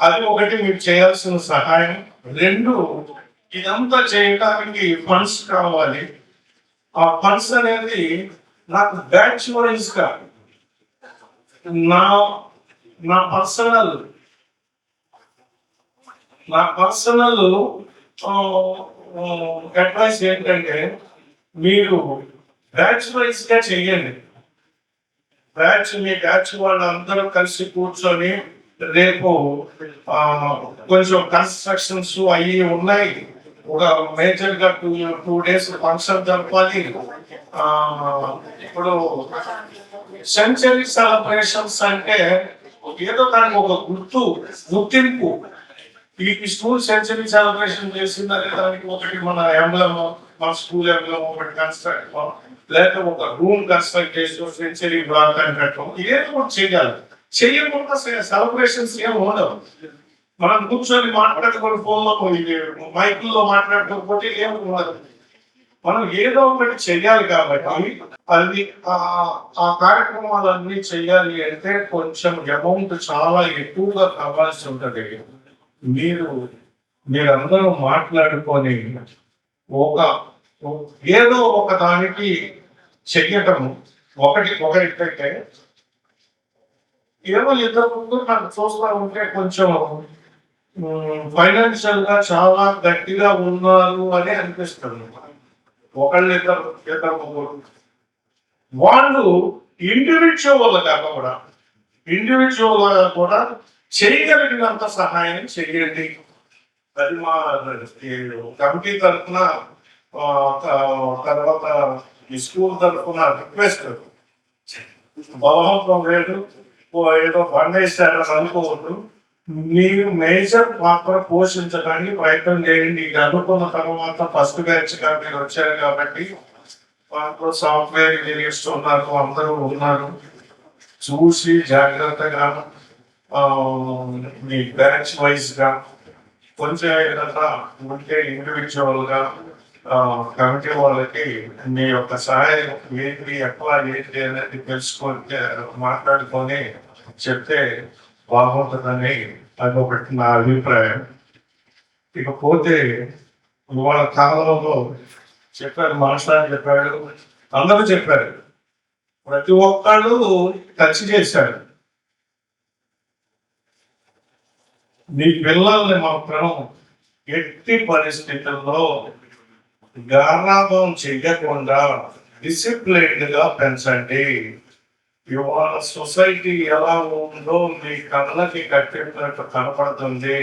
అది ఒకటి మీరు చేయాల్సిన సహాయం. రెండు, ఇదంతా చేయడానికి ఫండ్స్ కావాలి. ఆ ఫండ్స్ అనేది నాకు బ్యాచ్ వైజ్ గా నా పర్సనల్ అడ్వైస్ ఏంటంటే మీరు బ్యాచ్ వైజ్ గా చెయ్యండి. మీ బ్యాచ్ వాళ్ళందరూ కలిసి కూర్చొని రేపు కొంచెం కన్స్ట్రక్షన్స్ అవి ఉన్నాయి, ఒక మేజర్ గా 2 days ఫంక్షన్ జరపాలి. ఇప్పుడు సెంచరీ సెలబ్రేషన్స్ అంటే ఏదో దానికి ఒక గుర్తింపు. ఈ స్కూల్ సెంచరీ సెలబ్రేషన్ చేసిందనే దానికి ఒకటి మన ఎంబ్లమ్, మన స్కూల్ ఎంబ్లమ్ ఒకటి కన్స్ట్రక్ట్, లేక ఒక రూమ్ కన్స్ట్రక్ట్ చేసి సెంచరీ బ్లాక్ అని పెట్టడం, ఏదో ఒకటి చేయాలి. చేయకుండా సెలబ్రేషన్స్ ఏం ఉండవు. మనం కూర్చొని మాట్లాడుకొని ఫోన్లో మైకుల్లో మాట్లాడుకోకపోతే ఏం ఉండదు. మనం ఏదో ఒకటి చెయ్యాలి. కాబట్టి అది ఆ కార్యక్రమాలన్నీ చెయ్యాలి అంటే కొంచెం అమౌంట్ చాలా ఎక్కువగా కావాల్సి ఉంటుంది. మీరందరూ మాట్లాడుకొని ఏదో ఒక దానికి చెయ్యటం ఒకటి ఏదో ఇద్దరు ముందు నాకు చూస్తూ ఉంటే కొంచెం ఫైనాన్షియల్ గా చాలా గట్టిగా ఉన్నారు అని అనిపిస్తుంది. ఇద్దరు ముగ్గురు వాళ్ళు ఇండివిజువల్ కూడా చేయగలిగినంత సహాయం చేయండి. అది మా కమిటీ తరఫున, తర్వాత ఈ స్కూల్ తరఫున రిక్వెస్ట్. బలవంతం లేదు, ఏదో ఫండ్ వేస్తారని అనుకోవద్దు. మీరు మేజర్ పాత్ర పోషించడానికి ప్రయత్నం చేయండి. ఇది అనుకున్న తర్వాత ఫస్ట్ బ్యాచ్ గా మీరు వచ్చారు కాబట్టి దాంట్లో సాఫ్ట్వేర్ ఇంజనీర్స్ ఉన్నారు, అందరూ ఉన్నారు. చూసి జాగ్రత్తగా మీ బ్యాచ్ వైజ్ గా కొంచెం ఏదైనా ఉంటే ఇండివిజువల్ గా కమిటీ వాళ్ళకి మీ యొక్క సహాయం ఏంటి, ఎట్లా ఏంటి అనేది తెలుసుకుంటే మాట్లాడుకొని చెప్తే బాగుంటుందని అది ఒకటి నా అభిప్రాయం. ఇకపోతే ఇవాళ కాలంలో చెప్పారు, మాస్టర్ చెప్పాడు, అందరూ చెప్పారు, ప్రతి ఒక్కళ్ళు టచ్ చేశారు. మీ పిల్లల్ని మాత్రం ఎట్టి పరిస్థితుల్లో గారాబం చెయ్యకుండా డిసిప్లైన్డ్ గా పెంచండి. ఇవాళ సొసైటీ ఎలా ఉందో మీ కళ్ళకి కట్టినట్టు కనపడుతుంది.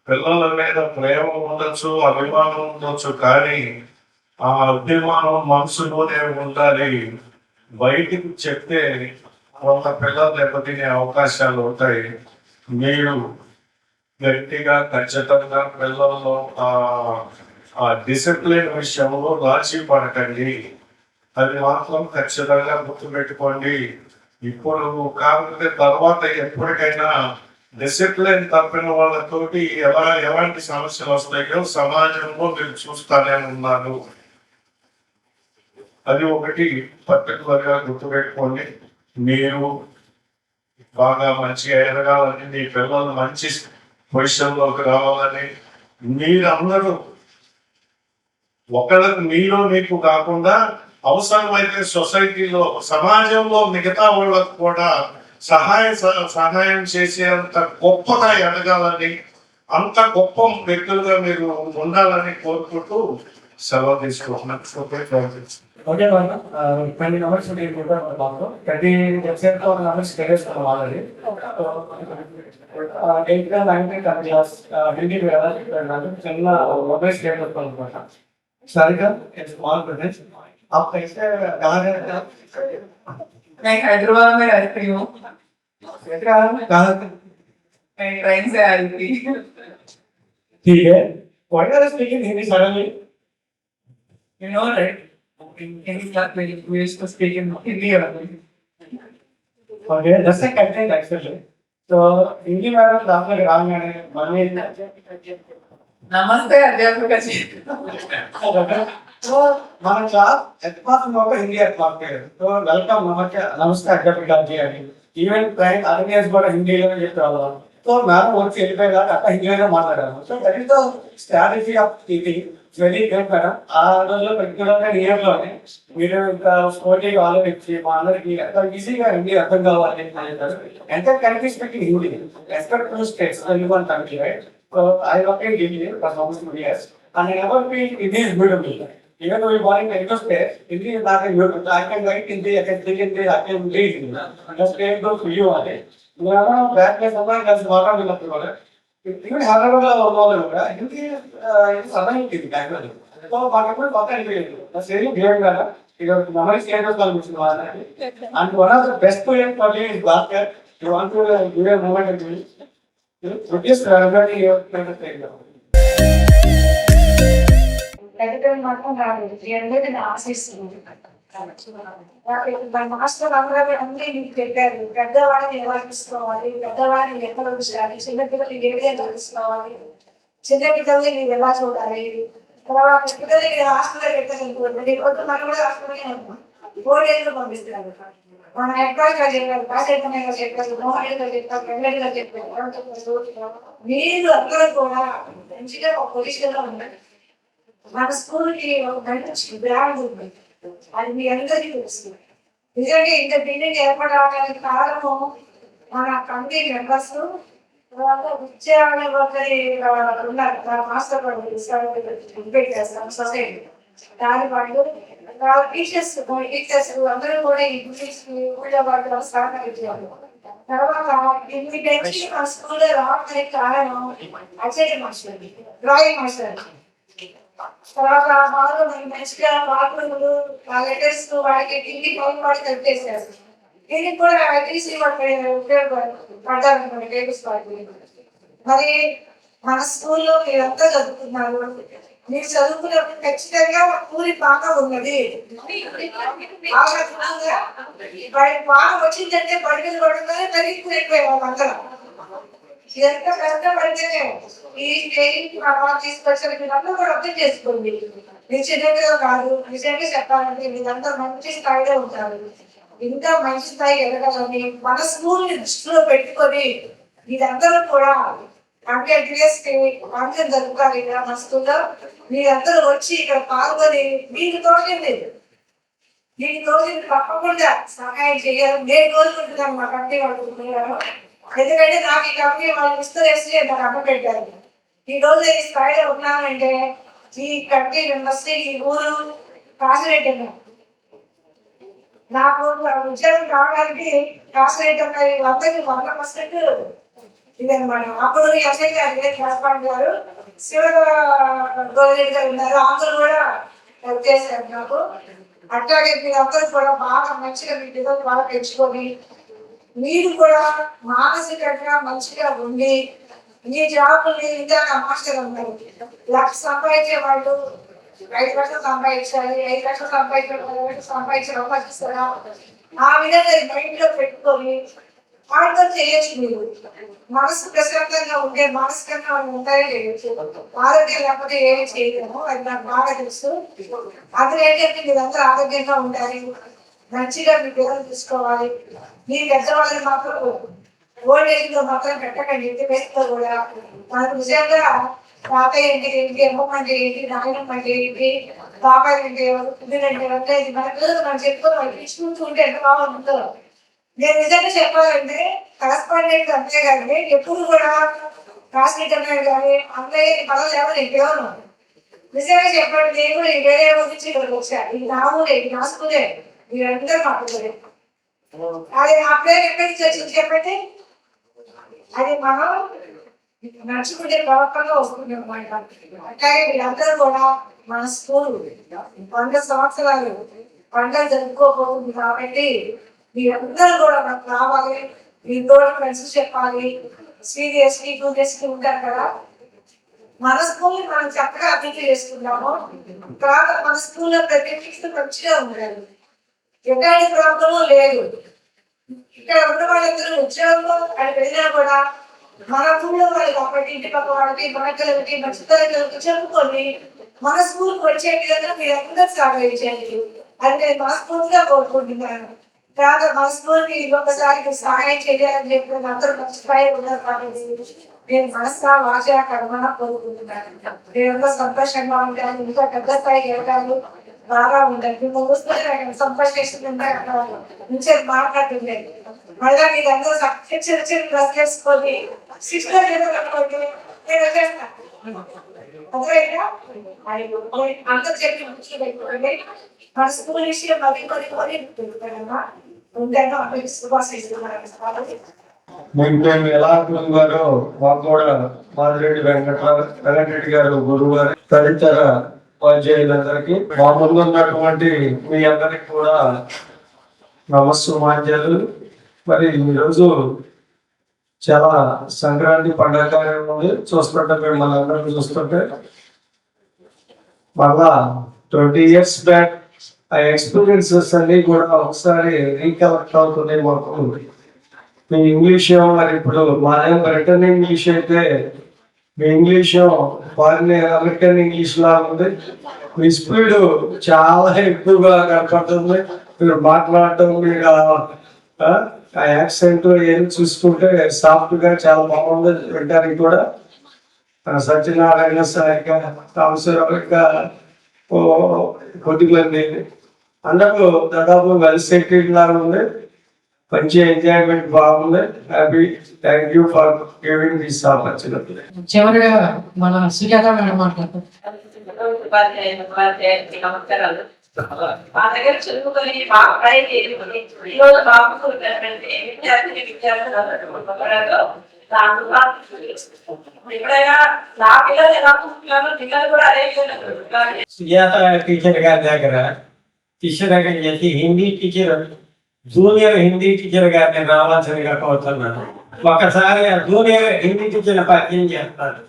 పిల్లల మీద ప్రేమ ఉండొచ్చు, అభిమానం ఉండొచ్చు, కానీ ఆ అభిమానం మనసులోనే ఉండాలి. బయటికి చెప్తే కొంత పిల్లలు దెబ్బతినే అవకాశాలు ఉంటాయి. మీరు గట్టిగా ఖచ్చితంగా పిల్లల్లో ఆ డిసిప్లిన్ విషయంలో రాజీ పడకండి. అది మాత్రం ఖచ్చితంగా గుర్తుపెట్టుకోండి. ఇప్పుడు కాకపోతే తర్వాత ఎప్పటికైనా డిసిప్లిన్ తప్పిన వాళ్ళతోటి ఎలాంటి సమస్యలు వస్తాయో సమాజంలో మీరు చూస్తానే ఉన్నారు. అది ఒకటి పర్టికులర్ గా గుర్తుపెట్టుకోండి. మీరు బాగా మంచిగా ఎదగాలని, మీ పిల్లలు మంచి పొజిషన్లోకి రావాలని, మీరందరూ ఒకళ్ళకి మీకు కాకుండా అవసరమైతే సొసైటీలో సమాజంలో మిగతా వాళ్ళకు కూడా సహాయం చేసేంత గొప్పగా ఎదగాలని, అంత గొప్ప వ్యక్తులుగా మీరు ఉండాలని కోరుకుంటూ సెలవు తీసుకుంటున్నాను. ఓకే మేడం, 20 numbers మాకు 30 వెబ్సైట్లో ఉన్న numbers తెలియజేస్తాం already. 8th, 9th, 10th class Hindi చిన్న మొబైల్ స్టేట్ అనమాట. సరిగా స్మాల్ బిజినెస్ आप कैसे कहाँ रहते हैं? मैं हैदराबाद में रहती हूँ, कहाँ? मैं ट्रेन से आई थी। ठीक है. Why are you speaking Hindi suddenly? You know, right? In class we used to speak in Hindi only. Okay, that's a content actually. So Hindi madam दाखिल कराने मनी नमस्ते अध्यापक जी। तो మన క్లాస్ అధ్యాపకులు ఒక హిందీ అధ్యాపకులు. సో వెల్కమ్ నమస్తే అధ్యాపకులు जी అని ఈవెన్ క్లయింట్ ఆర్గనైజ్ కూడా హిందీలోనే చెప్పేవాళ్ళం. సో మేడం వచ్చి వెళ్ళిపోయేదా అక్కడ హిందీలోనే మాట్లాడాము. So that is the strategy of teaching. Very great madam. ఆ రోజుల్లో పర్టికులర్గా ఇయర్లోనే మీరు ఇంకా పోటీగా ఆలోచించి మా అందరికి ఎంత ఈజీగా హిందీ అర్థం కావాలి అంటారు. ఎంత country speaking Hindi expect to states one country right. So I work in Delhi for almost 2 years and I never feel Hindi is beautiful. Even though we born in English state, Hindi is not a beautiful. I can write Hindi, I can speak Hindi, I can read Hindi. Just take those video on it. Now back then someone has water will have to go. Even Hyderabad all over. Hindi is other Hindi actually. So what happened? What I did. That's really great matter. Because memory status will be one. And one of the best way for me is Bhaskar. You want to give a moment and do it. Just remember your favorite thing. తల్లిదండ్రులు మాత్రం రాదు, నేను ఆశిస్తుంది. Master అందరూ అన్ని మీకు చెప్పారు, పెద్దవాడిని ఎలా చూసుకోవాలి, పెద్దవాడిని ఎక్కడ చూడాలి, చిన్నపిల్లలు ఏ విధంగా చూసుకోవాలి, చిన్నపిల్లల్ని మీరు ఎలా చూడాలి, తర్వాత పిల్లలకి హాస్పిటల్ పెట్టాలనుకోండి. కొద్ది మనం కూడా హాస్పిటల్ ఉంటాం, 4 days పంపిస్తున్నారు. మన ఎక్కడ చెప్పారు, కాసేపగా చెప్పారు, మోహన్గా చెప్పారు, వెంకటగా చెప్పారు. మీరు అందరూ కూడా మంచిగా ఒక పొజిషన్లో ఉండాలి. మన స్కూల్కి ఒక మంచి బ్రాండ్ ఉంది, అది మీ అందరికీ తెలుస్తుంది. నిజంగా ఇంత బిల్డింగ్ ఏర్పడడానికి కారణము మన కమిటీ మెంబర్స్, విద్యాలయ ఉన్నారు మాస్టర్ పెట్టేస్తాం సొసైటీ, దాని వాళ్ళు టీచర్స్ అందరూ కూడా ఈ ఊళ్ళో వాళ్ళు సహకరించారు. తర్వాత ఇన్ని పెంచి మన స్కూల్లో రావడానికి కారణం అజయ్ మాస్టర్, డ్రాయింగ్ మాస్టర్. తర్వాత వాళ్ళు మంచిగా వాకులు లెటర్స్ వాడికి హిందీ పౌన్ వాడి కలిపేసారు. దీనికి కూడా ఐటీసీ ఉపయోగపడ్డారు టేబుల్స్ వాడికి. మరి మన స్కూల్లో మీరంతా చదువుతున్నారు, మీరు చదువుకున్నప్పుడు ఖచ్చితంగా ఊరి బాగా ఉన్నది. బాగా వచ్చిందంటే బడికి పడుతుందని పెరిగిపోయిపోయారు అందరం. ఇదంతా కష్టపడితేనే ఈ తీసుకొచ్చిన మీరంతా కూడా అర్థం చేసుకోండి. మీరు చిన్నగా కాదు, నిజంగా చెప్పాలంటే మీరంతా మంచి స్థాయిలో ఉంటారు. ఇంకా మంచి స్థాయి ఎదగాలని మన స్కూల్ని దృష్టిలో పెట్టుకొని మీరందరూ కూడా 100 days ఫంక్షన్ జరుపుతారు ఇక్కడ మన స్కూల్లో. మీరందరూ వచ్చి ఇక్కడ పాల్గొని మీకు తోచింది తప్పకుండా సహాయం చేయాలి నేను కోరుకుంటున్నాను మా కంపెనీ వాళ్ళు. ఎందుకంటే నాకు ఈ కంపెనీ వాళ్ళు ఇస్తేసి నాకు అమ్మ పెట్టారు. ఈ రోజు ఈ స్థాయిలో ఉన్నానంటే ఈ కంపెనీ మెంబర్స్, ఈ ఊరు కాసిరెడ్డి నాకు ఉద్యోగం కావడానికి కాసిరెడ్డి అందరికీ 100% ఇదనమాట. అప్పుడు ఎస్ఐ గారు రాజపాండ్ గారు, శివ గోరెడ్డి గారు ఉన్నారు, అందరూ కూడా హెల్ప్ చేశారు నాకు. అట్లాగే మీరందరూ కూడా బాగా మంచిగా మీ పిల్లలు బాగా పెంచుకొని మీరు కూడా మానసికంగా మంచిగా ఉండి మీ జాబుల్ని ఇంకా మాస్టర్ ఉన్నారు. 1 లక్ష సంపాదించే వాళ్ళు 5 లక్షలు సంపాదించాలి, 5 లక్షలు సంపాదించాలి, 10 లక్షలు సంపాదించిన అవకాశిస్తారా, ఆ విధంగా మైండ్ లో పెట్టుకొని ఆర్డర్ చేయొచ్చు. మీరు మనసు ప్రశాంతంగా ఉంటే మానసికంగా ఉంటాయో చేయొచ్చు. ఆరోగ్యం లేకపోతే ఏమి చేయలేము, అది నాకు బాగా తెలుసు. అది ఏంటంటే మీరందరూ ఆరోగ్యంగా ఉండాలి, మంచిగా మీ పిల్లలు తీసుకోవాలి. మీ పెద్దవాళ్ళని మాత్రం ఓల్డ్ ఏజ్ లో మాత్రం పెట్టకండి. ఇంటి వయసులో కూడా మనకు నిజంగా తాతయ్య అంటే ఏంటి, అమ్మమ్మ అంటే ఏంటి, నాయనమ్మ అంటే ఏంటి, బాబాయ్ అంటే ఎవరు, పిల్లలంటే ఎవరు, ఇది మనం చెప్పుకొని వాళ్ళు ఇచ్చుకుంటుంటే ఎంత బాగుంటుందో. నేను నిజంగా చెప్పాలంటే కరస్పాండెంట్ అంతే కానీ ఎప్పుడు కూడా రాష్ట్రీకరణ కానీ అన్నయ్య పదవులు ఎవరు ఇంకేమో నిజంగా చెప్పండి. నేను కూడా వేరే నుంచి ఇక్కడికి వచ్చాను. ఇది నా ఊరే, ఇది నా స్కూలే, మీరందరూ మాట్లాడే అది నా పేరు ఎక్కడి నుంచి వచ్చింది చెప్పండి. అది మనం నడుచుకుంటే ప్రవర్తనలో వస్తుంది అనమాట. అట్లాగే వీళ్ళందరూ కూడా మన స్కూల్ 100 సంవత్సరాలు పండుగ జరుపుకోబోతుంది కాబట్టి మీరందరూ కూడా మనకు రావాలి, మీ కూడా ఫ్రెండ్స్ చెప్పాలి. సీరియస్లీ 2 days ఉంటారు కదా, మన స్కూల్ని మనం చక్కగా అభివృద్ధి చేసుకుంటాము. తర్వాత మన స్కూల్లో ప్రతి మంచిగా ఉండాలి, ఎలాంటి ప్రాబ్లము లేదు. ఇక్కడ ఉన్న వాళ్ళందరూ ఉద్యోగంలో అక్కడ వెళ్ళినా కూడా మన ఊళ్ళో వాళ్ళు కాబట్టి ఇంటి పక్క వాళ్ళకి మన పిల్లలకి మన చిత్తలకి చెప్పుకొని మన స్కూల్కి వచ్చే విధంగా మీరు అందరూ సహకరించండి అని నేను మనస్ఫూర్తిగా కోరుకుంటున్నాను. తర్వాత మన స్కూల్కి ఇంకొకసారి సహాయం చేయాలని చెప్పి అందరూ మర్చిపోయి ఉన్నారు కాబట్టి నేను మనసా వాచ కర్మన కోరుకుంటున్నాను. నేను సంతోషంగా ఉంటాను, ఇంకా పెద్ద స్థాయికి వెళ్తాను, బాగా ఉండాలి. మేము చూసుకుంటే సంపాదిస్తుంటే నుంచి మాట్లాడుతుండే మళ్ళీ మీరు అందరూ చిన్న చిన్న డ్రెస్ వేసుకొని 6 కట్టుకోండి. అందరూ చెప్పి ముఖ్యం పెట్టుకోండి. మన స్కూల్ విషయం మళ్ళీ కొన్ని పెట్టుకోండమ్మా. ముందైనా అందరికి శుభాశిస్తున్నాను. మేము ఎలా అనుకున్నారో మాకు కూడా మాదిరెడ్డి వెంకటరెడ్డి గారు, గురువు గారు, తదితర ఉపాధ్యాయులందరికీ మా ముందు ఉన్నటువంటి మీ అందరికి కూడా నమస్సుమాంజలు. మరి ఈరోజు చాలా సంక్రాంతి పండుగ కార్యం ఉంది. చూస్తుంటే మిమ్మల్ని అందరినీ చూస్తుంటే మళ్ళా 20 years బ్యాక్ ఆ ఎక్స్పీరియన్సెస్ అన్ని కూడా ఒకసారి రీకలెక్ట్ అవుతున్నాయి మాకు. మీ ఇంగ్లీష్ మరి ఇప్పుడు మాదేం రిటర్న్ ఇంగ్లీష్ అయితే మీ ఇంగ్లీష్ ఫారిన్ అమెరికన్ ఇంగ్లీష్ లా ఉంది. మీ స్పీడ్ చాలా ఎక్కువగా కనపడుతుంది. మీరు మాట్లాడటం, మీరు ఆ యాక్సెంట్ ఏం చూసుకుంటే సాఫ్ట్ గా చాలా బాగుంది వినడానికి కూడా. సత్యనారాయణ సాయిగా, రామశ్వరగా, కొద్దిమంది అందరూ దాదాపు వెల్ సెటిల్డ్ లాగా ఉంది. మంచి ఎంజాయ్మెంట్ బాగుంది. Happy. Thank you for giving this opportunity. చివరిగా మన సుజాత మేడం మాట్లాడుతారు. నమస్కారాలు. మా దగ్గర చదువుకొని బాగా ఈరోజు బాబు ఎప్పుడైనా నా పిల్లలు ఎలా చూస్తున్నారో పిల్లలు కూడా అదే సుజాత టీచర్ గారి దగ్గర శిష్యురకం చేసి Hindi teacher, junior Hindi teacher గారిని రావాల్సిందిగా కోరుతున్నాను. ఒకసారి జూనియర్ హిందీ టీచర్ పరిచయం చేస్తారు.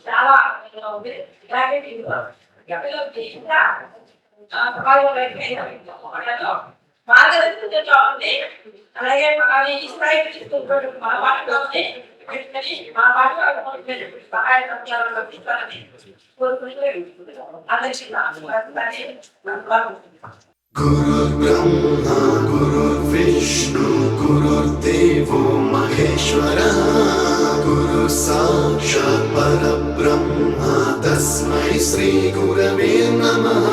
చాలా అలాగే అవి మా వాటిలోనే మా సహాయం గురుర్బ్రహ్మ గురుర్విష్ణు గురుర్దేవో మహేశ్వర గురు సాక్షాత్ పరబ్రహ్మ తస్మై శ్రీ గురవే నమః.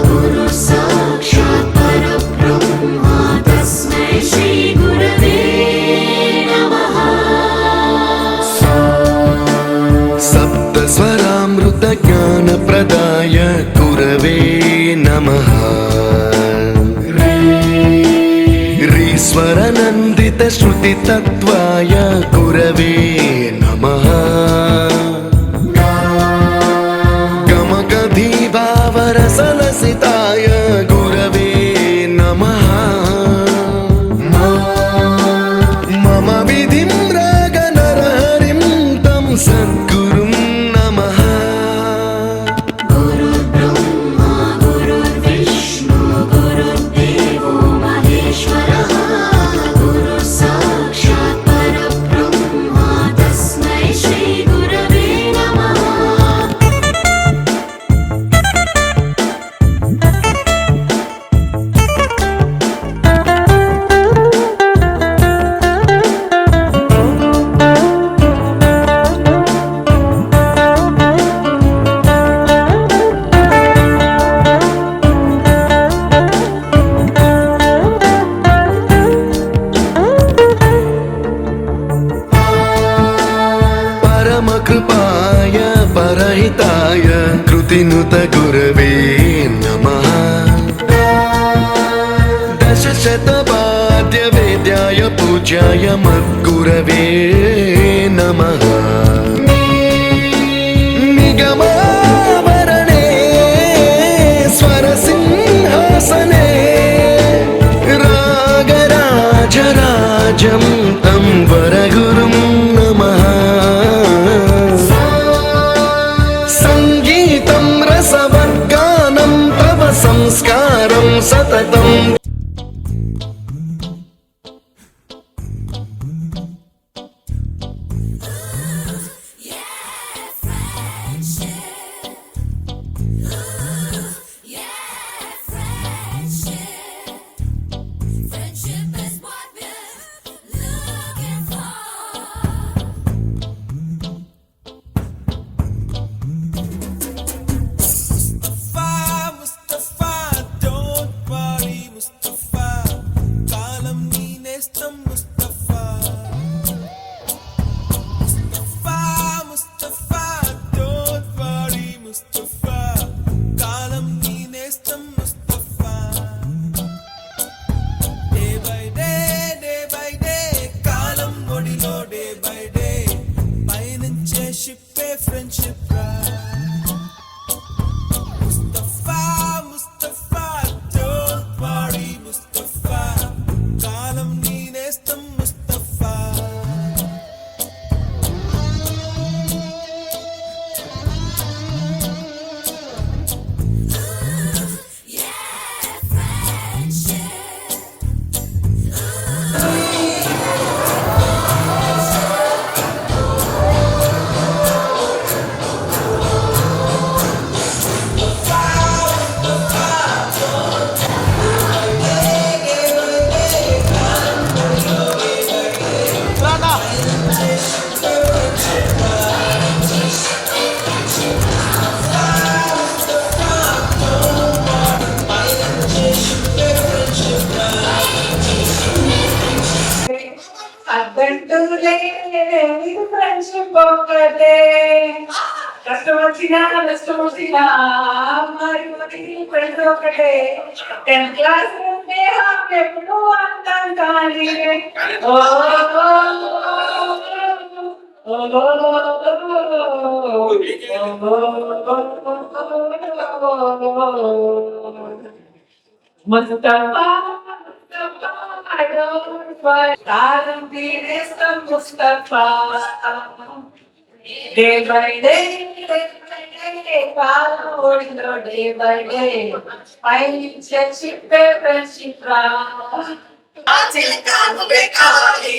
Guru Sakshat Parabhrahma श्रुतितत्त्वाय गुरवे नमः गमगधीभावरसलसिताय गुरवे नमः मम विधिं रागनरहरिं तं सद्गुरुं नमः गुरुर्ब्रह्मा गुरुर्विष्णु गुरुर्देवो महेश्वरः गुरुः साक्षात् परब्रह्मा तस्मै श्री गुरवे नमः परमकृपाय परहिताय कृतिनुत गुरवे नमः दशशतवाद्यवेद्याय पूज्याय मद्गुरवे नमः निगमावरणे स्वरसिंहासने रागराजराजं तं वरगुरुं नमः संगीतं रसवर्गानं तव संस्कारं सततम् అద్దంటూ లేదు ఫ్రెండ్షిప్ ఒక్కటే కష్టం వచ్చినా నష్టం వచ్చినా మరి ఫ్రెండ్ ఒకటే 10th క్లాస్ నుండే ఎప్పుడు అంటాం కానీ ముస్తఫా కాలం తీరేస్తాం ముస్తఫా డే బై డే కాలం ఓడిందో డే బై డే పైనుంచే చెప్పే ఫ్రెండ్షిప్ రా నువ్వే కావాలి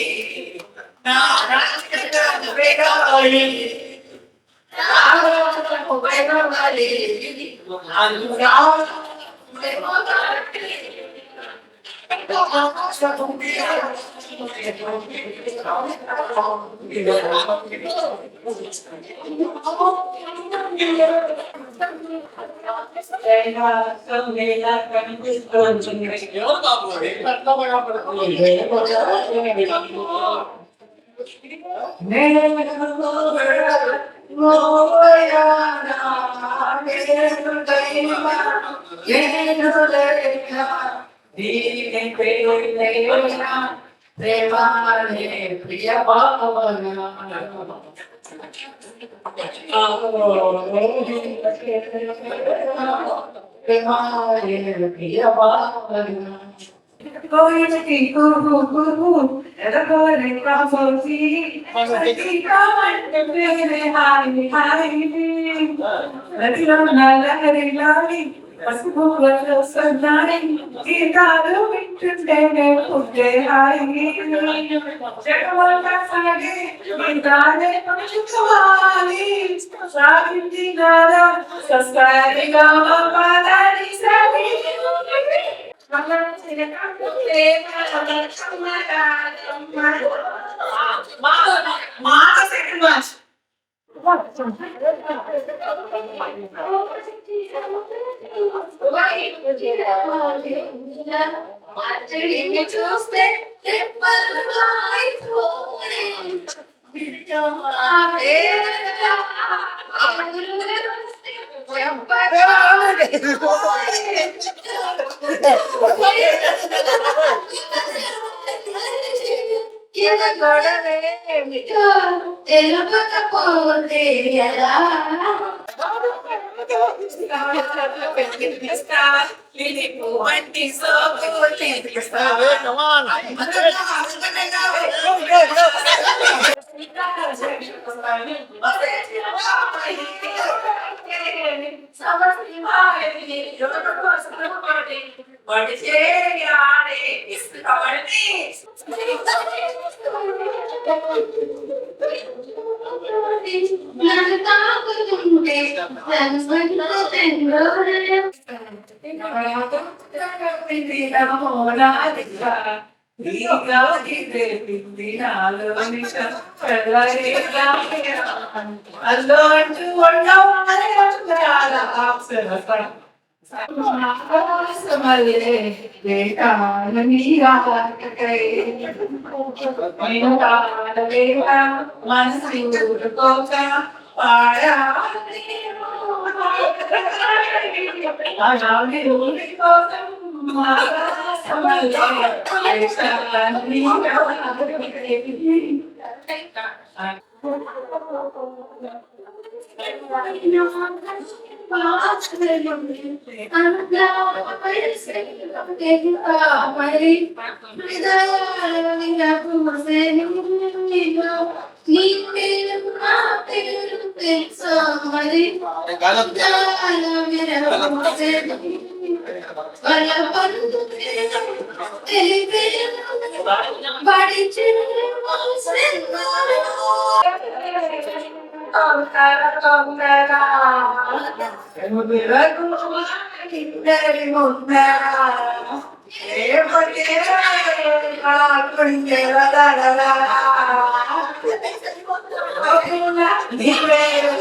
నువ్వే కావాలి నువ్వే కావాలి ప్రేమాలే ప్రియ భావన ప్రేమాలే ప్రియ భావన Going to go, and I'm going to come for tea. I'm going to come and baby, hi. Let you know, let it love. Mas pura sanai, kita doing today, today hi. Check out my family, kita doing today. Sabin di nada, sasai gama pada di sini. చూస్తే తెలుపకపోతే ఎలా నన్ను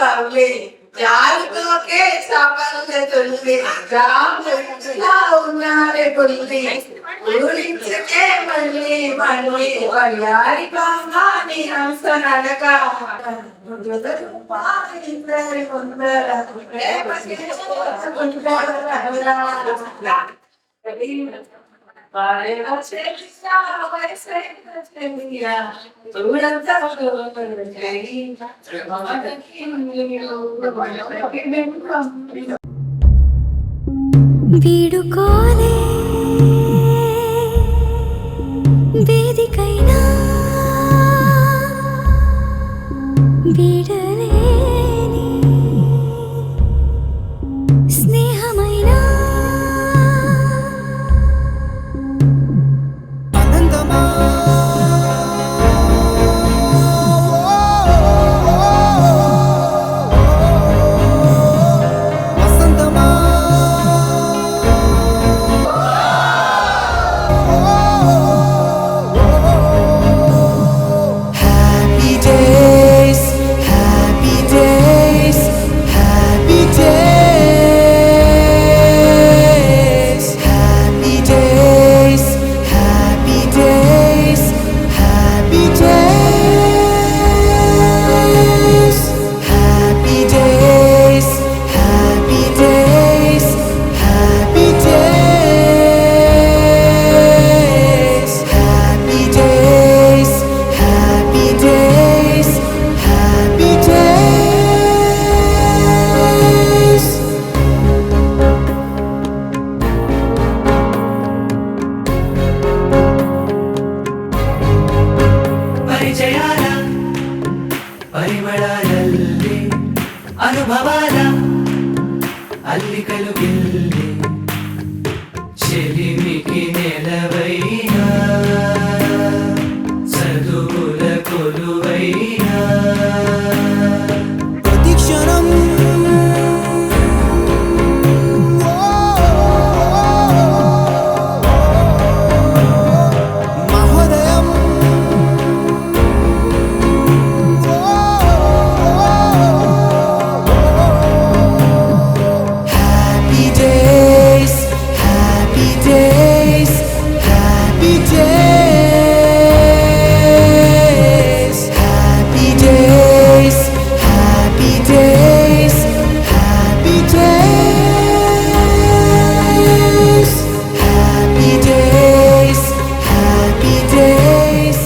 తాకుతుంటే జారుతోకే సపన తుల్లి ఉన్నారే పుల్లి ఊరించకే మళ్ళీ మళ్ళీ వయ్యారి కామాని హంస నడక వీడుకోలే వేదికైనా వీడలేని స్నేహమైనా ఆనందమా వసంతమా చెలిమికి నెలవైనా చదువుల కొలువైనా ప్రతిక్షణం మహోదయం happy days happy days happy days happy days happy days happy days happy days happy days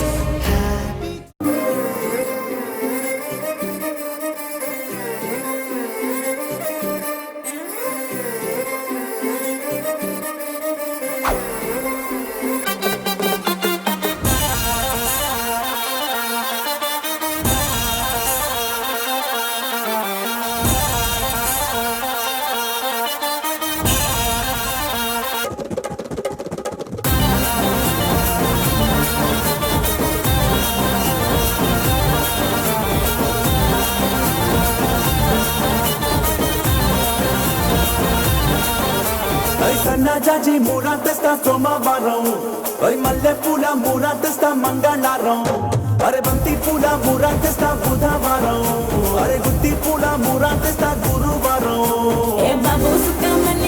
సన్నా జాజి మూరా తెస్తా సోమవారం మల్లె పూల మూరా తెస్తా మంగళవారం అరే బంతి పూల మూరా తెస్తా బుధవారం అరే గుత్తి పూల మూరా తెస్తా గురువారం ఏ బాబు సుఖమని